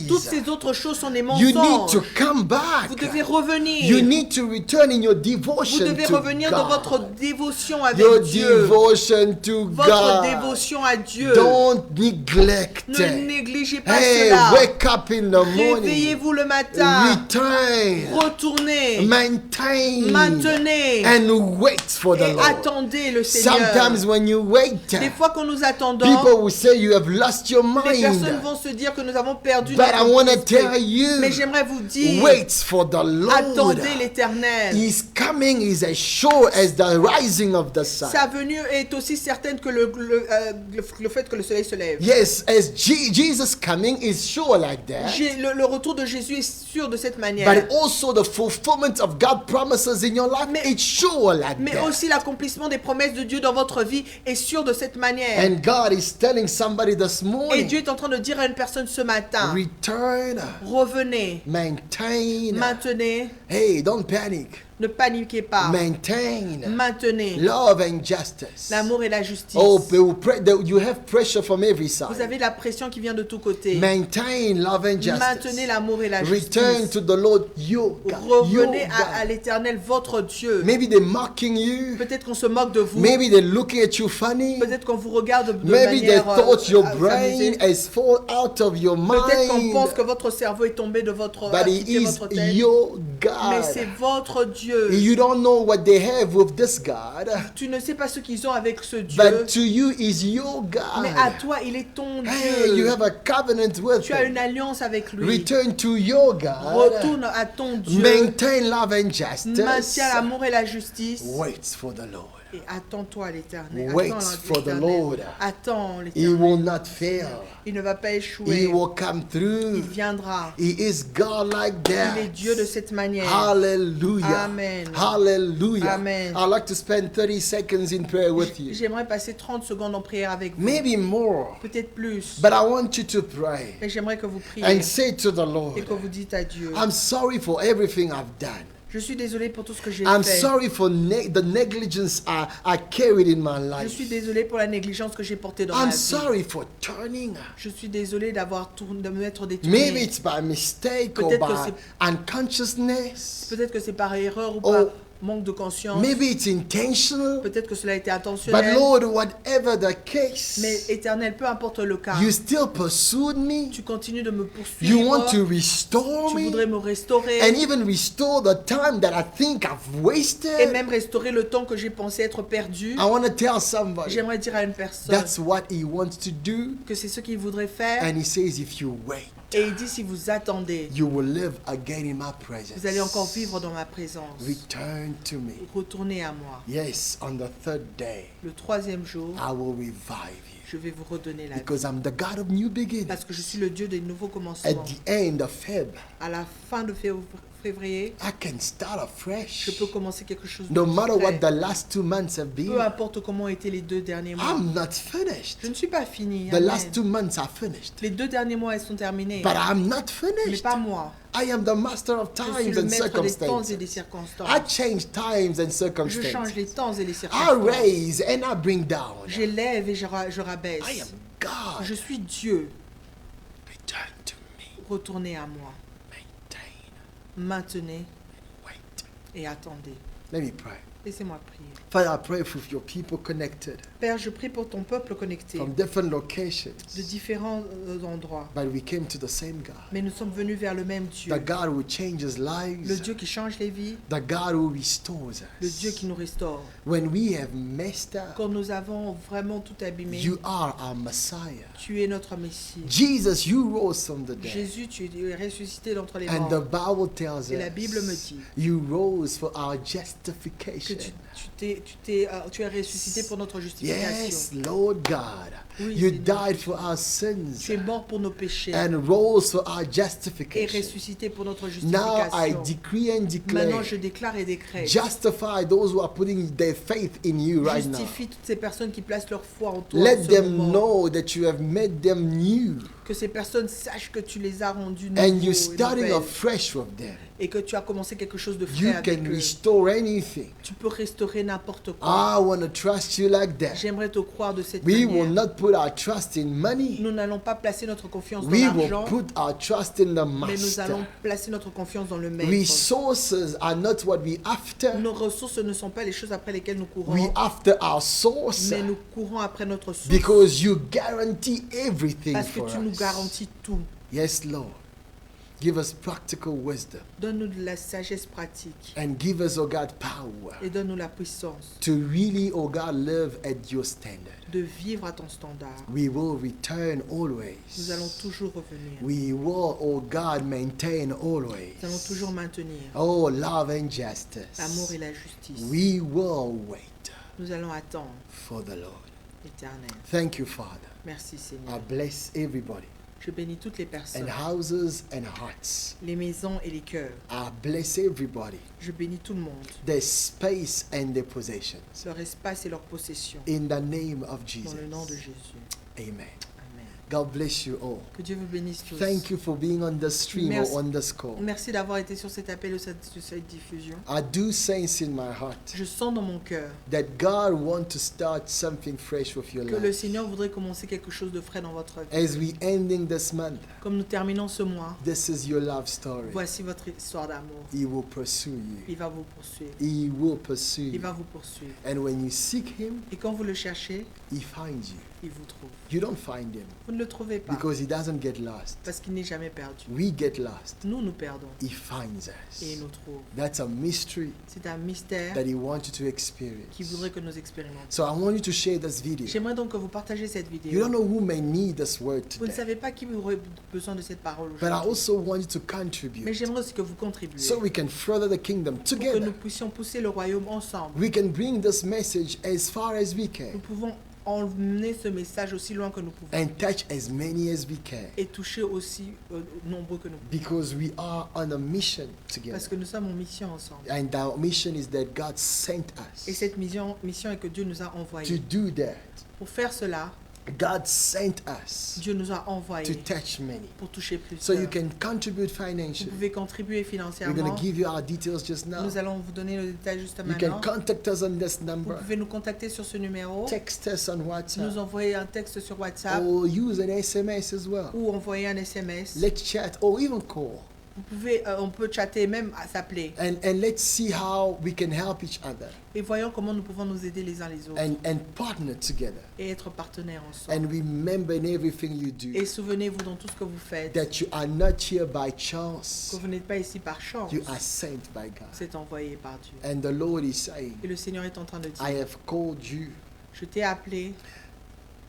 Speaker 3: Toutes
Speaker 2: lies.
Speaker 3: ces autres choses sont des
Speaker 2: You need to
Speaker 3: mensonges.
Speaker 2: come back.
Speaker 3: Vous devez
Speaker 2: You
Speaker 3: revenir.
Speaker 2: need to return in your
Speaker 3: Vous
Speaker 2: devotion
Speaker 3: devez
Speaker 2: to
Speaker 3: revenir dans votre
Speaker 2: God.
Speaker 3: dévotion avec
Speaker 2: Your
Speaker 3: Dieu.
Speaker 2: devotion to
Speaker 3: Votre
Speaker 2: God.
Speaker 3: dévotion à Dieu.
Speaker 2: Don't neglect
Speaker 3: Ne
Speaker 2: it.
Speaker 3: négligez pas
Speaker 2: Hey,
Speaker 3: cela.
Speaker 2: wake up in the morning.
Speaker 3: Réveillez-vous le matin.
Speaker 2: Return.
Speaker 3: Retournez.
Speaker 2: Maintain.
Speaker 3: Maintenez.
Speaker 2: And wait for the
Speaker 3: Et
Speaker 2: Lord.
Speaker 3: attendez le Seigneur.
Speaker 2: Sometimes when you wait,
Speaker 3: Des fois quand nous attendons,
Speaker 2: people will say you have lost your
Speaker 3: les personnes
Speaker 2: mind.
Speaker 3: vont se dire que nous avons perdu
Speaker 2: But I want to
Speaker 3: notre
Speaker 2: tell
Speaker 3: esprit.
Speaker 2: you,
Speaker 3: Mais j'aimerais vous dire,
Speaker 2: wait for the Lord.
Speaker 3: attendez l'Éternel.
Speaker 2: His coming is as sure as the rising of the sun.
Speaker 3: Sa venue est aussi certaine que le fait que le soleil se lève.
Speaker 2: Yes, as Jesus coming is sure like that.
Speaker 3: Le retour de Jésus est sûr de cette manière.
Speaker 2: But also the fulfillment of God's promises in your life, it's sure like
Speaker 3: Mais
Speaker 2: that.
Speaker 3: aussi l'accomplissement des promesses de Dieu dans votre vie est sûr de cette manière.
Speaker 2: And God is telling somebody this
Speaker 3: Et
Speaker 2: morning,
Speaker 3: Dieu est en train de dire à une personne ce matin,
Speaker 2: return,
Speaker 3: revenez,
Speaker 2: maintain.
Speaker 3: maintenez,
Speaker 2: Hey, don't panic.
Speaker 3: ne paniquez pas,
Speaker 2: Maintain
Speaker 3: maintenez
Speaker 2: love and justice.
Speaker 3: l'amour et la justice.
Speaker 2: Oh, you have pressure from every
Speaker 3: Vous
Speaker 2: side.
Speaker 3: avez la pression qui vient de tous côtés.
Speaker 2: Maintain love and justice.
Speaker 3: Maintenez l'amour et la
Speaker 2: Return
Speaker 3: justice.
Speaker 2: to the Lord, your God.
Speaker 3: Revenez
Speaker 2: Your
Speaker 3: à
Speaker 2: God.
Speaker 3: l'Éternel, votre Dieu.
Speaker 2: Maybe they're mocking you.
Speaker 3: Peut-être qu'on se moque de vous.
Speaker 2: Maybe they're looking at you funny.
Speaker 3: Peut-être qu'on vous regarde de
Speaker 2: Maybe they
Speaker 3: manière
Speaker 2: thought your brain
Speaker 3: s'amuser.
Speaker 2: has fallen out of your
Speaker 3: Peut-être qu'on
Speaker 2: mind.
Speaker 3: pense que votre cerveau est tombé de votre
Speaker 2: But He
Speaker 3: quitté
Speaker 2: is
Speaker 3: votre tête.
Speaker 2: your
Speaker 3: Mais c'est
Speaker 2: God.
Speaker 3: votre Dieu.
Speaker 2: You don't know what they have with this God.
Speaker 3: Tu ne sais pas ce qu'ils ont avec ce Dieu.
Speaker 2: But to you is your
Speaker 3: Mais à
Speaker 2: God.
Speaker 3: toi, il est ton
Speaker 2: Hey, you
Speaker 3: Dieu.
Speaker 2: have a covenant with
Speaker 3: Tu as une
Speaker 2: Him.
Speaker 3: alliance avec lui.
Speaker 2: Return to your God.
Speaker 3: Retourne à ton Dieu.
Speaker 2: Maintain love and justice.
Speaker 3: Maintiens l'amour et la justice.
Speaker 2: Wait for the Lord.
Speaker 3: Et attends-toi l'Éternel.
Speaker 2: Wait
Speaker 3: Attends
Speaker 2: for the
Speaker 3: l'Éternel.
Speaker 2: Lord.
Speaker 3: Attends
Speaker 2: He
Speaker 3: l'Éternel.
Speaker 2: will not fail.
Speaker 3: Il ne va pas
Speaker 2: He
Speaker 3: échouer.
Speaker 2: will come
Speaker 3: Il
Speaker 2: through.
Speaker 3: viendra.
Speaker 2: He is God like
Speaker 3: Il est
Speaker 2: that.
Speaker 3: Dieu de cette manière.
Speaker 2: Hallelujah.
Speaker 3: Amen.
Speaker 2: Hallelujah.
Speaker 3: Amen.
Speaker 2: I'd like to spend 30 seconds in prayer with you.
Speaker 3: J'aimerais passer 30 secondes en prière avec vous.
Speaker 2: Maybe more.
Speaker 3: Peut-être plus.
Speaker 2: But I want you to pray
Speaker 3: Mais j'aimerais que vous priez
Speaker 2: and say to the Lord,
Speaker 3: et que vous dites à Dieu.
Speaker 2: I'm sorry for everything I've done.
Speaker 3: Je suis désolé pour tout ce que j'ai
Speaker 2: I'm
Speaker 3: fait.
Speaker 2: sorry for the negligence I carried in my
Speaker 3: Je suis
Speaker 2: life.
Speaker 3: désolé pour la négligence que j'ai portée dans ma
Speaker 2: I'm
Speaker 3: vie.
Speaker 2: sorry for turning.
Speaker 3: Je suis désolé de me mettre détourné.
Speaker 2: Maybe it's by mistake or
Speaker 3: Peut-être que
Speaker 2: by unconsciousness.
Speaker 3: Peut-être que c'est par erreur ou
Speaker 2: Oh.
Speaker 3: par manque de conscience.
Speaker 2: Maybe it's intentional.
Speaker 3: Peut-être que cela a été
Speaker 2: But
Speaker 3: intentionnel.
Speaker 2: Lord, whatever the case,
Speaker 3: Mais Éternel, peu importe le cas,
Speaker 2: you still pursued me.
Speaker 3: tu continues de me
Speaker 2: You
Speaker 3: poursuivre.
Speaker 2: want to restore
Speaker 3: Tu
Speaker 2: me
Speaker 3: voudrais me restaurer.
Speaker 2: and even restore the time that I think I've
Speaker 3: Et
Speaker 2: wasted.
Speaker 3: même restaurer le temps que j'ai pensé être perdu.
Speaker 2: I want to tell somebody
Speaker 3: J'aimerais dire à une personne
Speaker 2: that's what he wants to do.
Speaker 3: que c'est ce qu'il voudrait faire.
Speaker 2: And he says, if you wait,
Speaker 3: Et il dit, si vous attendez,
Speaker 2: you will live again in my presence.
Speaker 3: vous allez encore vivre dans ma présence.
Speaker 2: Return to me.
Speaker 3: Retournez à moi.
Speaker 2: Yes, on the third day,
Speaker 3: Le troisième jour,
Speaker 2: I will revive you.
Speaker 3: je vais vous redonner la vie.
Speaker 2: Because I'm the God of new beginnings.
Speaker 3: Parce que je suis le Dieu des nouveaux
Speaker 2: At
Speaker 3: commencements.
Speaker 2: the end of Feb,
Speaker 3: À la fin de février,
Speaker 2: I can start afresh.
Speaker 3: je peux commencer quelque chose de
Speaker 2: No matter
Speaker 3: frais.
Speaker 2: what the last 2 months have
Speaker 3: Peu
Speaker 2: been,
Speaker 3: importe comment ont été les 2 derniers mois.
Speaker 2: I'm not finished.
Speaker 3: Je ne suis pas fini.
Speaker 2: The
Speaker 3: Amen.
Speaker 2: last 2 months are finished.
Speaker 3: Les 2 derniers mois, elles sont terminées.
Speaker 2: But I'm not
Speaker 3: Mais
Speaker 2: finished.
Speaker 3: pas moi.
Speaker 2: I am the master of
Speaker 3: Je suis
Speaker 2: times
Speaker 3: le
Speaker 2: and
Speaker 3: maître des temps et
Speaker 2: circumstances.
Speaker 3: des circonstances.
Speaker 2: I change times and
Speaker 3: Je change
Speaker 2: circumstances.
Speaker 3: les temps et les
Speaker 2: I
Speaker 3: circonstances.
Speaker 2: raise and I bring down.
Speaker 3: J'élève et je rabaisse.
Speaker 2: I am God.
Speaker 3: Je suis Dieu.
Speaker 2: Return to me.
Speaker 3: Retournez à moi.
Speaker 2: Maintain.
Speaker 3: Maintenez
Speaker 2: Wait.
Speaker 3: et attendez.
Speaker 2: Let me pray.
Speaker 3: Laissez-moi prier.
Speaker 2: Father, I pray for your people connected
Speaker 3: Père, je prie pour ton peuple connecté
Speaker 2: from different
Speaker 3: de
Speaker 2: locations.
Speaker 3: différents endroits.
Speaker 2: But we came to the same God.
Speaker 3: Mais nous sommes venus vers le même Dieu.
Speaker 2: The God who changes
Speaker 3: Le
Speaker 2: lives.
Speaker 3: Dieu qui change les vies.
Speaker 2: The God who restores
Speaker 3: Le Dieu
Speaker 2: us.
Speaker 3: qui nous restaure.
Speaker 2: When we have messed up,
Speaker 3: Quand nous avons vraiment tout abîmé,
Speaker 2: you are our Messiah.
Speaker 3: tu es notre Messie.
Speaker 2: Jesus, you rose from the dead.
Speaker 3: Jésus, tu es ressuscité d'entre les
Speaker 2: And
Speaker 3: morts.
Speaker 2: the Bible tells
Speaker 3: Et la Bible me
Speaker 2: us
Speaker 3: dit
Speaker 2: you rose for our
Speaker 3: que
Speaker 2: justification.
Speaker 3: tu es ressuscité pour notre justification.
Speaker 2: Yes, Lord God.
Speaker 3: Oui,
Speaker 2: You
Speaker 3: Seigneur.
Speaker 2: died for our sins
Speaker 3: Tu es mort pour nos péchés
Speaker 2: and rose for our
Speaker 3: et
Speaker 2: justification.
Speaker 3: ressuscité pour notre
Speaker 2: Now I
Speaker 3: justification.
Speaker 2: decree and
Speaker 3: Maintenant,
Speaker 2: declare,
Speaker 3: je déclare et décrète.
Speaker 2: justify those who are putting their faith in you right now.
Speaker 3: Justifie toutes ces personnes qui placent leur foi en toi. en
Speaker 2: Let
Speaker 3: ce
Speaker 2: them
Speaker 3: moment.
Speaker 2: know that you have made them new
Speaker 3: Que ces personnes sachent que tu les as rendus
Speaker 2: and
Speaker 3: nouveaux
Speaker 2: you're
Speaker 3: et
Speaker 2: starting
Speaker 3: nouvelles.
Speaker 2: afresh with them.
Speaker 3: Et que tu as commencé quelque chose de
Speaker 2: You
Speaker 3: frais avec
Speaker 2: can
Speaker 3: eux.
Speaker 2: restore anything.
Speaker 3: Tu peux restaurer n'importe quoi.
Speaker 2: I want to trust you like that.
Speaker 3: J'aimerais te croire de cette
Speaker 2: We
Speaker 3: manière.
Speaker 2: will not put our trust in money.
Speaker 3: Nous n'allons pas placer notre confiance dans
Speaker 2: We will
Speaker 3: l'argent,
Speaker 2: put our trust in the
Speaker 3: mais nous allons
Speaker 2: Master.
Speaker 3: placer notre confiance dans le Maître.
Speaker 2: Resources are not what we after.
Speaker 3: Nos ressources ne sont pas les choses après lesquelles nous courons,
Speaker 2: We after our source
Speaker 3: mais nous courons après notre source.
Speaker 2: because you guarantee everything
Speaker 3: Parce que
Speaker 2: for
Speaker 3: tu nous
Speaker 2: us.
Speaker 3: garantis tout.
Speaker 2: Yes, Lord. Give us practical wisdom
Speaker 3: Donne-nous de la sagesse pratique
Speaker 2: and give us, oh God, power
Speaker 3: et donne-nous la puissance
Speaker 2: to really, oh God, live at your standard.
Speaker 3: de vivre à ton standard.
Speaker 2: We will return always.
Speaker 3: Nous allons toujours revenir.
Speaker 2: We will, oh God, maintain always.
Speaker 3: Nous allons toujours maintenir
Speaker 2: Oh, love and justice.
Speaker 3: l'amour et la justice.
Speaker 2: We will wait
Speaker 3: Nous allons attendre
Speaker 2: for the Lord.
Speaker 3: l'Éternel.
Speaker 2: Thank you, Father.
Speaker 3: Merci
Speaker 2: I
Speaker 3: Seigneur.
Speaker 2: bless everybody
Speaker 3: Je bénis toutes les
Speaker 2: and
Speaker 3: personnes,
Speaker 2: houses and hearts.
Speaker 3: les maisons et les cœurs.
Speaker 2: I bless everybody,
Speaker 3: Je bénis tout le monde,
Speaker 2: their space and their possessions.
Speaker 3: leur espace et leur possession.
Speaker 2: In the name of
Speaker 3: Dans le nom de
Speaker 2: Jesus.
Speaker 3: Jésus.
Speaker 2: Amen.
Speaker 3: Amen.
Speaker 2: God bless you all.
Speaker 3: Que Dieu vous bénisse tous.
Speaker 2: Thank you for being on the stream
Speaker 3: Merci.
Speaker 2: or on this call.
Speaker 3: Merci d'avoir été sur cet appel ou cette diffusion.
Speaker 2: I do sense in my heart
Speaker 3: Je sens dans mon cœur
Speaker 2: that God wants to start something fresh with your
Speaker 3: que le
Speaker 2: life.
Speaker 3: Seigneur voudrait commencer quelque chose de frais dans votre vie.
Speaker 2: As we ending this month,
Speaker 3: Comme nous terminons ce mois,
Speaker 2: this is your love story.
Speaker 3: voici votre histoire d'amour.
Speaker 2: He will pursue you.
Speaker 3: Il va vous poursuivre.
Speaker 2: He will pursue
Speaker 3: Il
Speaker 2: you.
Speaker 3: va vous poursuivre.
Speaker 2: And when you seek him,
Speaker 3: Et quand vous le cherchez,
Speaker 2: he finds you.
Speaker 3: il vous trouve.
Speaker 2: You don't find him.
Speaker 3: Vous ne ne le trouvez pas.
Speaker 2: because he doesn't get lost.
Speaker 3: Parce qu'il n'est jamais perdu.
Speaker 2: We get lost.
Speaker 3: Nous, nous perdons.
Speaker 2: He finds
Speaker 3: Et il
Speaker 2: us.
Speaker 3: nous trouve.
Speaker 2: That's a mystery
Speaker 3: C'est un mystère
Speaker 2: that he wants you to
Speaker 3: qu'il
Speaker 2: experience.
Speaker 3: voudrait que nous expérimentions.
Speaker 2: So I want you to share this video.
Speaker 3: J'aimerais donc que vous partagez cette
Speaker 2: You
Speaker 3: vidéo.
Speaker 2: don't know who may need this word
Speaker 3: Vous ne
Speaker 2: today,
Speaker 3: savez pas qui aurait besoin de cette parole
Speaker 2: but I
Speaker 3: aujourd'hui.
Speaker 2: also want you to
Speaker 3: Mais
Speaker 2: contribute
Speaker 3: j'aimerais aussi que vous contribuiez
Speaker 2: so we can further the kingdom
Speaker 3: pour que
Speaker 2: together.
Speaker 3: nous puissions pousser le royaume ensemble.
Speaker 2: We can bring this message as far as we
Speaker 3: Nous
Speaker 2: can
Speaker 3: pouvons emmener ce message aussi loin que nous pouvons
Speaker 2: and touch as many as we can
Speaker 3: et toucher aussi nombreux que nous pouvons.
Speaker 2: because we are on a mission
Speaker 3: Parce
Speaker 2: together.
Speaker 3: que nous sommes en mission ensemble.
Speaker 2: And our mission is that God sent
Speaker 3: Et
Speaker 2: us
Speaker 3: cette mission est que Dieu nous a
Speaker 2: to
Speaker 3: envoyés.
Speaker 2: do that.
Speaker 3: Pour faire cela,
Speaker 2: God sent us
Speaker 3: Dieu nous a
Speaker 2: to
Speaker 3: envoyés
Speaker 2: touch many.
Speaker 3: pour toucher plus.
Speaker 2: So you can contribute
Speaker 3: Vous
Speaker 2: financially.
Speaker 3: pouvez contribuer
Speaker 2: We're going
Speaker 3: financièrement.
Speaker 2: to give you our details just now.
Speaker 3: Nous allons vous donner le détail juste
Speaker 2: You can
Speaker 3: maintenant.
Speaker 2: contact us on this
Speaker 3: Vous
Speaker 2: number.
Speaker 3: pouvez nous contacter sur ce numéro,
Speaker 2: Text us on
Speaker 3: nous
Speaker 2: WhatsApp
Speaker 3: envoyer un texte sur WhatsApp
Speaker 2: or use an SMS as well.
Speaker 3: ou envoyer un SMS.
Speaker 2: Let's chat or even call
Speaker 3: Vous pouvez, on peut chatter, même s'appeler.
Speaker 2: and let's see how we can help each other
Speaker 3: Et voyons comment nous pouvons nous aider les uns les autres
Speaker 2: and partner together.
Speaker 3: et être partenaires ensemble.
Speaker 2: And remember in everything you do
Speaker 3: Et souvenez-vous dans tout ce que vous faites
Speaker 2: that you are not here by
Speaker 3: que
Speaker 2: chance.
Speaker 3: vous n'êtes pas ici par chance.
Speaker 2: You are sent by God.
Speaker 3: Vous êtes envoyé par Dieu.
Speaker 2: And the Lord is saying,
Speaker 3: Et le Seigneur est en train de dire,
Speaker 2: I have called you
Speaker 3: je t'ai appelé,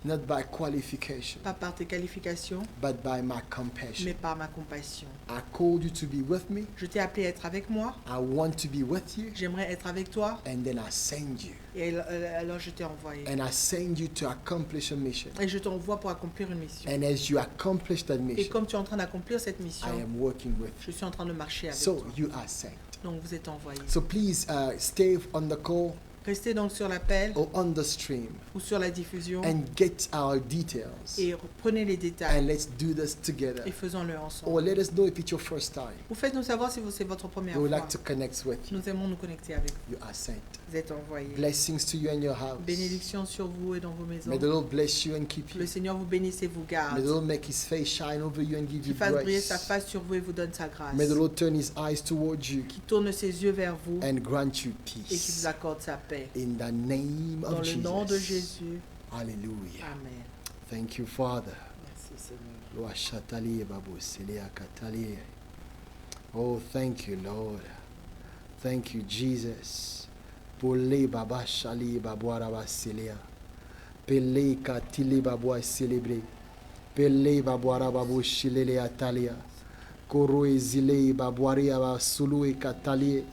Speaker 2: not by qualification,
Speaker 3: pas par tes qualifications,
Speaker 2: but by my compassion.
Speaker 3: mais par ma compassion.
Speaker 2: I called you to be with me.
Speaker 3: Je t'ai appelé à être avec moi,
Speaker 2: I want to be with you.
Speaker 3: j'aimerais être avec toi,
Speaker 2: And then I send you.
Speaker 3: et alors je t'ai envoyé.
Speaker 2: And I send you to accomplish a mission.
Speaker 3: Et je t'envoie pour accomplir une mission.
Speaker 2: And as you accomplish that
Speaker 3: Et
Speaker 2: mission,
Speaker 3: comme tu es en train d'accomplir cette mission,
Speaker 2: I am working with
Speaker 3: je
Speaker 2: you.
Speaker 3: suis en train de marcher avec
Speaker 2: So
Speaker 3: toi.
Speaker 2: you are sent.
Speaker 3: Donc vous êtes envoyé.
Speaker 2: So please stay on the call
Speaker 3: Restez donc sur l'appel
Speaker 2: or on the stream
Speaker 3: ou sur la diffusion
Speaker 2: and get our details.
Speaker 3: et prenez les détails
Speaker 2: And let's do this together.
Speaker 3: et faisons-le
Speaker 2: Or
Speaker 3: ensemble.
Speaker 2: let us know if it's your first time.
Speaker 3: Vous faites-nous savoir si c'est votre première
Speaker 2: We would
Speaker 3: fois.
Speaker 2: like to connect with you.
Speaker 3: Nous aimons nous connecter avec vous.
Speaker 2: You are sent.
Speaker 3: Vous êtes envoyés.
Speaker 2: Blessings to you and your house.
Speaker 3: Bénédictions sur vous et dans vos maisons.
Speaker 2: May the Lord bless you and keep
Speaker 3: Le
Speaker 2: you.
Speaker 3: Seigneur vous bénisse et vous
Speaker 2: May
Speaker 3: garde.
Speaker 2: the Lord make his face shine over you and give
Speaker 3: Qu'il
Speaker 2: you
Speaker 3: fasse briller sa
Speaker 2: grace.
Speaker 3: face sur vous et vous donne sa grâce.
Speaker 2: May the Lord turn his eyes towards you
Speaker 3: Qui tourne ses yeux vers vous
Speaker 2: and grant you
Speaker 3: et qui
Speaker 2: peace.
Speaker 3: vous accorde sa paix.
Speaker 2: In the name
Speaker 3: Dans
Speaker 2: of
Speaker 3: le nom de
Speaker 2: Jesus.
Speaker 3: Jésus.
Speaker 2: Hallelujah.
Speaker 3: Amen.
Speaker 2: Thank you, Father.
Speaker 3: Merci Seigneur.
Speaker 2: Loi Shatali Babu Selia Katali. Oh, thank you, Lord. Thank you, Jesus. Pole Baba Shali Babuaraba Selia. Pele Katili Babua celebre. Pele Babuara Babu Shilele Atalia. Koro Ezile Babuaria Sulu Katali.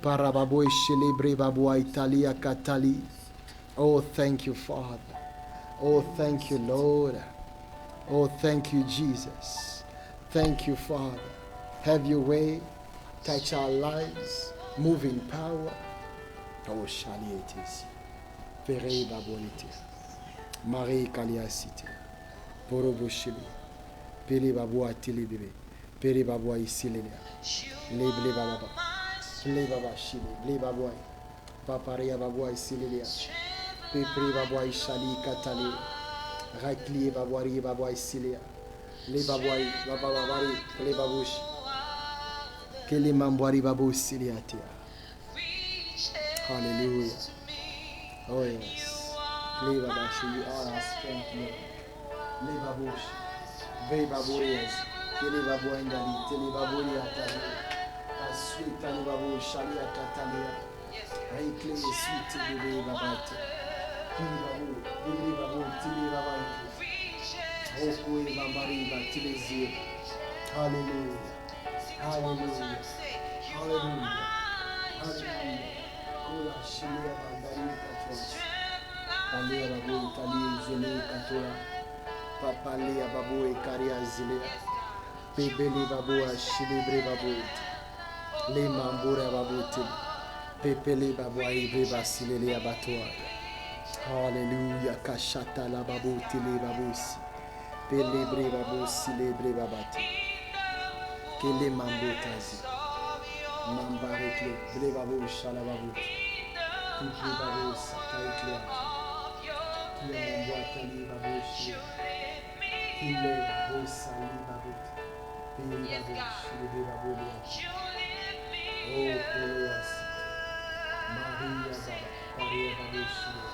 Speaker 2: Parababu Shelebre Babua Italia Katali. Oh, thank you, Father. Oh, thank you, Lord. Oh, thank you, Jesus. Thank you, Father. Have your way. Touch our lives. Move in power. Oh, Shalietis. Pere Babonite. Marie Kaliasite. Poroboshili. Pele Babua Tilibebe. Pere Babua Isilia. Leble Baba. Le Baba Shili. Le Babua. Paparia Babua Isilia. Pepre Babua Ishali Katali. Rakli Babwari Babwa Isilia. Le Babwai Babawari. Le Babush. Kele Mambwari Babu Siliatia. Hallelujah. Oh yes. Le Babashi, you are our strength, Lord. Le Babush. Ve Baburias. Kele Babu Endali. Tele Baburi Atali. Sweet Tali Babu Shalia Katalia. Rekle sweet Bebe Babate. Kele Babu. Bebe Babu. Tili Babaki. Okwe Bambariba Tilizir. Hallelujah. Hallelujah. Hallelujah. Hallelujah. Kola Shilia Bambari Katoa. Palea Babu Itali Zele Katoa. Papalea Babu Ekaria Zilea. Pebeli Babu Ashilibre Babu. Le Mambura Babu Til. Pepele Babu Aibe Basilea Batoa. Hallelujah. Kashata la Babu Tili Babusi. Pelebre Babu Silebre Babati. Kele Mambotazi. Mambarekle. Bre Babu Shalababu. Tiple Babu Sakaikle. Kile Mamboatali Babu Shile. Kile Babu Sali Babu. Pele Babu Shile Babu Liati. Oh, Koloas. Maria Baba. Maria Babu Shile.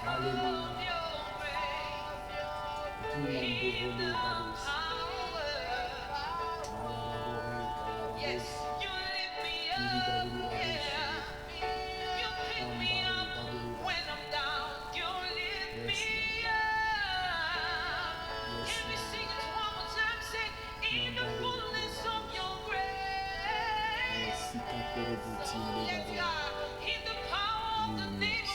Speaker 2: Hallelujah.
Speaker 1: Yes, you lift me up. You pick me up when I'm down. You lift me up. Can we sing it one more time? Say, in the fullness of your grace. Yes, God. In the power of the name